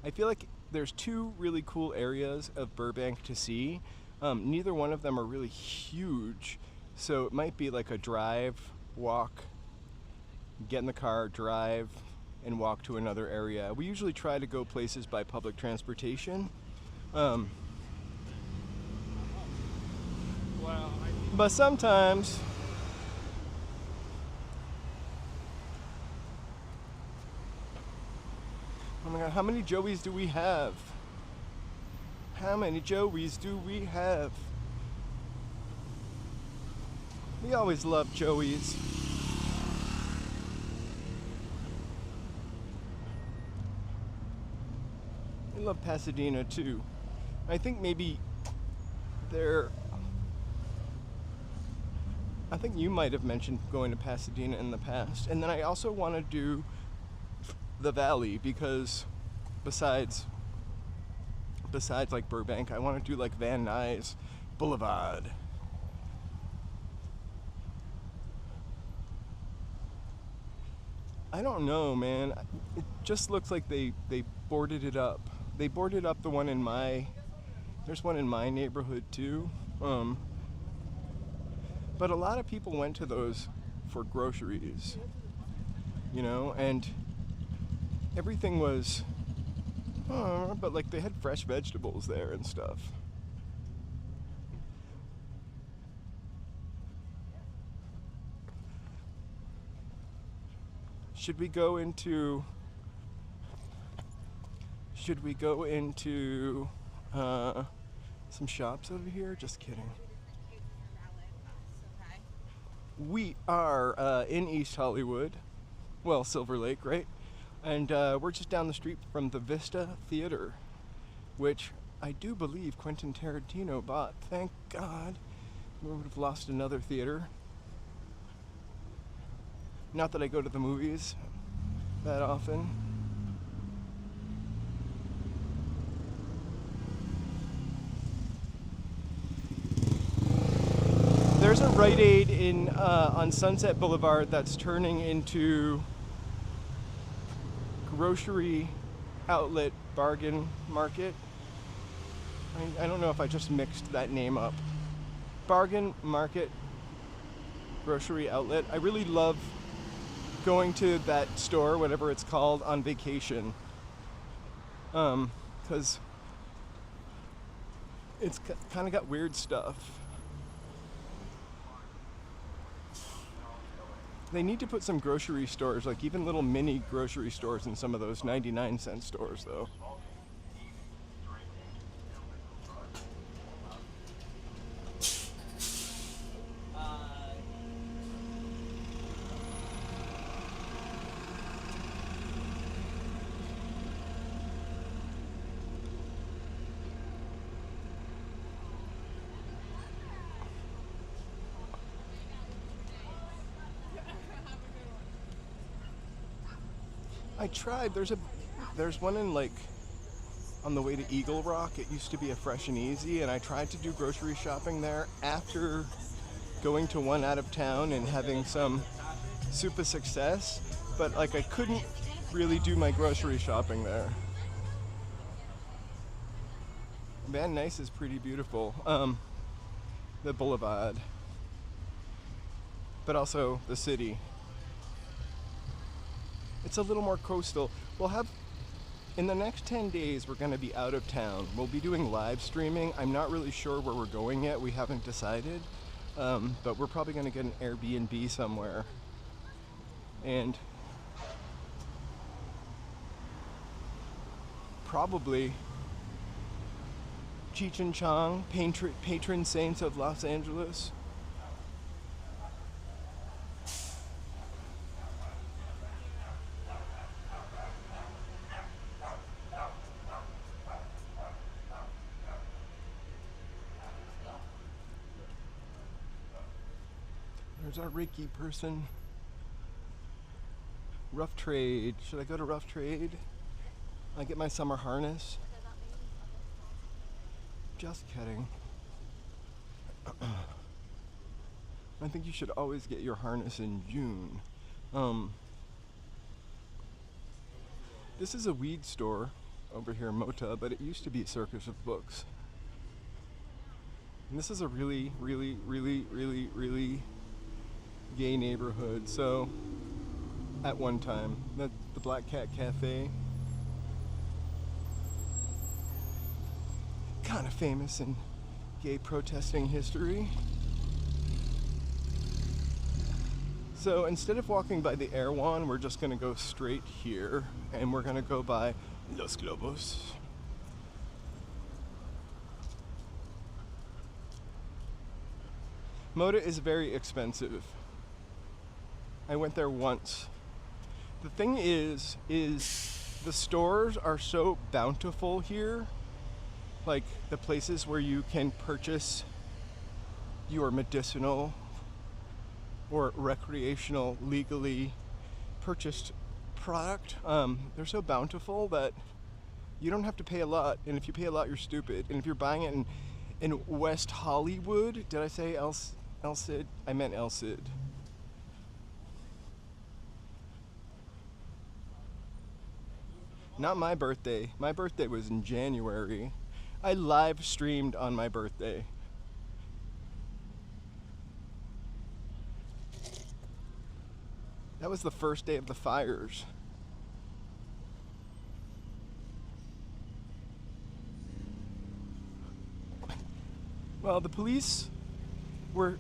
[SPEAKER 1] I feel like there's two really cool areas of Burbank to see. Neither one of them are really huge, so it might be like a drive, walk, get in the car, drive, and walk to another area. We usually try to go places by public transportation. But sometimes oh my god, how many Joeys do we have? How many Joeys do we have? We always love Joeys. I love Pasadena too. I think maybe I think you might have mentioned going to Pasadena in the past. And then I also want to do the Valley, because besides like Burbank, I want to do like Van Nuys Boulevard. I don't know, man. It just looks like they boarded it up. They boarded up the one there's one in my neighborhood too. But a lot of people went to those for groceries, you know, and everything was, but like they had fresh vegetables there and stuff. Should we go into some shops over here? Just kidding. We are in East Hollywood, well, Silver Lake, right? And we're just down the street from the Vista Theater, which I do believe Quentin Tarantino bought. Thank God. We would have lost another theater. Not that I go to the movies that often. There's a Rite Aid on Sunset Boulevard that's turning into grocery outlet bargain market. I don't know if I just mixed that name up. Bargain market grocery outlet. I really love going to that store, whatever it's called, on vacation. Because it's kind of got weird stuff. They need to put some grocery stores, like even little mini grocery stores in some of those 99-cent stores, though. I tried. There's one in like on the way to Eagle Rock. It used to be a Fresh and Easy, and I tried to do grocery shopping there after going to one out of town and having some super success, but like I couldn't really do my grocery shopping there. Van Nuys is pretty beautiful. The boulevard, but also the city. It's a little more coastal. In the next 10 days, we're going to be out of town. We'll be doing live streaming. I'm not really sure where we're going yet. We haven't decided. But we're probably going to get an Airbnb somewhere. And probably Cheech and Chong, patron saints of Los Angeles. There's our Reiki person. Rough Trade. Should I go to Rough Trade? I get my summer harness. Just kidding. I think you should always get your harness in June. This is a weed store over here in Mota, but it used to be a circus of books. And this is a really, really, really, really, really gay neighborhood. So, at one time, the Black Cat Cafe, kind of famous in gay protesting history. So instead of walking by the Erewhon, we're just gonna go straight here, and we're gonna go by Los Globos. Mota is very expensive. I went there once. The thing is the stores are so bountiful here. Like the places where you can purchase your medicinal or recreational, legally purchased product, they're so bountiful that you don't have to pay a lot. And if you pay a lot, you're stupid. And if you're buying it in West Hollywood, did I say El Cid? I meant El Cid. Not my birthday. My birthday was in January. I live streamed on my birthday. That was the first day of the fires. Well, the police were,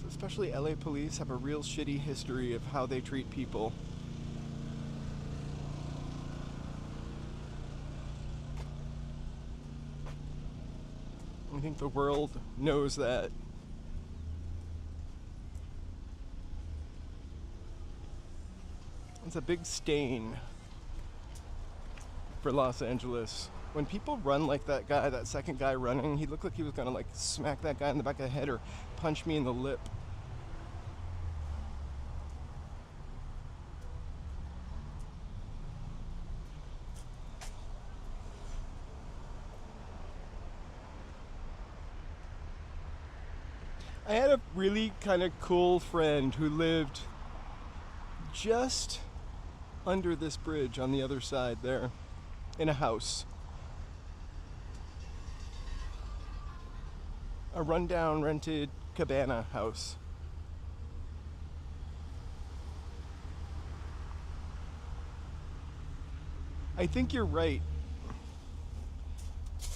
[SPEAKER 1] especially LA police, have a real shitty history of how they treat people. I think the world knows that. It's a big stain for Los Angeles. When people run like that guy, that second guy running, he looked like he was gonna like smack that guy in the back of the head or punch me in the lip. I had a really kind of cool friend who lived just under this bridge on the other side there, in a house. A rundown rented cabana house. I think you're right.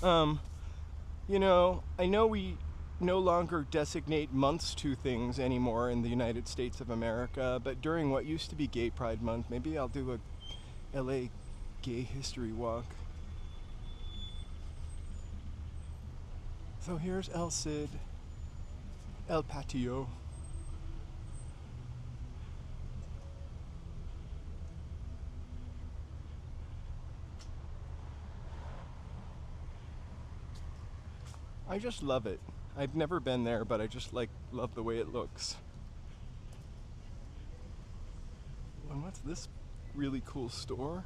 [SPEAKER 1] You know, I know we no longer designate months to things anymore in the United States of America, but during what used to be Gay Pride Month, maybe I'll do a LA gay history walk. So here's El Cid, El Patio. I just love it. I've never been there, but I just love the way it looks. And what's this really cool store?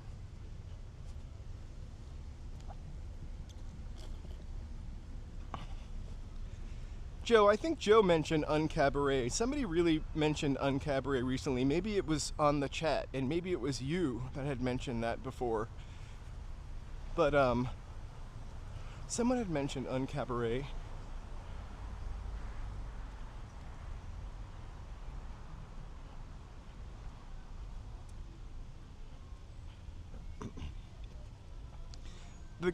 [SPEAKER 1] Joe, I think Joe mentioned Uncabaret. Somebody really mentioned Uncabaret recently. Maybe it was on the chat, and maybe it was you that had mentioned that before. But Someone had mentioned Uncabaret. The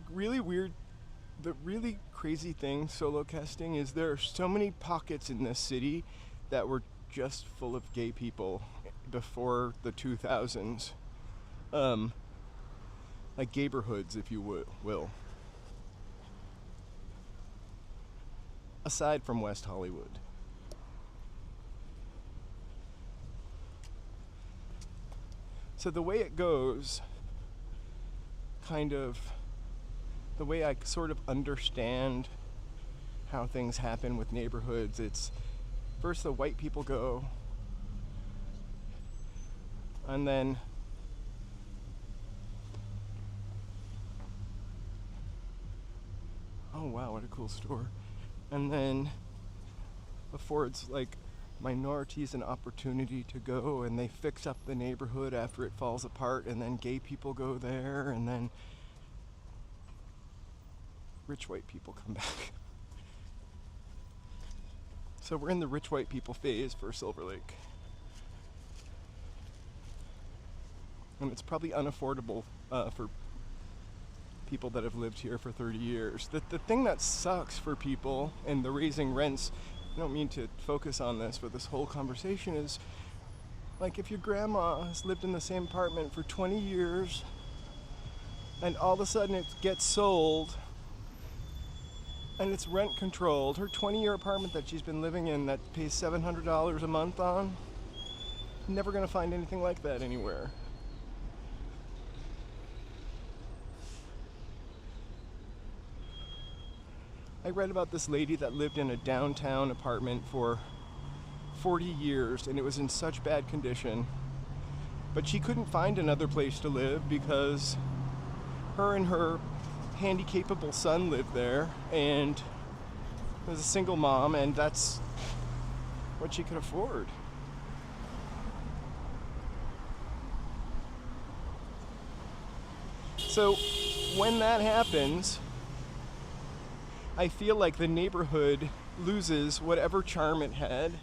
[SPEAKER 1] really crazy thing solo casting is there are so many pockets in this city that were just full of gay people before the 2000s. Like gayborhoods, if you will. Aside from West Hollywood. So the way it goes, kind of, the way I sort of understand how things happen with neighborhoods, it's first the white people go, and then oh wow, what a cool store. And then affords like minorities an opportunity to go, and they fix up the neighborhood after it falls apart, and then gay people go there, and then rich white people come back. So we're in the rich white people phase for Silver Lake. And it's probably unaffordable for people that have lived here for 30 years. The thing that sucks for people in the raising rents, I don't mean to focus on this, but this whole conversation is, like, if your grandma has lived in the same apartment for 20 years and all of a sudden it gets sold and it's rent controlled, her 20-year apartment that she's been living in that pays $700 a month on, never gonna find anything like that anywhere. I read about this lady that lived in a downtown apartment for 40 years, and it was in such bad condition. But she couldn't find another place to live because her and her handy-capable son lived there, and was a single mom, and that's what she could afford. So when that happens, I feel like the neighborhood loses whatever charm it had.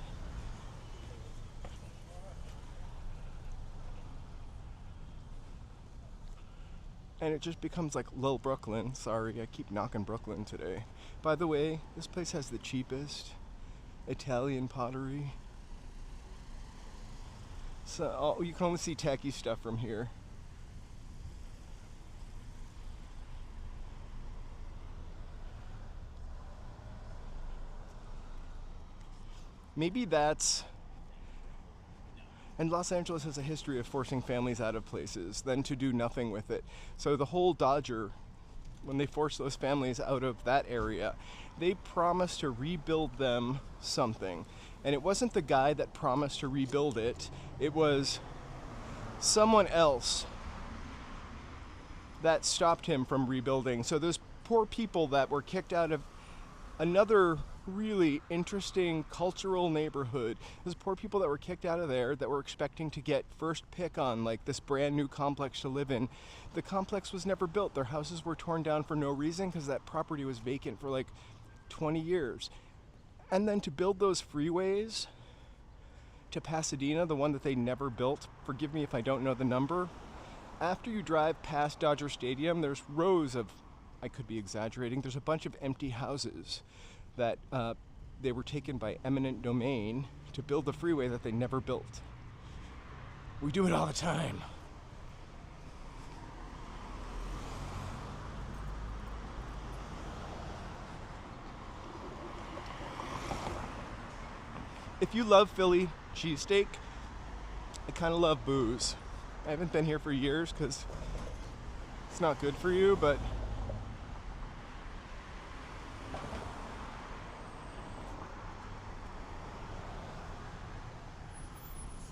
[SPEAKER 1] And it just becomes like Lil Brooklyn. Sorry, I keep knocking Brooklyn today. By the way, this place has the cheapest Italian pottery. So you can only see tacky stuff from here. Maybe that's... And Los Angeles has a history of forcing families out of places, then to do nothing with it. So the whole Dodger, when they forced those families out of that area, they promised to rebuild them something. And it wasn't the guy that promised to rebuild it, it was someone else that stopped him from rebuilding. So those poor people that were kicked out of another really interesting cultural neighborhood. There's poor people that were kicked out of there that were expecting to get first pick on like this brand new complex to live in. The complex was never built. Their houses were torn down for no reason because that property was vacant for like 20 years. And then to build those freeways to Pasadena, the one that they never built, forgive me if I don't know the number, after you drive past Dodger Stadium, there's rows of, I could be exaggerating, there's a bunch of empty houses that they were taken by eminent domain to build the freeway that they never built. We do it all the time. If you love Philly cheesesteak, I kind of love booze. I haven't been here for years because it's not good for you, but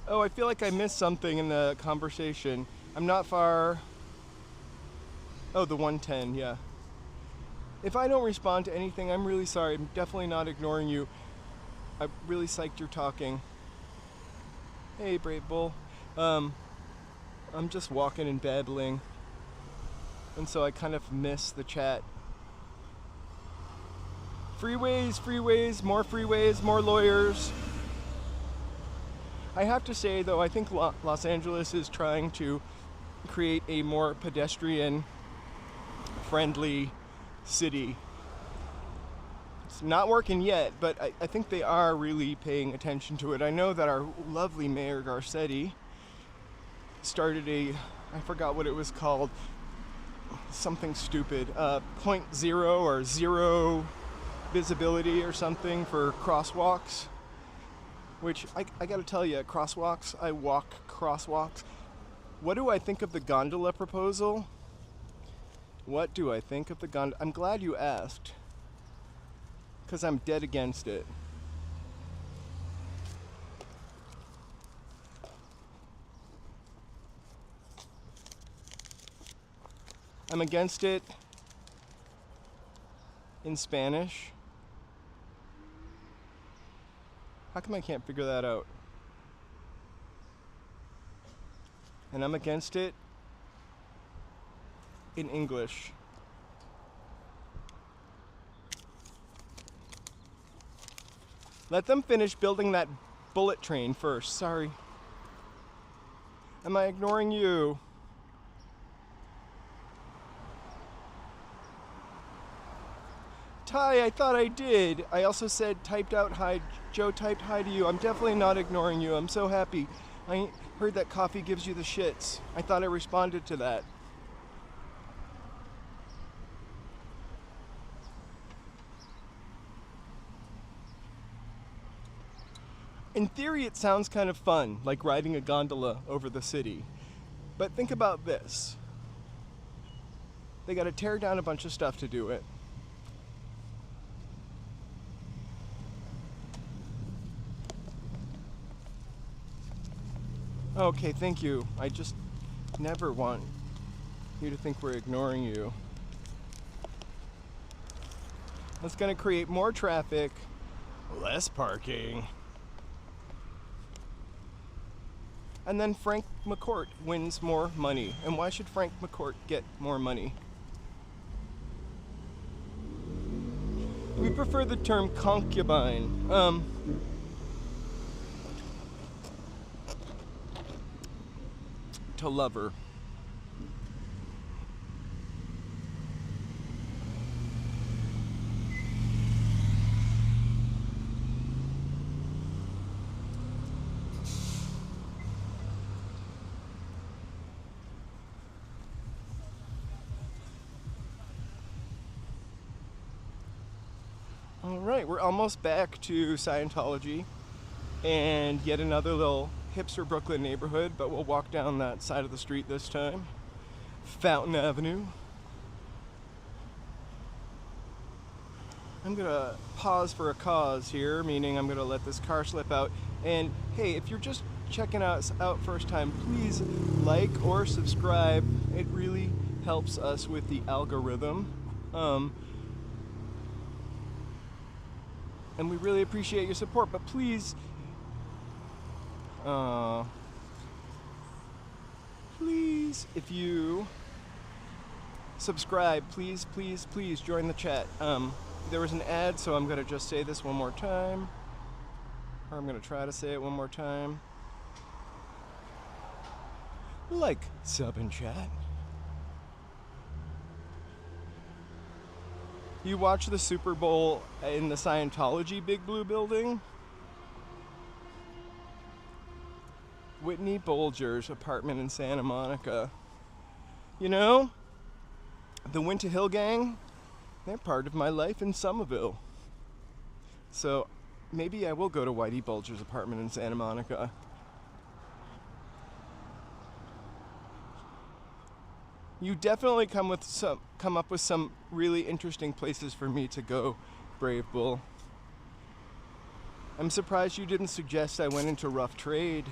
[SPEAKER 1] oh, I feel like I missed something in the conversation. I'm not far. Oh, the 110, yeah. If I don't respond to anything, I'm really sorry. I'm definitely not ignoring you. I'm really psyched you're talking. Hey, Brave Bull. I'm just walking and babbling. And so I kind of miss the chat. Freeways, more freeways, more lawyers. I have to say, though, I think Los Angeles is trying to create a more pedestrian-friendly city. It's not working yet, but I think they are really paying attention to it. I know that our lovely Mayor Garcetti started I forgot what it was called, something stupid, 0.0 or zero visibility or something for crosswalks, which I gotta tell you, crosswalks, I walk crosswalks. What do I think of the gondola proposal? What do I think of the gondola? I'm glad you asked, because I'm dead against it. I'm against it in Spanish. How come I can't figure that out? And I'm against it in English. Let them finish building that bullet train first. Sorry. Am I ignoring you? Ty, I thought I did. I also said typed out hi. Joe typed hi to you. I'm definitely not ignoring you. I'm so happy. I heard that coffee gives you the shits. I thought I responded to that. In theory, it sounds kind of fun, like riding a gondola over the city. But think about this. They gotta tear down a bunch of stuff to do it. Okay, thank you. I just never want you to think we're ignoring you. That's gonna create more traffic, less parking. And then Frank McCourt wins more money. And why should Frank McCourt get more money? We prefer the term concubine. To lover. All right, we're almost back to Scientology and yet another little hipster Brooklyn neighborhood, but we'll walk down that side of the street this time. Fountain Avenue. I'm gonna pause for a cause here, meaning I'm gonna let this car slip out. And hey, if you're just checking us out first time, please like or subscribe. It really helps us with the algorithm. And we really appreciate your support, but please, please, if you subscribe, please join the chat. There was an ad, so I'm gonna just say this one more time, or I'm gonna try to say it one more time. Like, sub, and chat. You watch the Super Bowl in the Scientology Big Blue Building? Whitney Bulger's apartment in Santa Monica. You know, the Winter Hill Gang, they're part of my life in Somerville. So maybe I will go to Whitey Bulger's apartment in Santa Monica. You definitely come up with some really interesting places for me to go, Brave Bull. I'm surprised you didn't suggest I went into rough trade.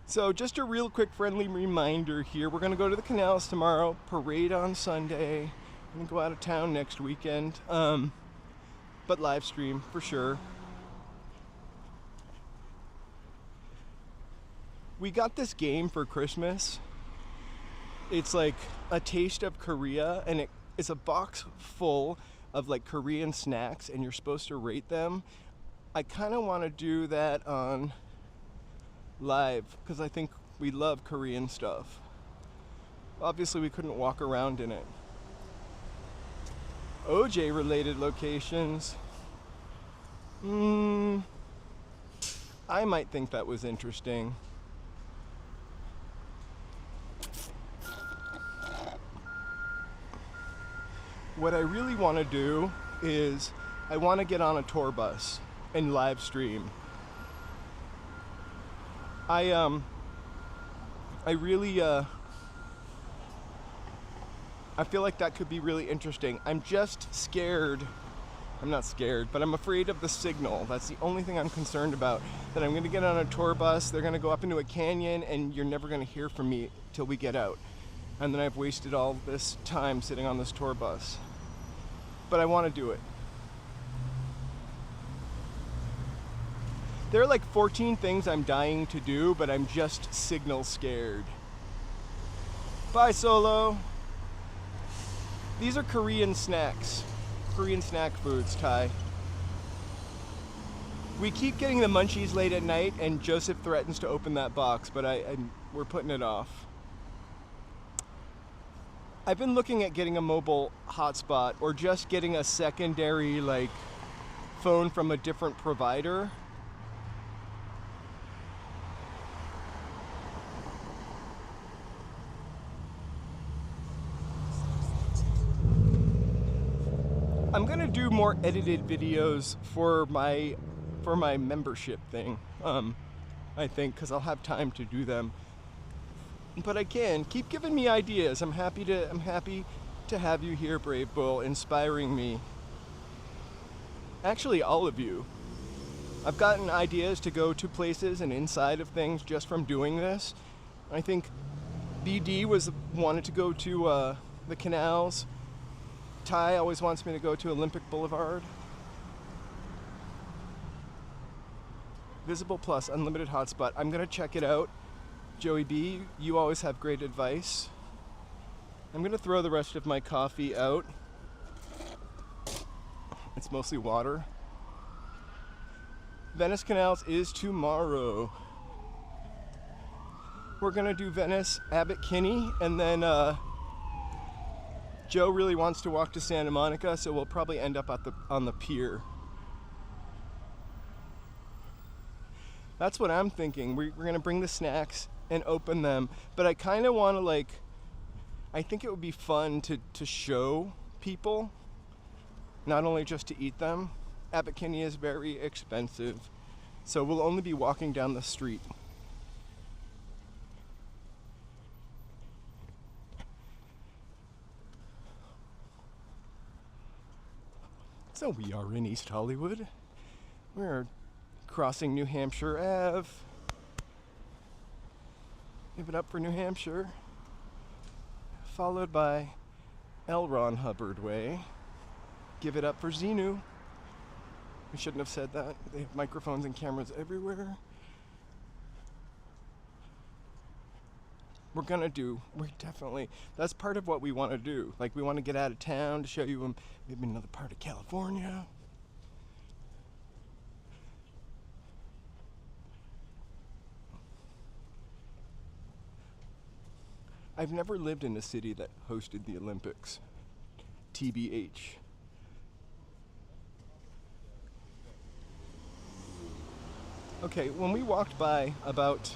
[SPEAKER 1] So just a real quick friendly reminder here. We're going to go to the canals tomorrow, parade on Sunday. I'm going to go out of town next weekend. But live stream for sure. We got this game for Christmas. It's like a taste of Korea, and it's a box full of like Korean snacks, and you're supposed to rate them. I kind of want to do that on live because I think we love Korean stuff. Obviously, we couldn't walk around in it. OJ related locations. I might think that was interesting. What I really want to do is I want to get on a tour bus and live stream. I really I feel like that could be really interesting. I'm just scared. I'm not scared, but I'm afraid of the signal. That's the only thing I'm concerned about. That I'm going to get on a tour bus, they're going to go up into a canyon, and you're never going to hear from me till we get out. And then I've wasted all this time sitting on this tour bus. But I want to do it. There are like 14 things I'm dying to do, but I'm just signal scared. Bye, Solo. These are Korean snacks. Korean snack foods, Ty. We keep getting the munchies late at night, and Joseph threatens to open that box, but we're putting it off. I've been looking at getting a mobile hotspot or just getting a secondary like phone from a different provider. I'm gonna do more edited videos for my membership thing. I think because I'll have time to do them. But again, keep giving me ideas. I'm happy to have you here, Brave Bull, inspiring me. Actually, all of you. I've gotten ideas to go to places and inside of things just from doing this. I think BD wanted to go to the canals. Ty always wants me to go to Olympic Boulevard. Visible Plus, unlimited hotspot. I'm gonna check it out. Joey B, you always have great advice. I'm gonna throw the rest of my coffee out. It's mostly water. Venice Canals is tomorrow. We're gonna do Venice, Abbot Kinney, and then Joe really wants to walk to Santa Monica, so we'll probably end up on the pier. That's what I'm thinking. We're gonna bring the snacks and open them, but I kind of want to I think it would be fun to show people, not only just to eat them. Abbot Kinney is very expensive, so we'll only be walking down the street. So we are in East Hollywood. We're crossing New Hampshire Ave. Give it up for New Hampshire. Followed by L. Ron Hubbard Way. Give it up for Xenu. We shouldn't have said that. They have microphones and cameras everywhere. That's part of what we want to do. Like, we want to get out of town to show you maybe another part of California. I've never lived in a city that hosted the Olympics. TBH. Okay, when we walked by about,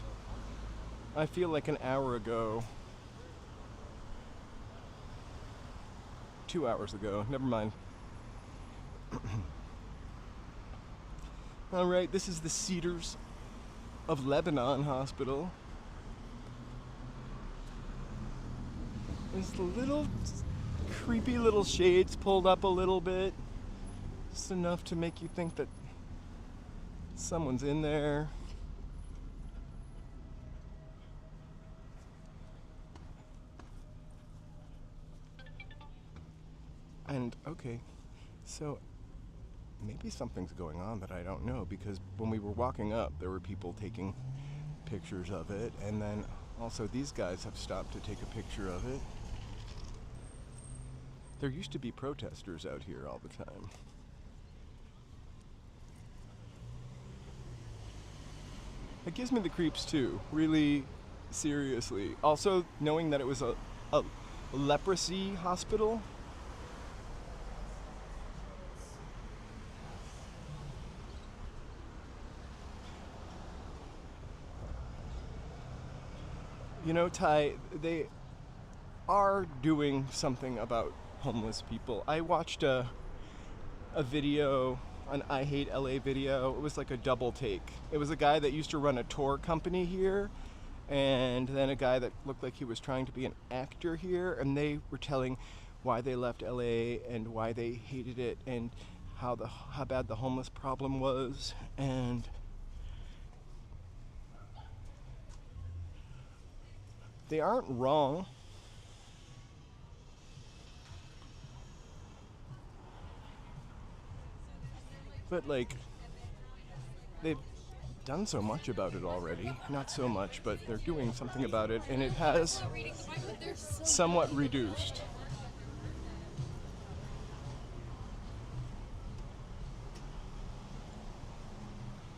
[SPEAKER 1] I feel like an hour ago, 2 hours ago, never mind. All right, this is the Cedars of Lebanon Hospital. There's little creepy little shades pulled up a little bit. Just enough to make you think that someone's in there. And okay, so maybe something's going on that I don't know, because when we were walking up, there were people taking pictures of it, and then also these guys have stopped to take a picture of it. There used to be protesters out here all the time. It gives me the creeps too, really seriously. Also, knowing that it was a leprosy hospital. You know, Ty, they are doing something about homeless people. I watched a video, an I Hate LA video. It was like a double take. It was a guy that used to run a tour company here, and then a guy that looked like he was trying to be an actor here, and they were telling why they left LA and why they hated it and how bad the homeless problem was. And they aren't wrong. But like, they've done so much about it already. Not so much, but they're doing something about it, and it has somewhat reduced.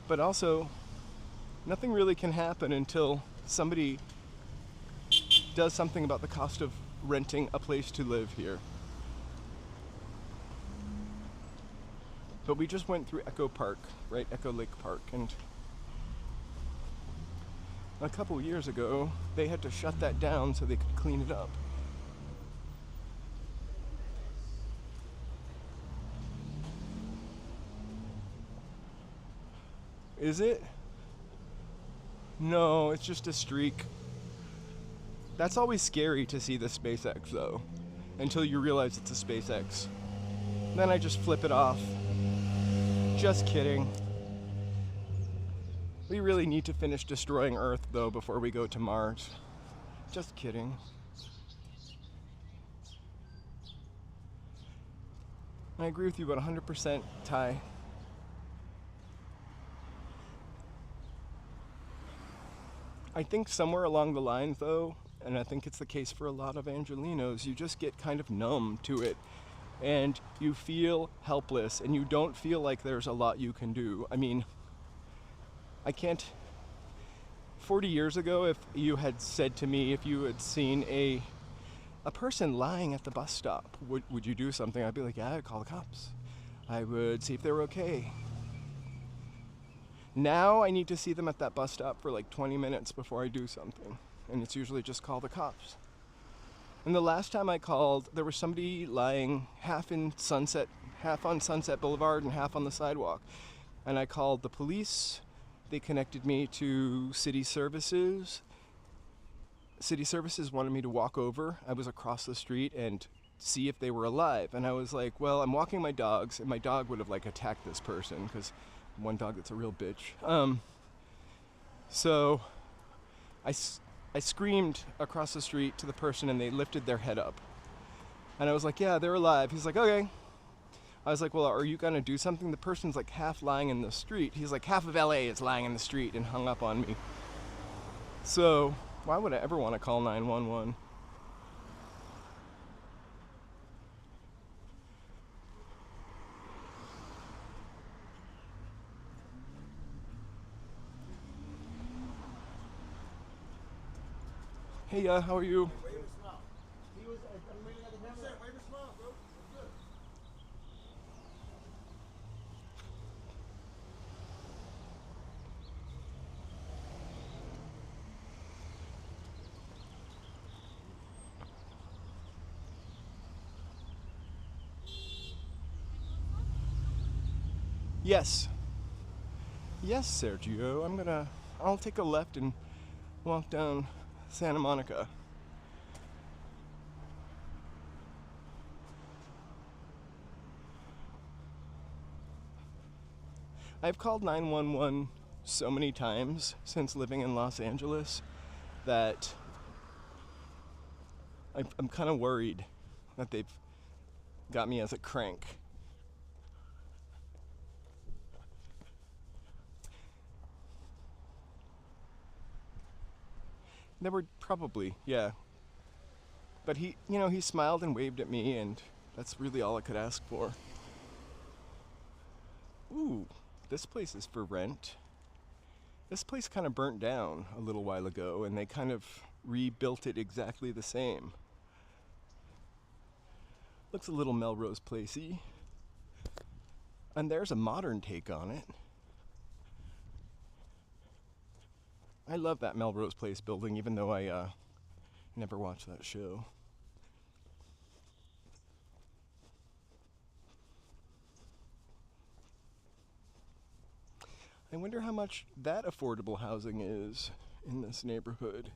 [SPEAKER 1] But also, nothing really can happen until somebody does something about the cost of renting a place to live here. But we just went through Echo Park, right? Echo Lake Park, and a couple years ago, they had to shut that down so they could clean it up. Is it? No, it's just a streak. That's always scary to see the SpaceX though, until you realize it's a SpaceX. Then I just flip it off. Just kidding. We really need to finish destroying Earth though before we go to Mars. Just kidding. I agree with you about 100%, Ty. I think somewhere along the lines though, and I think it's the case for a lot of Angelenos, you just get kind of numb to it. And you feel helpless, and you don't feel like there's a lot you can do. I mean, I can't... 40 years ago, if you had said to me, if you had seen a person lying at the bus stop, would you do something? I'd be like, yeah, I'd call the cops. I would see if they were okay. Now I need to see them at that bus stop for like 20 minutes before I do something. And it's usually just call the cops. And the last time I called, there was somebody lying half on Sunset Boulevard and half on the sidewalk. And I called the police. They connected me to city services. City services wanted me to walk over. I was across the street and see if they were alive. And I was like, well, I'm walking my dogs, and my dog would have like attacked this person because one dog that's a real bitch. So I screamed across the street to the person, and they lifted their head up. And I was like, yeah, they're alive. He's like, okay. I was like, well, are you going to do something? The person's like half lying in the street. He's like, half of LA is lying in the street, and hung up on me. So why would I ever want to call 911? Hey, how are you? Yes. Yes, Sergio. I'll take a left and walk down Santa Monica. I've called 911 so many times since living in Los Angeles that I'm kind of worried that they've got me as a crank. There were probably, yeah. But he, you know, he smiled and waved at me, and that's really all I could ask for. Ooh, this place is for rent. This place kind of burnt down a little while ago, and they kind of rebuilt it exactly the same. Looks a little Melrose Placey. And there's a modern take on it. I love that Melrose Place building, even though I never watched that show. I wonder how much that affordable housing is in this neighborhood.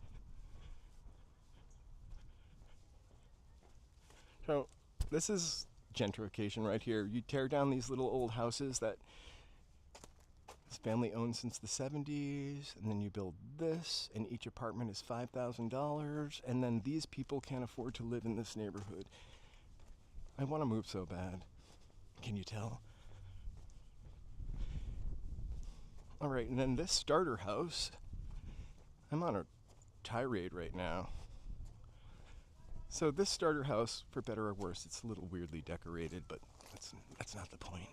[SPEAKER 1] So, this is gentrification right here. You tear down these little old houses that this family owned since the 70s, and then you build this, and each apartment is $5,000, and then these people can't afford to live in this neighborhood. I want to move so bad. Can you tell? All right, and then this starter house, I'm on a tirade right now. So this starter house, for better or worse, it's a little weirdly decorated, but that's not the point.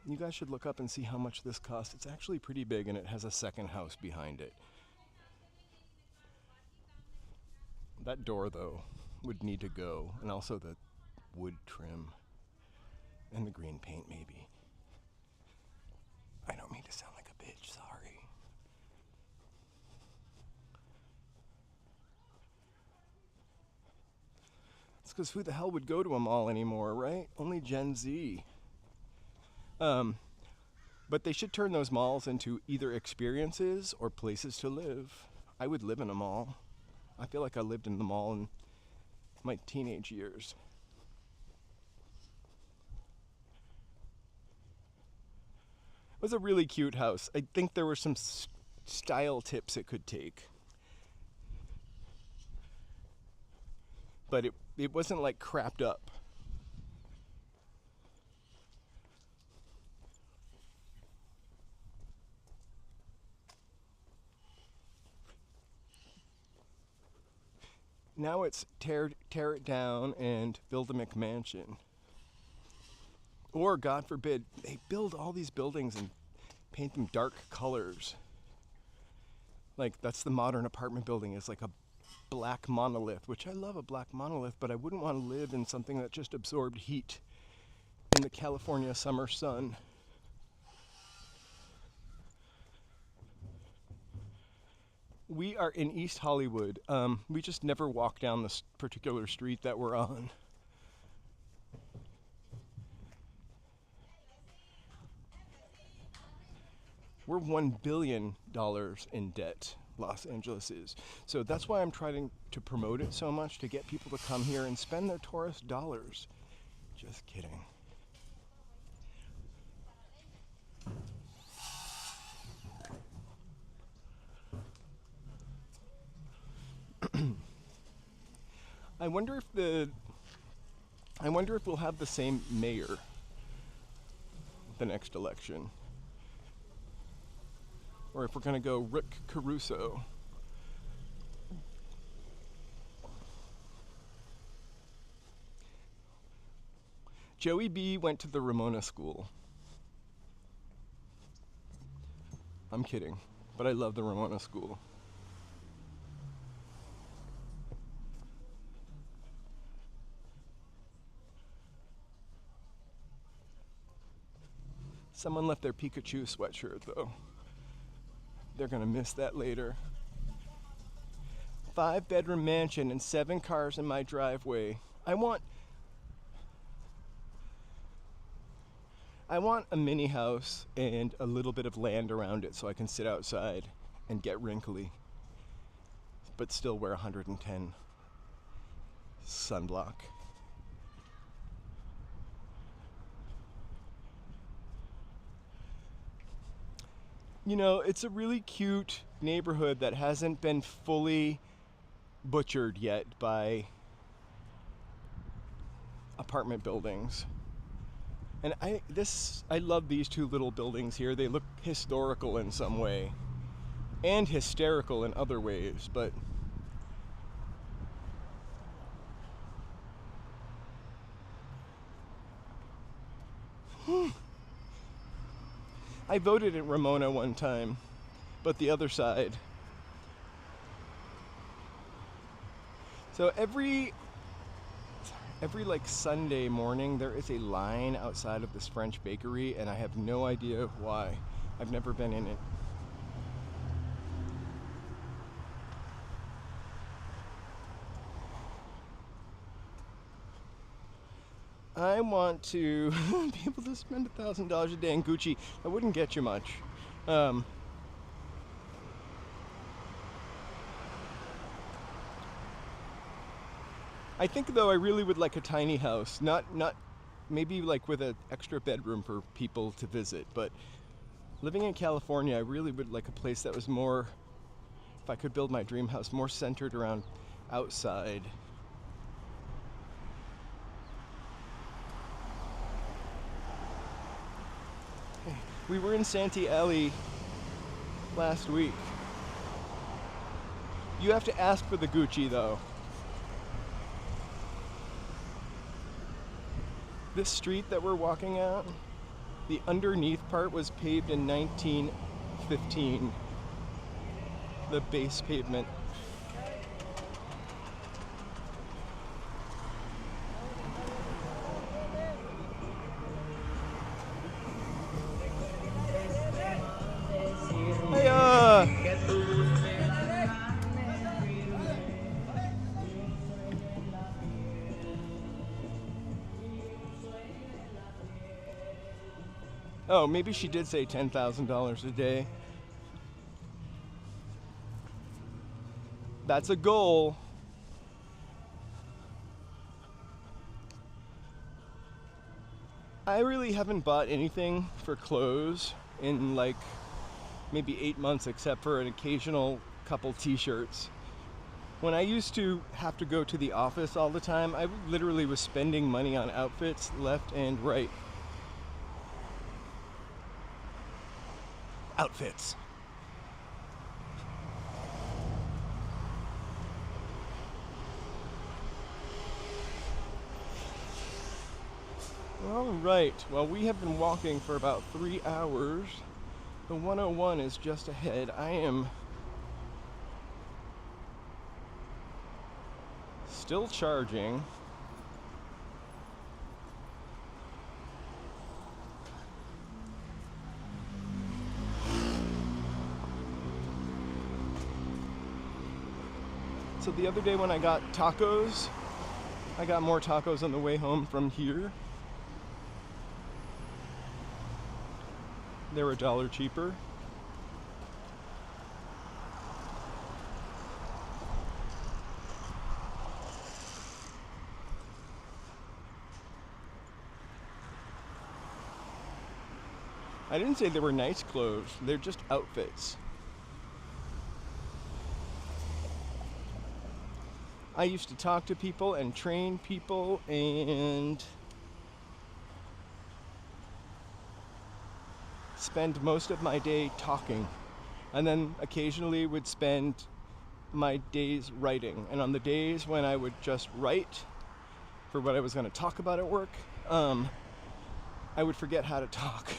[SPEAKER 1] You guys should look up and see how much this costs. It's actually pretty big, and it has a second house behind it. That door, though, would need to go, and also the wood trim and the green paint, maybe. I don't mean to sound like a bitch, sorry. It's because who the hell would go to a mall anymore, right? Only Gen Z. But they should turn those malls into either experiences or places to live. I would live in a mall. I feel like I lived in the mall in my teenage years. It was a really cute house. I think there were some style tips it could take. But it wasn't like crapped up. Now it's tear it down and build a McMansion. Or, God forbid, they build all these buildings and paint them dark colors. Like, that's the modern apartment building. It's like a black monolith, which I love a black monolith, but I wouldn't want to live in something that just absorbed heat in the California summer sun. We are in East Hollywood. We just never walk down this particular street that we're on. We're $1 billion in debt, Los Angeles is. So that's why I'm trying to promote it so much, to get people to come here and spend their tourist dollars. Just kidding. I wonder if we'll have the same mayor the next election. Or if we're going to go Rick Caruso. Joey B went to the Ramona School. I'm kidding, but I love the Ramona School. Someone left their Pikachu sweatshirt, though. They're gonna miss that later. 5-bedroom mansion and 7 cars in my driveway. I want a mini house and a little bit of land around it so I can sit outside and get wrinkly, but still wear 110 sunblock. You know, it's a really cute neighborhood that hasn't been fully butchered yet by apartment buildings. And I love these two little buildings here. They look historical in some way. and hysterical in other ways, but I voted at Ramona one time, but the other side. So every like Sunday morning there is a line outside of this French bakery, and I have no idea why. I've never been in it. I want to be able to spend $1,000 a day in Gucci. That wouldn't get you much. I think though I really would like a tiny house, not maybe like with an extra bedroom for people to visit, but living in California, I really would like a place that was more, if I could build my dream house, more centered around outside. We were in Santee Alley last week. You have to ask for the Gucci though. This street that we're walking at, the underneath part was paved in 1915. The base pavement. Oh, maybe she did say $10,000 a day. That's a goal. I really haven't bought anything for clothes in like maybe 8 months, except for an occasional couple t-shirts. When I used to have to go to the office all the time, I literally was spending money on outfits left and right. Outfits. All right, well, we have been walking for about 3 hours. The 101 is just ahead. I am still charging. So the other day when I got tacos, I got more tacos on the way home from here. They were $1 cheaper. I didn't say they were nice clothes, they're just outfits. I used to talk to people and train people and spend most of my day talking, and then occasionally would spend my days writing. And on the days when I would just write for what I was going to talk about at work, I would forget how to talk.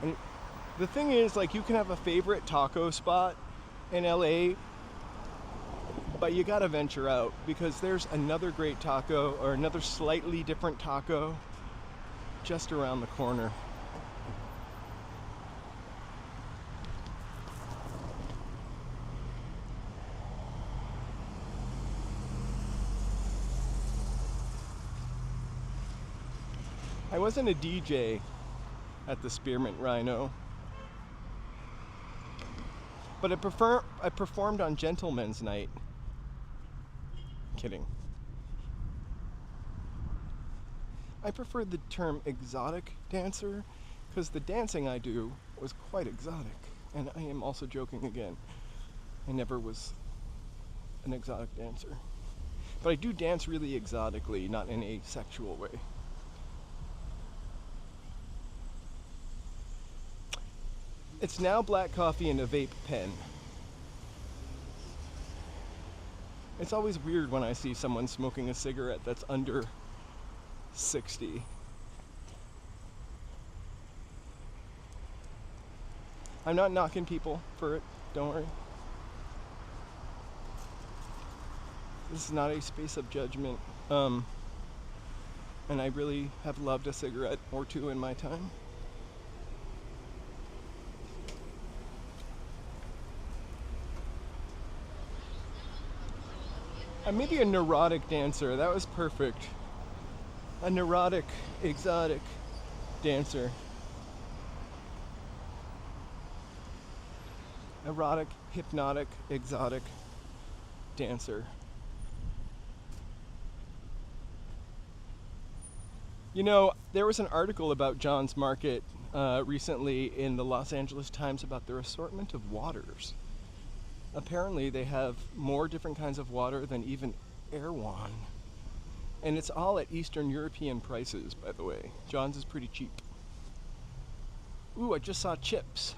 [SPEAKER 1] And the thing is, like, you can have a favorite taco spot in LA, but you gotta venture out, because there's another great taco or another slightly different taco just around the corner. I wasn't a DJ at the Spearmint Rhino, but I performed on Gentleman's Night. Kidding. I prefer the term exotic dancer because the dancing I do was quite exotic, and I am also joking again. I never was an exotic dancer, but I do dance really exotically, not in a sexual way. It's now black coffee and a vape pen. It's always weird when I see someone smoking a cigarette that's under 60. I'm not knocking people for it, don't worry. This is not a space of judgment. And I really have loved a cigarette or two in my time. Maybe a neurotic dancer. That was perfect. A neurotic, exotic dancer. Erotic, hypnotic, exotic dancer. You know, there was an article about John's Market recently in the Los Angeles Times about their assortment of waters. Apparently they have more different kinds of water than even Erewhon. And it's all at Eastern European prices, by the way. John's is pretty cheap. Ooh, I just saw Chips.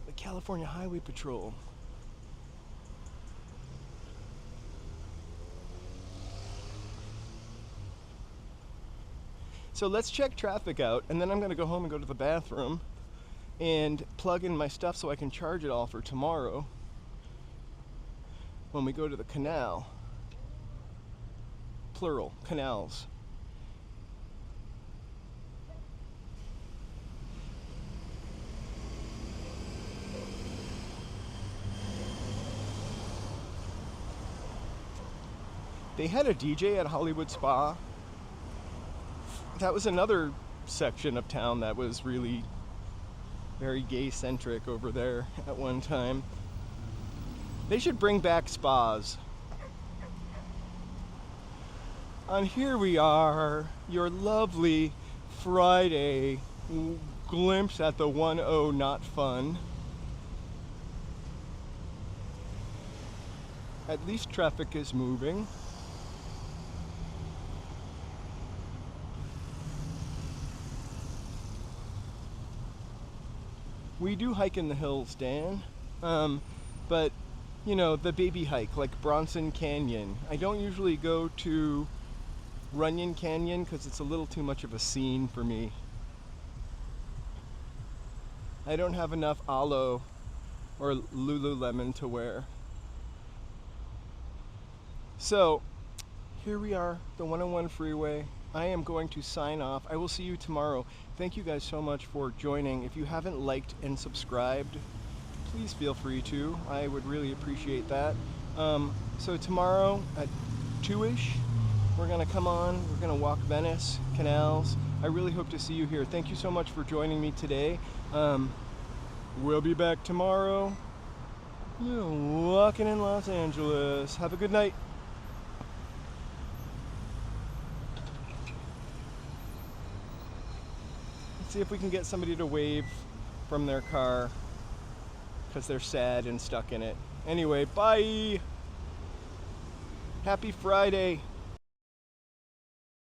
[SPEAKER 1] The California Highway Patrol. So let's check traffic out, and then I'm gonna go home and go to the bathroom and plug in my stuff so I can charge it all for tomorrow when we go to the canal. Plural, canals. They had a DJ at Hollywood Spa. That was another section of town that was really very gay-centric over there at one time. They should bring back spas. And here we are, your lovely Friday glimpse at the 1-0 not fun. At least traffic is moving. We do hike in the hills, Dan, but you know, the baby hike, like Bronson Canyon. I don't usually go to Runyon Canyon because it's a little too much of a scene for me. I don't have enough aloe or Lululemon to wear. So, here we are, the 101 freeway. I am going to sign off. I will see you tomorrow. Thank you guys so much for joining. If you haven't liked and subscribed, please feel free to. I would really appreciate that. So tomorrow at 2-ish, we're gonna come on, we're gonna walk Venice, canals. I really hope to see you here. Thank you so much for joining me today. We'll be back tomorrow. Walking in Los Angeles. Have a good night. See if we can get somebody to wave from their car because they're sad and stuck in it. Anyway, bye. Happy Friday.